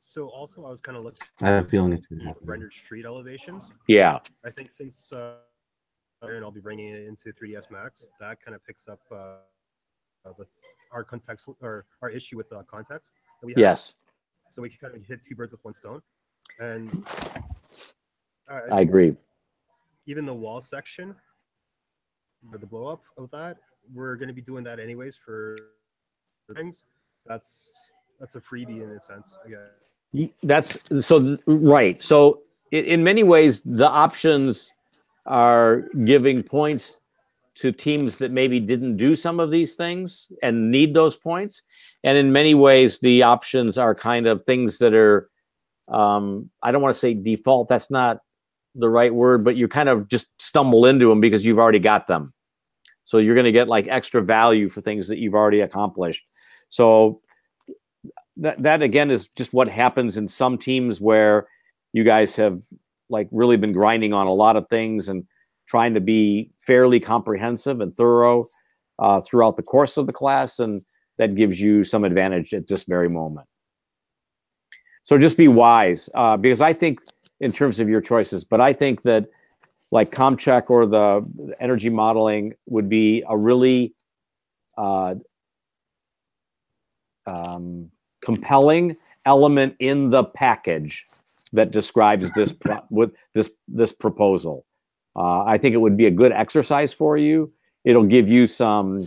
So also, I was kind of looking.
I have a feeling it's
rendered street elevations.
Yeah.
I think since and I'll be bringing it into 3ds Max, that kind of picks up our context or our issue with the context that we have.
Yes.
So we can kind of hit 2 birds with 1 stone, and
I agree.
Even the wall section, or the blow up of that, we're going to be doing that anyways for things. That's a freebie in a sense.
Right. So in many ways, the options are giving points to teams that maybe didn't do some of these things and need those points. And in many ways, the options are kind of things that are I don't want to say default, that's not the right word, but you kind of just stumble into them because you've already got them. So you're going to get like extra value for things that you've already accomplished. So that again is just what happens in some teams where you guys have like really been grinding on a lot of things and trying to be fairly comprehensive and thorough throughout the course of the class, and that gives you some advantage at this very moment. So just be wise, because I think in terms of your choices, but I think that like CommCheck or the energy modeling would be a really compelling element in the package that describes this proposal. I think it would be a good exercise for you. It'll give you some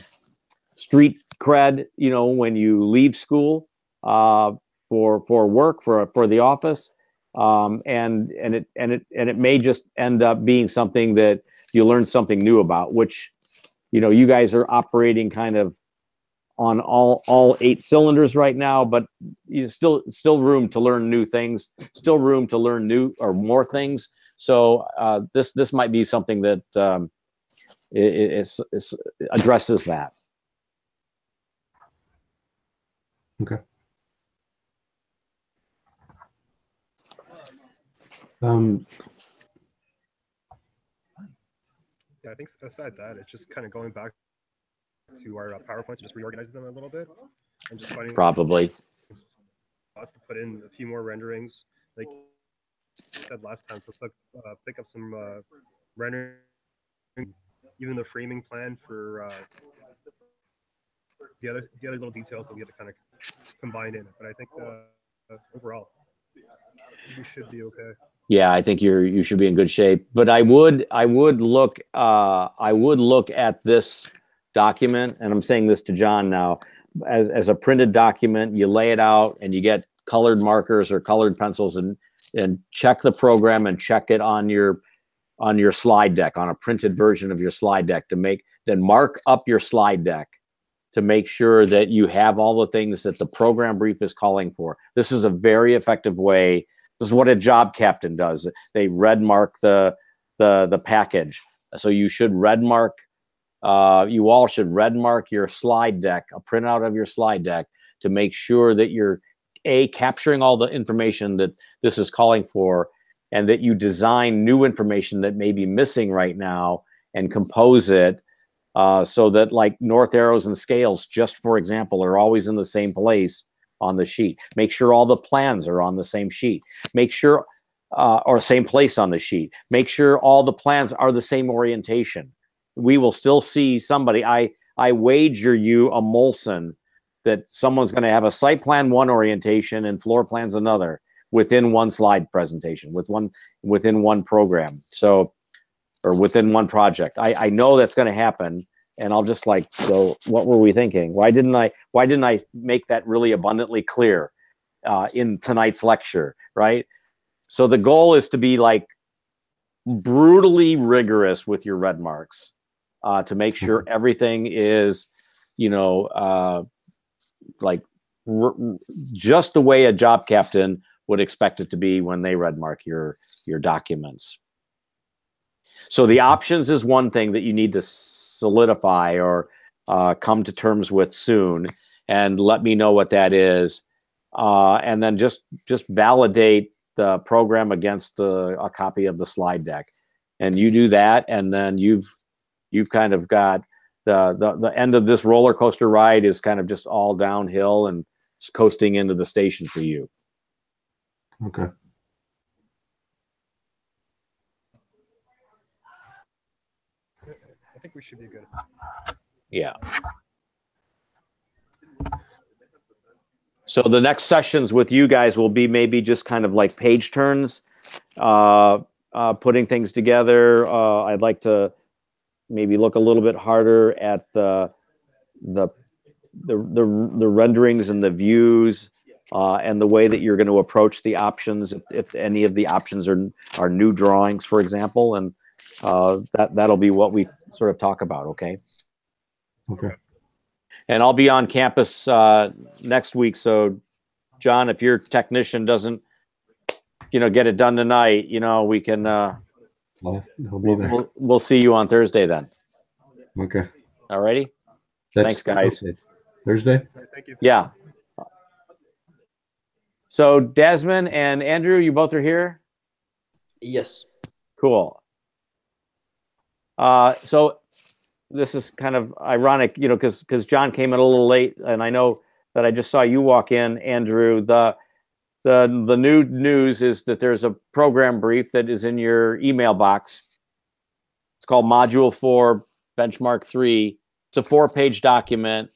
street cred, you know, when you leave school for work, for the office, and it may just end up being something that you learn something new about, which, you know, you guys are operating kind of on all 8 cylinders right now, but you still room to learn new things, still room to learn new or more things. So this might be something that it addresses that.
Okay.
Yeah, I think aside that, it's just kind of going back to our PowerPoints, just reorganizing them a little bit, and just finding
probably
spots to put in a few more renderings, like I said last time. So pick up some rendering, even the framing plan for the other little details that we have to kind of combine in it. But I think overall we should be okay.
Yeah, I think you should be in good shape. But I would look at this document, and I'm saying this to John now, as a printed document. You lay it out and you get colored markers or colored pencils and check the program and check it on your slide deck, on a printed version of your slide deck, then mark up your slide deck to make sure that you have all the things that the program brief is calling for. This is a very effective way. This is what a job captain does. They red mark the package. So you should red mark. You all should red mark your slide deck, a printout of your slide deck, to make sure that you're capturing all the information that this is calling for, and that you design new information that may be missing right now and compose it so that, like, north arrows and scales, just for example, are always in the same place on the sheet. Make sure all the plans are on the same sheet. Make sure, or same place on the sheet. Make sure all the plans are the same orientation. We will still see somebody. I wager you a Molson that someone's going to have a site plan one orientation and floor plans another within one slide presentation, within one program. So, or within one project. I know that's going to happen. And I'll just like, so what were we thinking? Why didn't I make that really abundantly clear in tonight's lecture, right? So the goal is to be like brutally rigorous with your red marks to make sure everything is, you know, like just the way a job captain would expect it to be when they red mark your documents. So the options is one thing that you need to solidify or come to terms with soon, and let me know what that is, and then just validate the program against a copy of the slide deck, and you do that, and then you've kind of got the end of this roller coaster ride is kind of just all downhill and just coasting into the station for you.
Okay.
I think we should be good.
Yeah. So the next sessions with you guys will be maybe just kind of like page turns, putting things together. I'd like to maybe look a little bit harder at the renderings and the views, and the way that you're going to approach the options, if any of the options are new drawings, for example, and that'll be what we sort of talk about. Okay.
Okay.
And I'll be on campus next week. So, John, if your technician doesn't get it done tonight, we can. We'll see you on Thursday then.
Okay.
All righty. Thanks, guys.
Okay. Thursday.
Thank you.
Yeah. So Desmond and Andrew, you both are here?
Yes.
Cool. So this is kind of ironic, because John came in a little late, and I know that I just saw you walk in, Andrew. The new news is that there's a program brief that is in your email box. It's called Module 4, Benchmark 3. It's a 4-page document,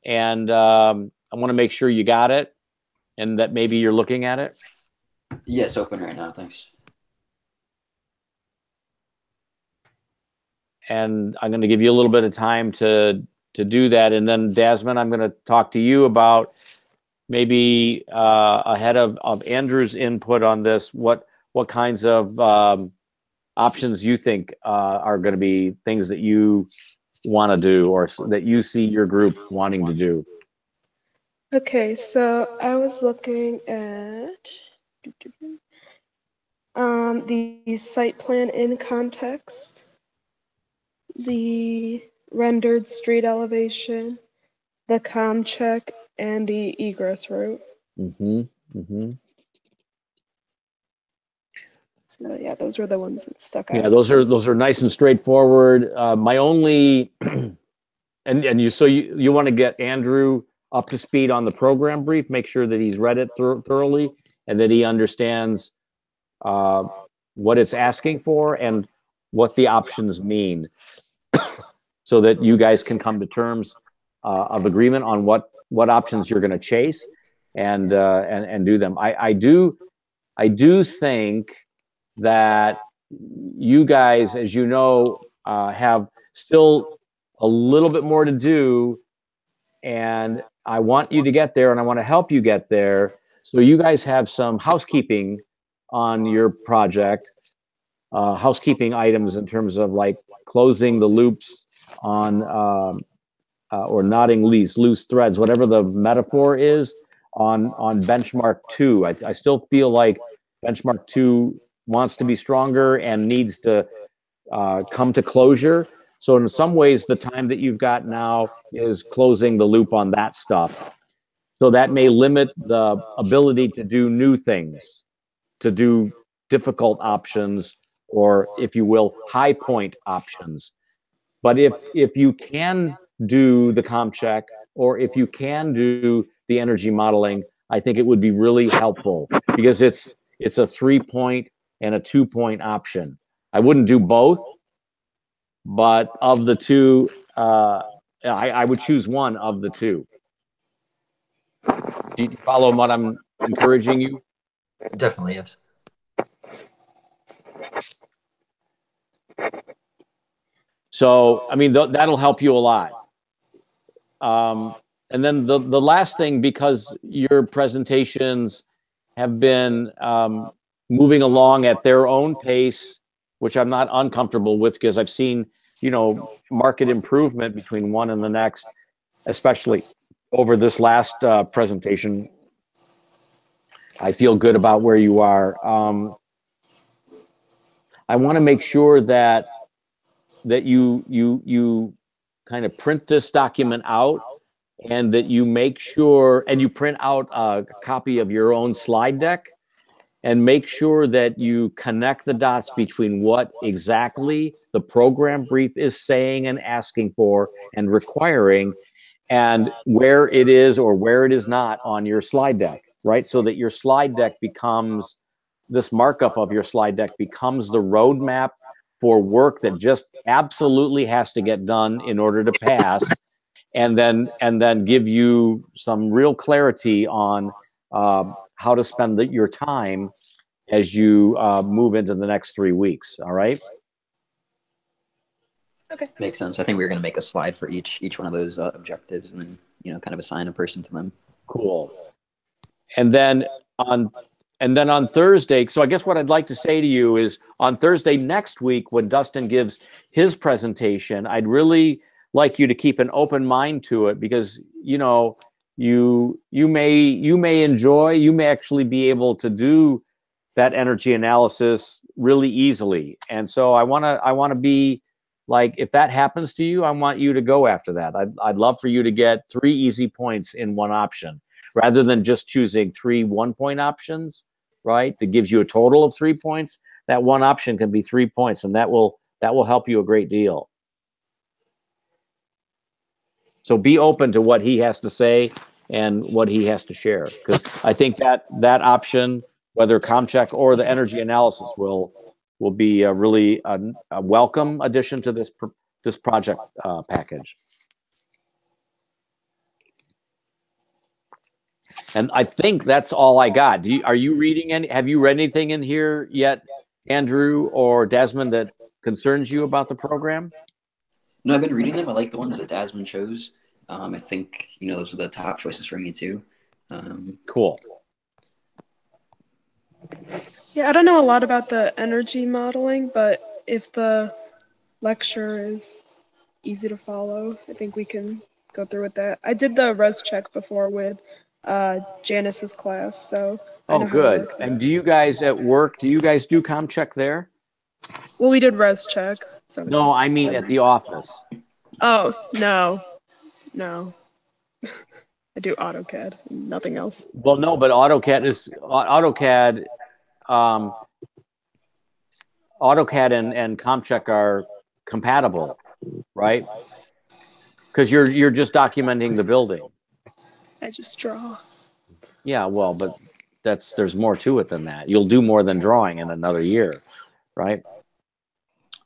and I want to make sure you got it and that maybe you're looking at it.
Yes, open right now. Thanks.
And I'm going to give you a little bit of time to do that. And then, Desmond, I'm going to talk to you about maybe ahead of Andrew's input on this, what kinds of options you think are going to be things that you want to do or that you see your group wanting to do.
Okay, so I was looking at the site plan in context, the rendered street elevation, the comm check, and the egress route.
Mm-hmm. Mm-hmm.
So yeah, those were the ones that stuck out.
Yeah, those are nice and straightforward. My only and you want to get Andrew up to speed on the program brief, make sure that he's read it thoroughly and that he understands what it's asking for and what the options mean, so that you guys can come to terms of agreement on what options you're going to chase and do them. I do think that you guys, as you know, have still a little bit more to do, and I want you to get there, and I want to help you get there. So you guys have some housekeeping on your project, housekeeping items in terms of like closing the loops on or knotting loose threads, whatever the metaphor is, on benchmark 2. I still feel like benchmark 2 wants to be stronger and needs to come to closure. So in some ways, the time that you've got now is closing the loop on that stuff. So that may limit the ability to do new things, to do difficult options, or if you will, high point options. But if you can do the comm check, or if you can do the energy modeling, I think it would be really helpful, because it's a 3-point and a 2-point option. I wouldn't do both, but of the two, I would choose one of the two. Do you follow what I'm encouraging you?
Definitely, yes.
So, I mean, that'll help you a lot. And then the last thing, because your presentations have been moving along at their own pace, which I'm not uncomfortable with, because I've seen, market improvement between one and the next, especially over this last presentation. I feel good about where you are. I want to make sure that you kind of print this document out, and that you make sure, and you print out a copy of your own slide deck, and make sure that you connect the dots between what exactly the program brief is saying and asking for and requiring, and where it is or where it is not on your slide deck, right? So that your slide deck becomes, this markup of your slide deck becomes the roadmap for work that just absolutely has to get done in order to pass, and then give you some real clarity on how to spend your time as you move into the next 3 weeks. All right.
Okay.
Makes sense. I think we were going to make a slide for each one of those objectives, and then kind of assign a person to them.
Cool. And then on Thursday, so I guess what I'd like to say to you is, on Thursday next week, when Dustin gives his presentation, I'd really like you to keep an open mind to it, because you may enjoy, you may actually be able to do that energy analysis really easily. And so I want to be like, if that happens to you, I want you to go after that. I'd love for you to get 3 easy points in one option rather than just choosing 3 1-point options, right? That gives you a total of 3 points. That one option can be 3 points, and that will help you a great deal. So be open to what he has to say and what he has to share, because I think that option, whether CommCheck or the energy analysis, will be a really a welcome addition to this project package. And I think that's all I got. Are you reading any? Have you read anything in here yet, Andrew or Desmond, that concerns you about the program?
No, I've been reading them. I like the ones that Desmond chose. I think, those are the top choices for me too.
Cool.
Yeah, I don't know a lot about the energy modeling, but if the lecture is easy to follow, I think we can go through with that. I did the res check before with Janice's class, so I know how to
good.
work
And do you guys at work, do you guys do CommCheck there?
Well, we did res check. So
No, I mean at the office.
Oh, no. I do AutoCAD, nothing else.
Well, no, but AutoCAD and CommCheck are compatible, right? Because you're just documenting the building.
I just draw.
Yeah, well, but there's more to it than that. You'll do more than drawing in another year, right?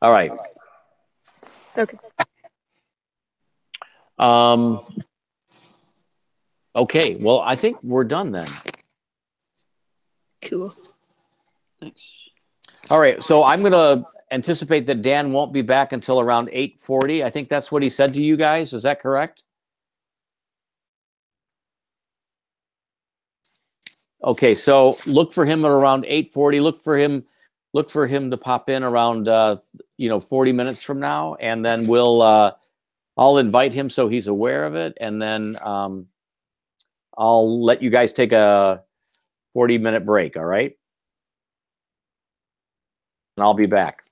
All right.
Okay.
Okay, well, I think we're done then.
Cool.
Thanks.
All right, so I'm going to anticipate that Dan won't be back until around 8:40. I think that's what he said to you guys. Is that correct? Okay, so look for him at around 8:40. Look for him to pop in around 40 minutes from now, and then I'll invite him so he's aware of it, and then I'll let you guys take a 40-minute break, all right? And I'll be back.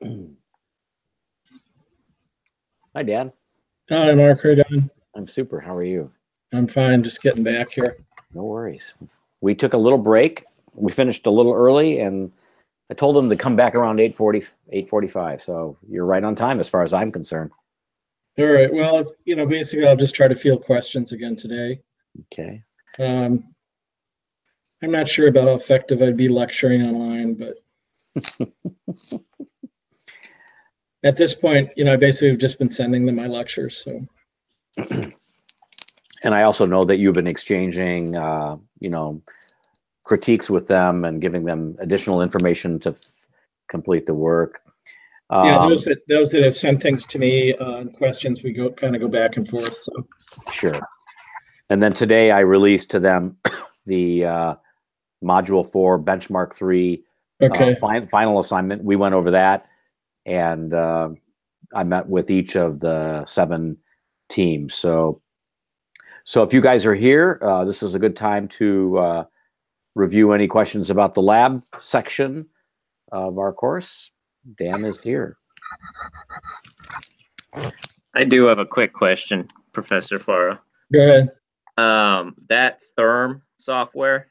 Hi, Dan.
Hi, Mark. How are you doing?
I'm super. How are you?
I'm fine. Just getting back here.
No worries. We took a little break. We finished a little early, and I told them to come back around 8:40, 8:45. So you're right on time as far as I'm concerned.
All right. Well, basically, I'll just try to field questions again today.
Okay.
I'm not sure about how effective I'd be lecturing online, but at this point, I basically have just been sending them my lectures. So.
And I also know that you've been exchanging, critiques with them and giving them additional information to complete the work.
Yeah, those that have sent things to me, questions, we go back and forth. So.
Sure. And then today I released to them the Module 4 Benchmark 3 final assignment. We went over that, and I met with each of the 7 teams. So if you guys are here, this is a good time to review any questions about the lab section of our course. Dan is here.
I do have a quick question, Professor Farah.
Go ahead.
That Therm software,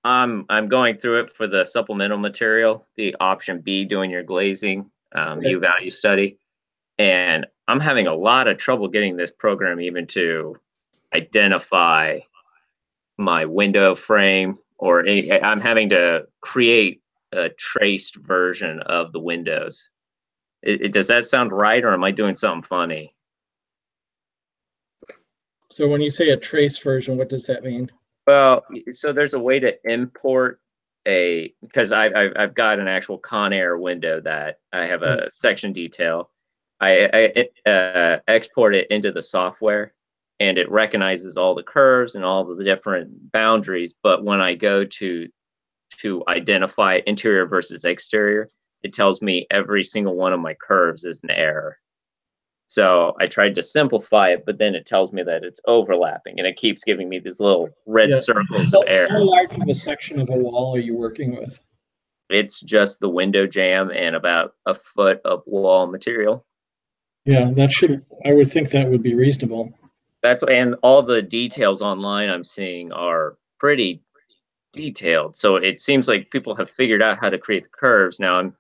I'm going through it for the supplemental material, the option B, doing your glazing U-value study. And I'm having a lot of trouble getting this program even to identify my window frame, or I'm having to create a traced version of the windows. Does that sound right, or am I doing something funny?
So when you say a trace version, what does that mean?
Well, so there's a way to import because I've got an actual Conair window that I have a section detail. I export it into the software, and it recognizes all the curves and all the different boundaries. But when I go to identify interior versus exterior, it tells me every single one of my curves is an error. So I tried to simplify it, but then it tells me that it's overlapping, and it keeps giving me these little red circles of errors.
How large of a section of a wall are you working with?
It's just the window jamb and about a foot of wall material.
Yeah, I would think that would be reasonable.
And all the details online I'm seeing are pretty detailed. So it seems like people have figured out how to create the curves. Now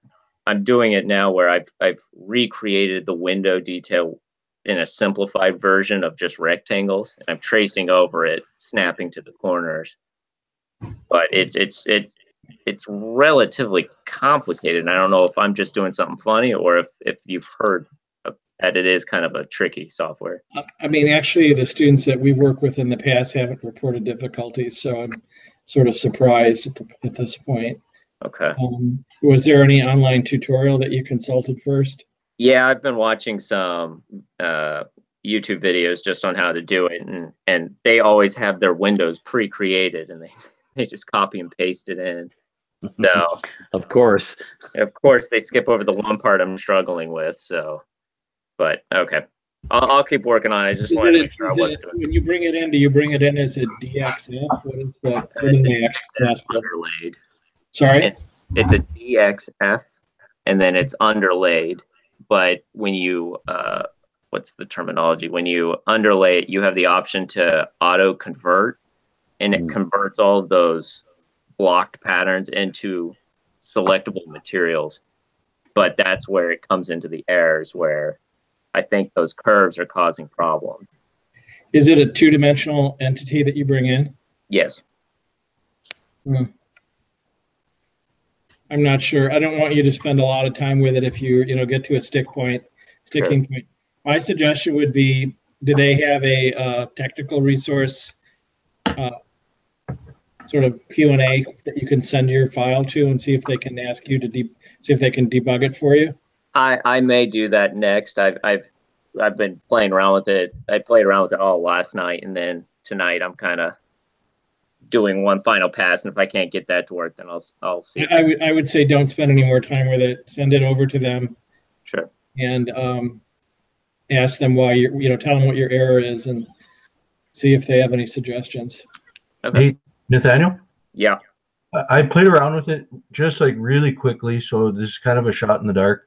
I'm doing it now where I've recreated the window detail in a simplified version of just rectangles, and I'm tracing over it, snapping to the corners. But it's relatively complicated, and I don't know if I'm just doing something funny, or if you've heard that it is kind of a tricky software.
I mean, actually, the students that we work with in the past haven't reported difficulties, so I'm sort of surprised at this point.
Okay.
Was there any online tutorial that you consulted first?
Yeah, I've been watching some YouTube videos just on how to do it, and they always have their windows pre-created, and they just copy and paste it in. So
of course
they skip over the one part I'm struggling with. So, but okay, I'll keep working on it. I just wanted to make sure I wasn't doing.
When you bring it in, do you bring it in as a DXF? What is the
DXF underlaid?
Sorry?
It's a DXF, and then it's underlaid. But when you, what's the terminology? When you underlay it, you have the option to auto convert, and it converts all of those blocked patterns into selectable materials. But that's where it comes into the errors, where I think those curves are causing problems.
Is it a two-dimensional entity that you bring in?
Yes.
I'm not sure. I don't want you to spend a lot of time with it if you get to a sticking point. My suggestion would be, do they have a technical resource sort of Q&A that you can send your file to and see if they can ask you to see if they can debug it for you?
I may do that next. I've been playing around with it. I played around with it all last night, and then tonight I'm kind of doing one final pass, and if I can't get that to work, then I'll see.
I would say don't spend any more time with it. Send it over to them.
Sure.
And ask them why tell them what your error is, and see if they have any suggestions.
Okay.
Hey, Nathaniel?
Yeah.
I played around with it just like really quickly, so this is kind of a shot in the dark.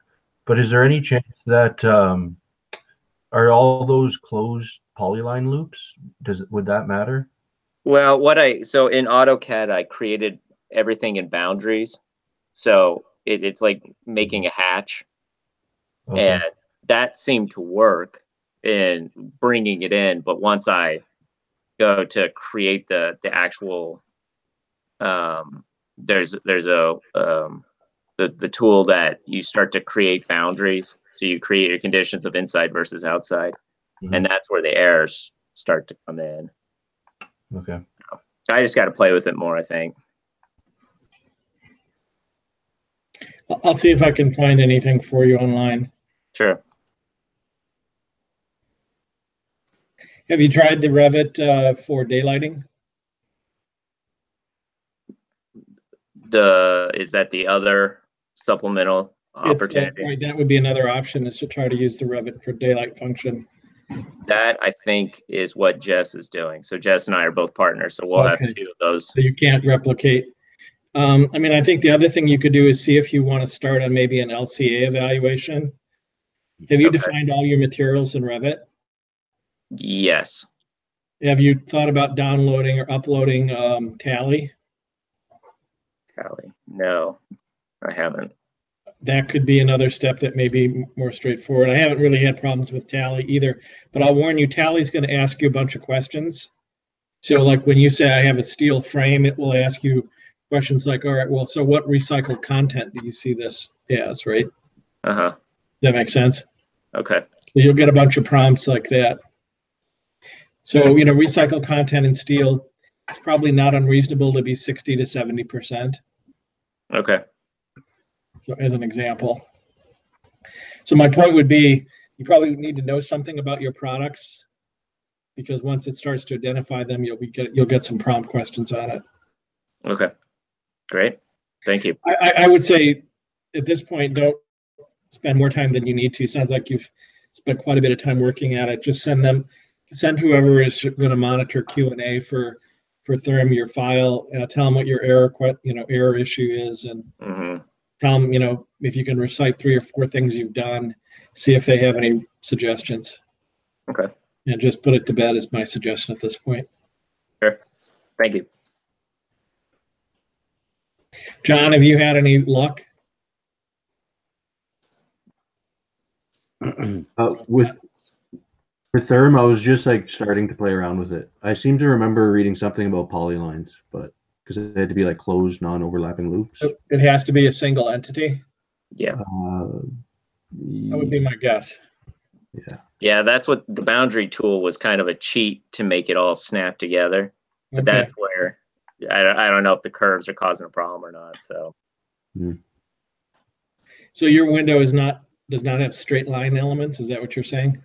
But is there any chance that are all those closed polyline loops? Would that matter?
Well, so in AutoCAD, I created everything in boundaries. So it's like making a hatch.
Okay.
And that seemed to work in bringing it in. But once I go to create the actual, there's a, the tool that you start to create boundaries. So you create your conditions of inside versus outside.
Mm-hmm.
And that's where the errors start to come in.
Okay.
I just got to play with it more, I think.
I'll see if I can find anything for you online.
Sure.
Have you tried the Revit for daylighting?
Is that the other supplemental opportunity?
Right, that would be another option, is to try to use the Revit for daylight function.
That, I think, is what Jess is doing. So Jess and I are both partners, so we'll have two of those.
So you can't replicate. I mean, I think the other thing you could do is see if you want to start on maybe an LCA evaluation. Have you defined all your materials in Revit?
Yes.
Have you thought about downloading or uploading Tally?
Tally? No, I haven't.
That could be another step that may be more straightforward. I haven't really had problems with Tally either, but I'll warn you, Tally's going to ask you a bunch of questions. So like when you say I have a steel frame, it will ask you questions like, all right, well, so what recycled content do you see this as, right?
Uh-huh.
Does that make sense?
Okay.
So you'll get a bunch of prompts like that. So, you know, recycled content in steel, it's probably not unreasonable to be 60 to 70%.
Okay.
So as an example. So my point would be, you probably need to know something about your products, because once it starts to identify them, you'll get some prompt questions on it.
Okay. Great. Thank you.
I would say at this point, don't spend more time than you need to. Sounds like you've spent quite a bit of time working at it. Just send whoever is going to monitor Q&A for Therm your file. Tell them what your error issue is, and tell them, you know, if you can recite 3 or 4 things you've done. See if they have any suggestions.
Okay.
And just put it to bed is my suggestion at this point.
Sure. Thank you.
John, have you had any luck?
With Therm, I was just like starting to play around with it. I seem to remember reading something about polylines, but because it had to be like closed, non-overlapping loops.
It has to be a single entity?
Yeah.
That would be my guess.
Yeah.
Yeah, that's what the boundary tool was, kind of a cheat to make it all snap together. But
Okay.
that's where I don't know if the curves are causing a problem or not. So.
So your window does not have straight line elements. Is that what you're saying?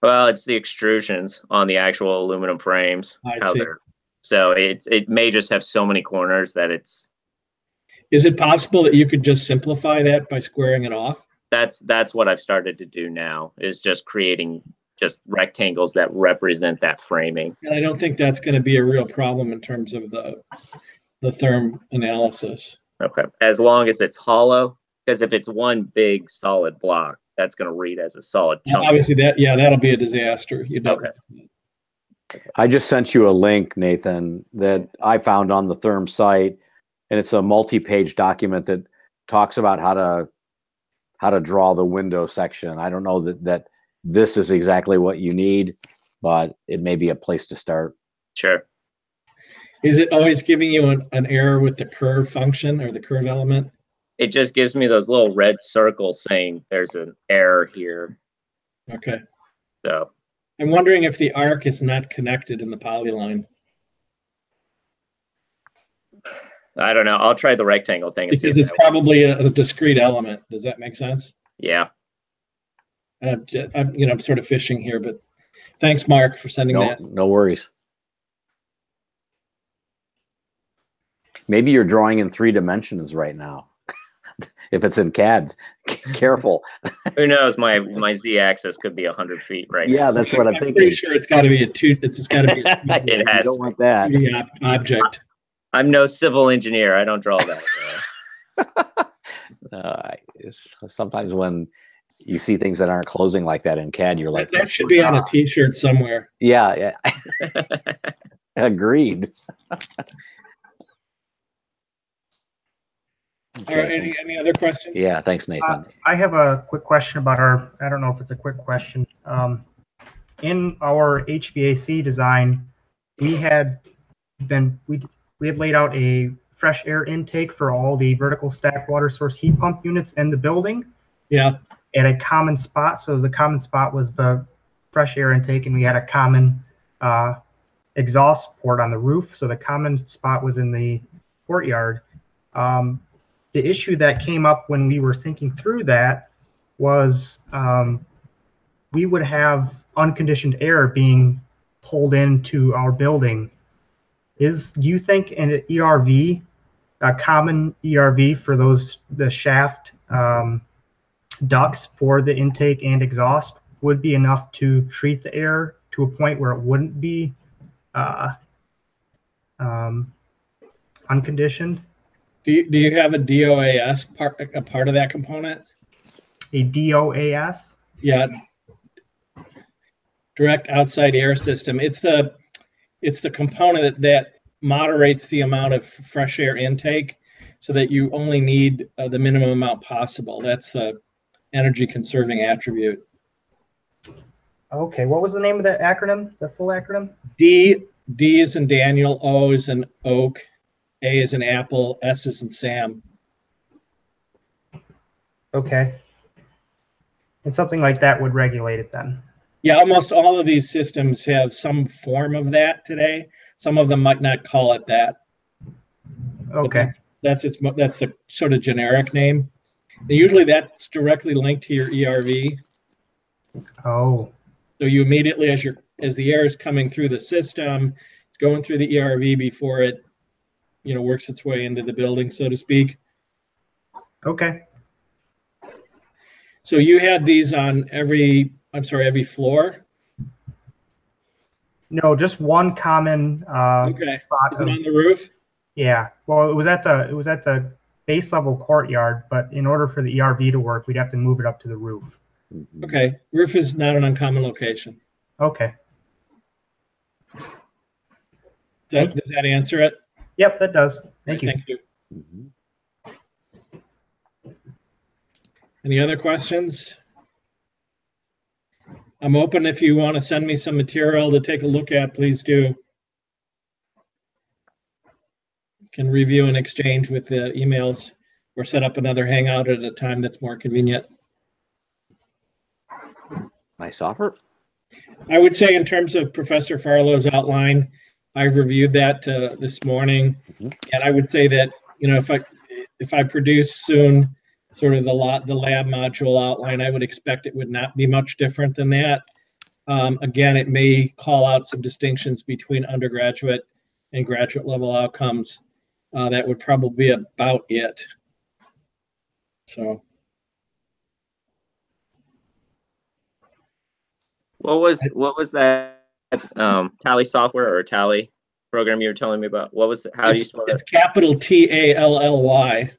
Well, it's the extrusions on the actual aluminum frames.
I
how
see.
So it may just have so many corners that it's.
Is it possible that you could just simplify that by squaring it off?
That's what I've started to do now, is just creating just rectangles that represent that framing.
And I don't think that's going to be a real problem in terms of the Therm analysis.
Okay, as long as it's hollow, because if it's one big solid block, that's going to read as a solid chunk.
Obviously, that'll be a disaster.
Okay.
I just sent you a link, Nathan, that I found on the Therm site, and it's a multi-page document that talks about how to draw the window section. I don't know that this is exactly what you need, but it may be a place to start.
Sure.
Is it always giving you an error with the curve function or the curve element?
It just gives me those little red circles saying there's an error here.
Okay.
So
I'm wondering if the arc is not connected in the polyline.
I don't know. I'll try the rectangle thing. And see
Because
if
it's
that
probably a discrete element. Does that make sense?
Yeah.
I'm sort of fishing here, but thanks, Mark, for sending that.
No worries. Maybe you're drawing in 3 dimensions right now. If it's in CAD, careful.
Who knows? My z-axis could be 100 feet right now.
Yeah, that's what I'm thinking.
Pretty sure it's got to be it's got to be a
It has.
You don't want that.
3D object.
I'm no civil engineer. I don't draw that.
Sometimes when you see things that aren't closing like that in CAD, you're like,
That should be on a T-shirt somewhere.
yeah. Agreed.
All right, any other questions?
Yeah, thanks, Nathan.
I have a quick question about our, I don't know if it's a quick question. In our HVAC design, we had laid out a fresh air intake for all the vertical stack water source heat pump units in the building.
Yeah.
At a common spot. So the common spot was the fresh air intake, and we had a common exhaust port on the roof. So the common spot was in the courtyard. The issue that came up when we were thinking through that was we would have unconditioned air being pulled into our building. Do you think an ERV, a common ERV for the shaft ducts for the intake and exhaust, would be enough to treat the air to a point where it wouldn't be unconditioned?
Do you have a DOAS a part of that component?
A DOAS?
Yeah. Direct outside air system. It's the component that moderates the amount of fresh air intake so that you only need the minimum amount possible. That's the energy conserving attribute.
Okay, what was the name of the acronym, the full acronym?
D is in Daniel, O is in Oak, A is in Apple, S is in Sam.
Okay. And something like that would regulate it then?
Yeah, almost all of these systems have some form of that today. Some of them might not call it that.
Okay.
That's the sort of generic name. And usually that's directly linked to your ERV.
Oh.
So you immediately, as the air is coming through the system, it's going through the ERV before it, works its way into the building, so to speak.
Okay.
So you had these on every floor?
No, just one common spot.
Is it on the roof?
Yeah. Well, it was at the base level courtyard, but in order for the ERV to work, we'd have to move it up to the roof.
Okay. Roof is not an uncommon location.
Okay.
Does that answer it?
Yep, that does. Thank you.
Thank you. Any other questions? I'm open. If you want to send me some material to take a look at, please do. Can review and exchange with the emails or set up another hangout at a time that's more convenient.
Nice offer.
I would say in terms of Professor Farlow's outline, I've reviewed that this morning, and I would say that if I produce soon sort of the lab module outline, I would expect it would not be much different than that. Again, it may call out some distinctions between undergraduate and graduate level outcomes. That would probably be about it. So.
What was that Tally software or Tally program you were telling me about? What was how do you spell that?
It's capital TALLY.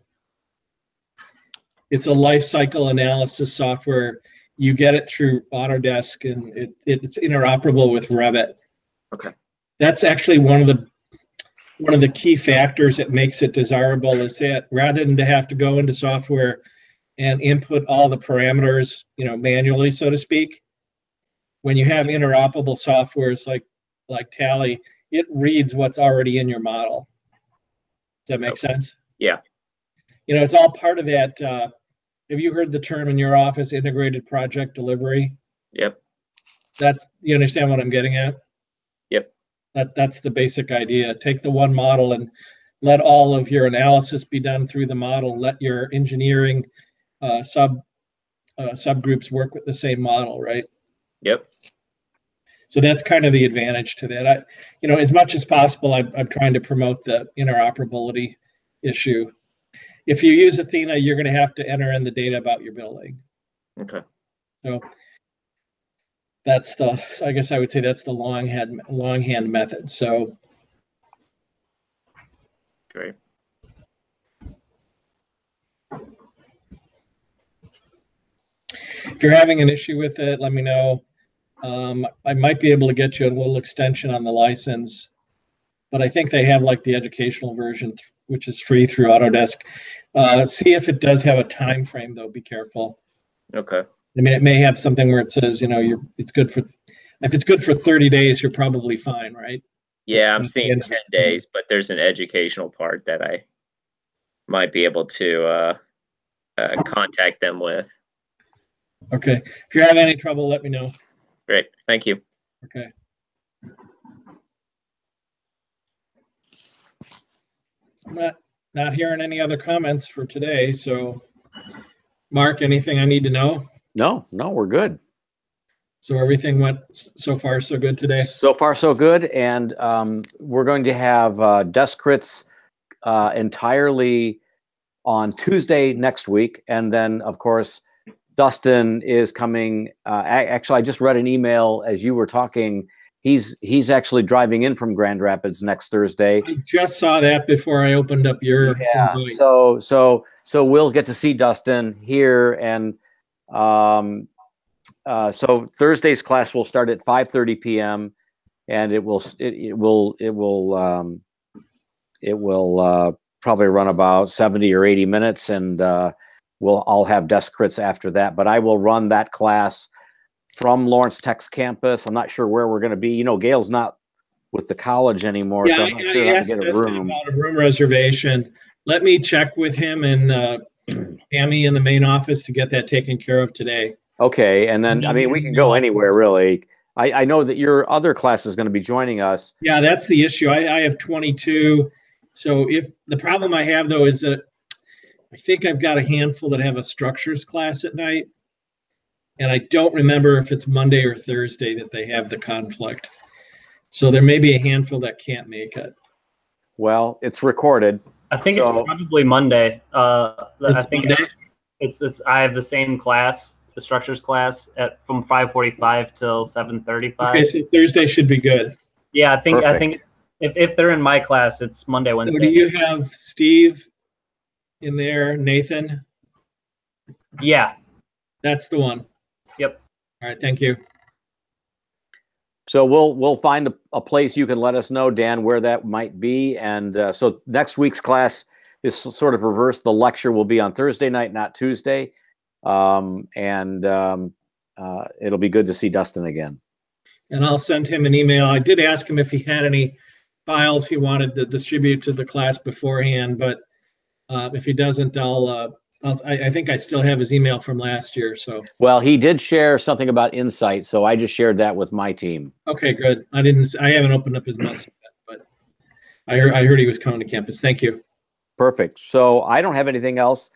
It's a life cycle analysis software. You get it through Autodesk, and it's interoperable with Revit.
Okay.
That's actually one of the key factors that makes it desirable, is that rather than to have to go into software and input all the parameters, manually, so to speak, when you have interoperable softwares like Tally, it reads what's already in your model. Does that make sense?
Yeah.
It's all part of that. Have you heard the term in your office, integrated project delivery?
Yep.
You understand what I'm getting at?
Yep.
That's the basic idea. Take the one model and let all of your analysis be done through the model. Let your engineering subgroups work with the same model, right?
Yep.
So that's kind of the advantage to that. As much as possible, I'm trying to promote the interoperability issue. If you use Athena, you're going to have to enter in the data about your building.
Okay.
So I guess I would say that's the longhand method. So.
Great.
if you're having an issue with it, let me know. I might be able to get you a little extension on the license, but I think they have like the educational version, which is free through Autodesk. See if it does have a time frame though. Be careful.
Okay.
I mean, it may have something where it says, you know, it's good for, if it's good for 30 days, you're probably fine, right?
Yeah, I'm seeing 10 days, but there's an educational part that I might be able to contact them with.
Okay. If you have any trouble, let me know.
Great. Thank you.
Okay. I'm not hearing any other comments for today. So, Mark, anything I need to know?
No, we're good.
So everything went so far so good today?
So far so good. And we're going to have desk crits entirely on Tuesday next week. And then, of course, Dustin is coming. Actually, I just read an email as you were talking. He's actually driving in from Grand Rapids next Thursday.
I just saw that before I opened up your invite.
So we'll get to see Dustin here, and so Thursday's class will start at 5:30 p.m. and it will probably run about 70 or 80 minutes, and I'll have desk crits after that. But I will run that class from Lawrence Tech's campus. I'm not sure where we're going to be. You know, Gail's not with the college anymore, so I'm not sure how to get a room.
About a room reservation. Let me check with him and Tammy in the main office to get that taken care of today.
Okay, and then I mean we can go anywhere really. I know that your other class is going to be joining us.
Yeah, that's the issue. I have 22. So if the problem I have though is that I think I've got a handful that have a structures class at night. And I don't remember if it's Monday or Thursday that they have the conflict. So there may be a handful that can't make it.
Well, it's recorded.
I think it's probably Monday. I think
Monday?
it's I have the same class, the structures class, from 5:45 till 7:35.
Okay, so Thursday should be good.
Yeah, I think if they're in my class, it's Monday, Wednesday.
So do you have Steve in there, Nathan?
Yeah.
That's the one.
Yep.
All right, thank you.
So we'll find a place. You can let us know, Dan, where that might be. And so next week's class is sort of reversed. The lecture will be on Thursday night, not Tuesday. It'll be good to see Dustin again.
And I'll send him an email. I did ask him if he had any files he wanted to distribute to the class beforehand, but if he doesn't, I think I still have his email from last year. So.
Well, he did share something about Insight, so I just shared that with my team.
Okay, good. I haven't opened up his message yet, but I heard he was coming to campus. Thank you.
Perfect. So I don't have anything else.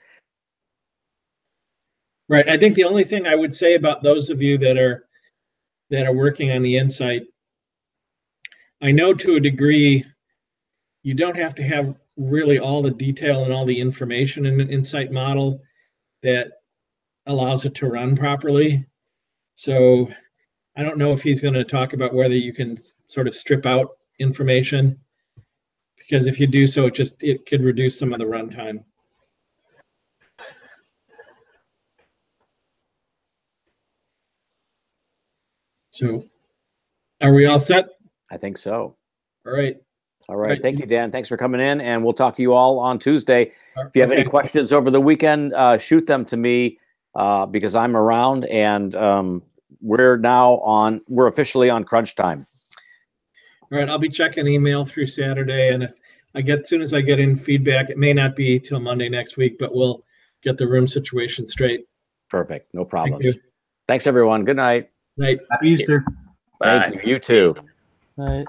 Right. I think the only thing I would say about those of you that are working on the Insight, I know to a degree, you don't have to have really all the detail and all the information in an Insight model that allows it to run properly. So I don't know if he's going to talk about whether you can sort of strip out information, because if you do so, it could reduce some of the runtime. So are we all set?
I think so.
All right.
All right. Thank you, Dan. Thanks for coming in, and we'll talk to you all on Tuesday. If you have any questions over the weekend, shoot them to me because I'm around, and we're officially on crunch time.
All right. I'll be checking email through Saturday, and as soon as I get in feedback, it may not be till Monday next week, but we'll get the room situation straight.
Perfect. No problems.
Thank you.
Thanks, everyone. Good night.
Night.
Happy Easter.
Thank you. You too.
Night.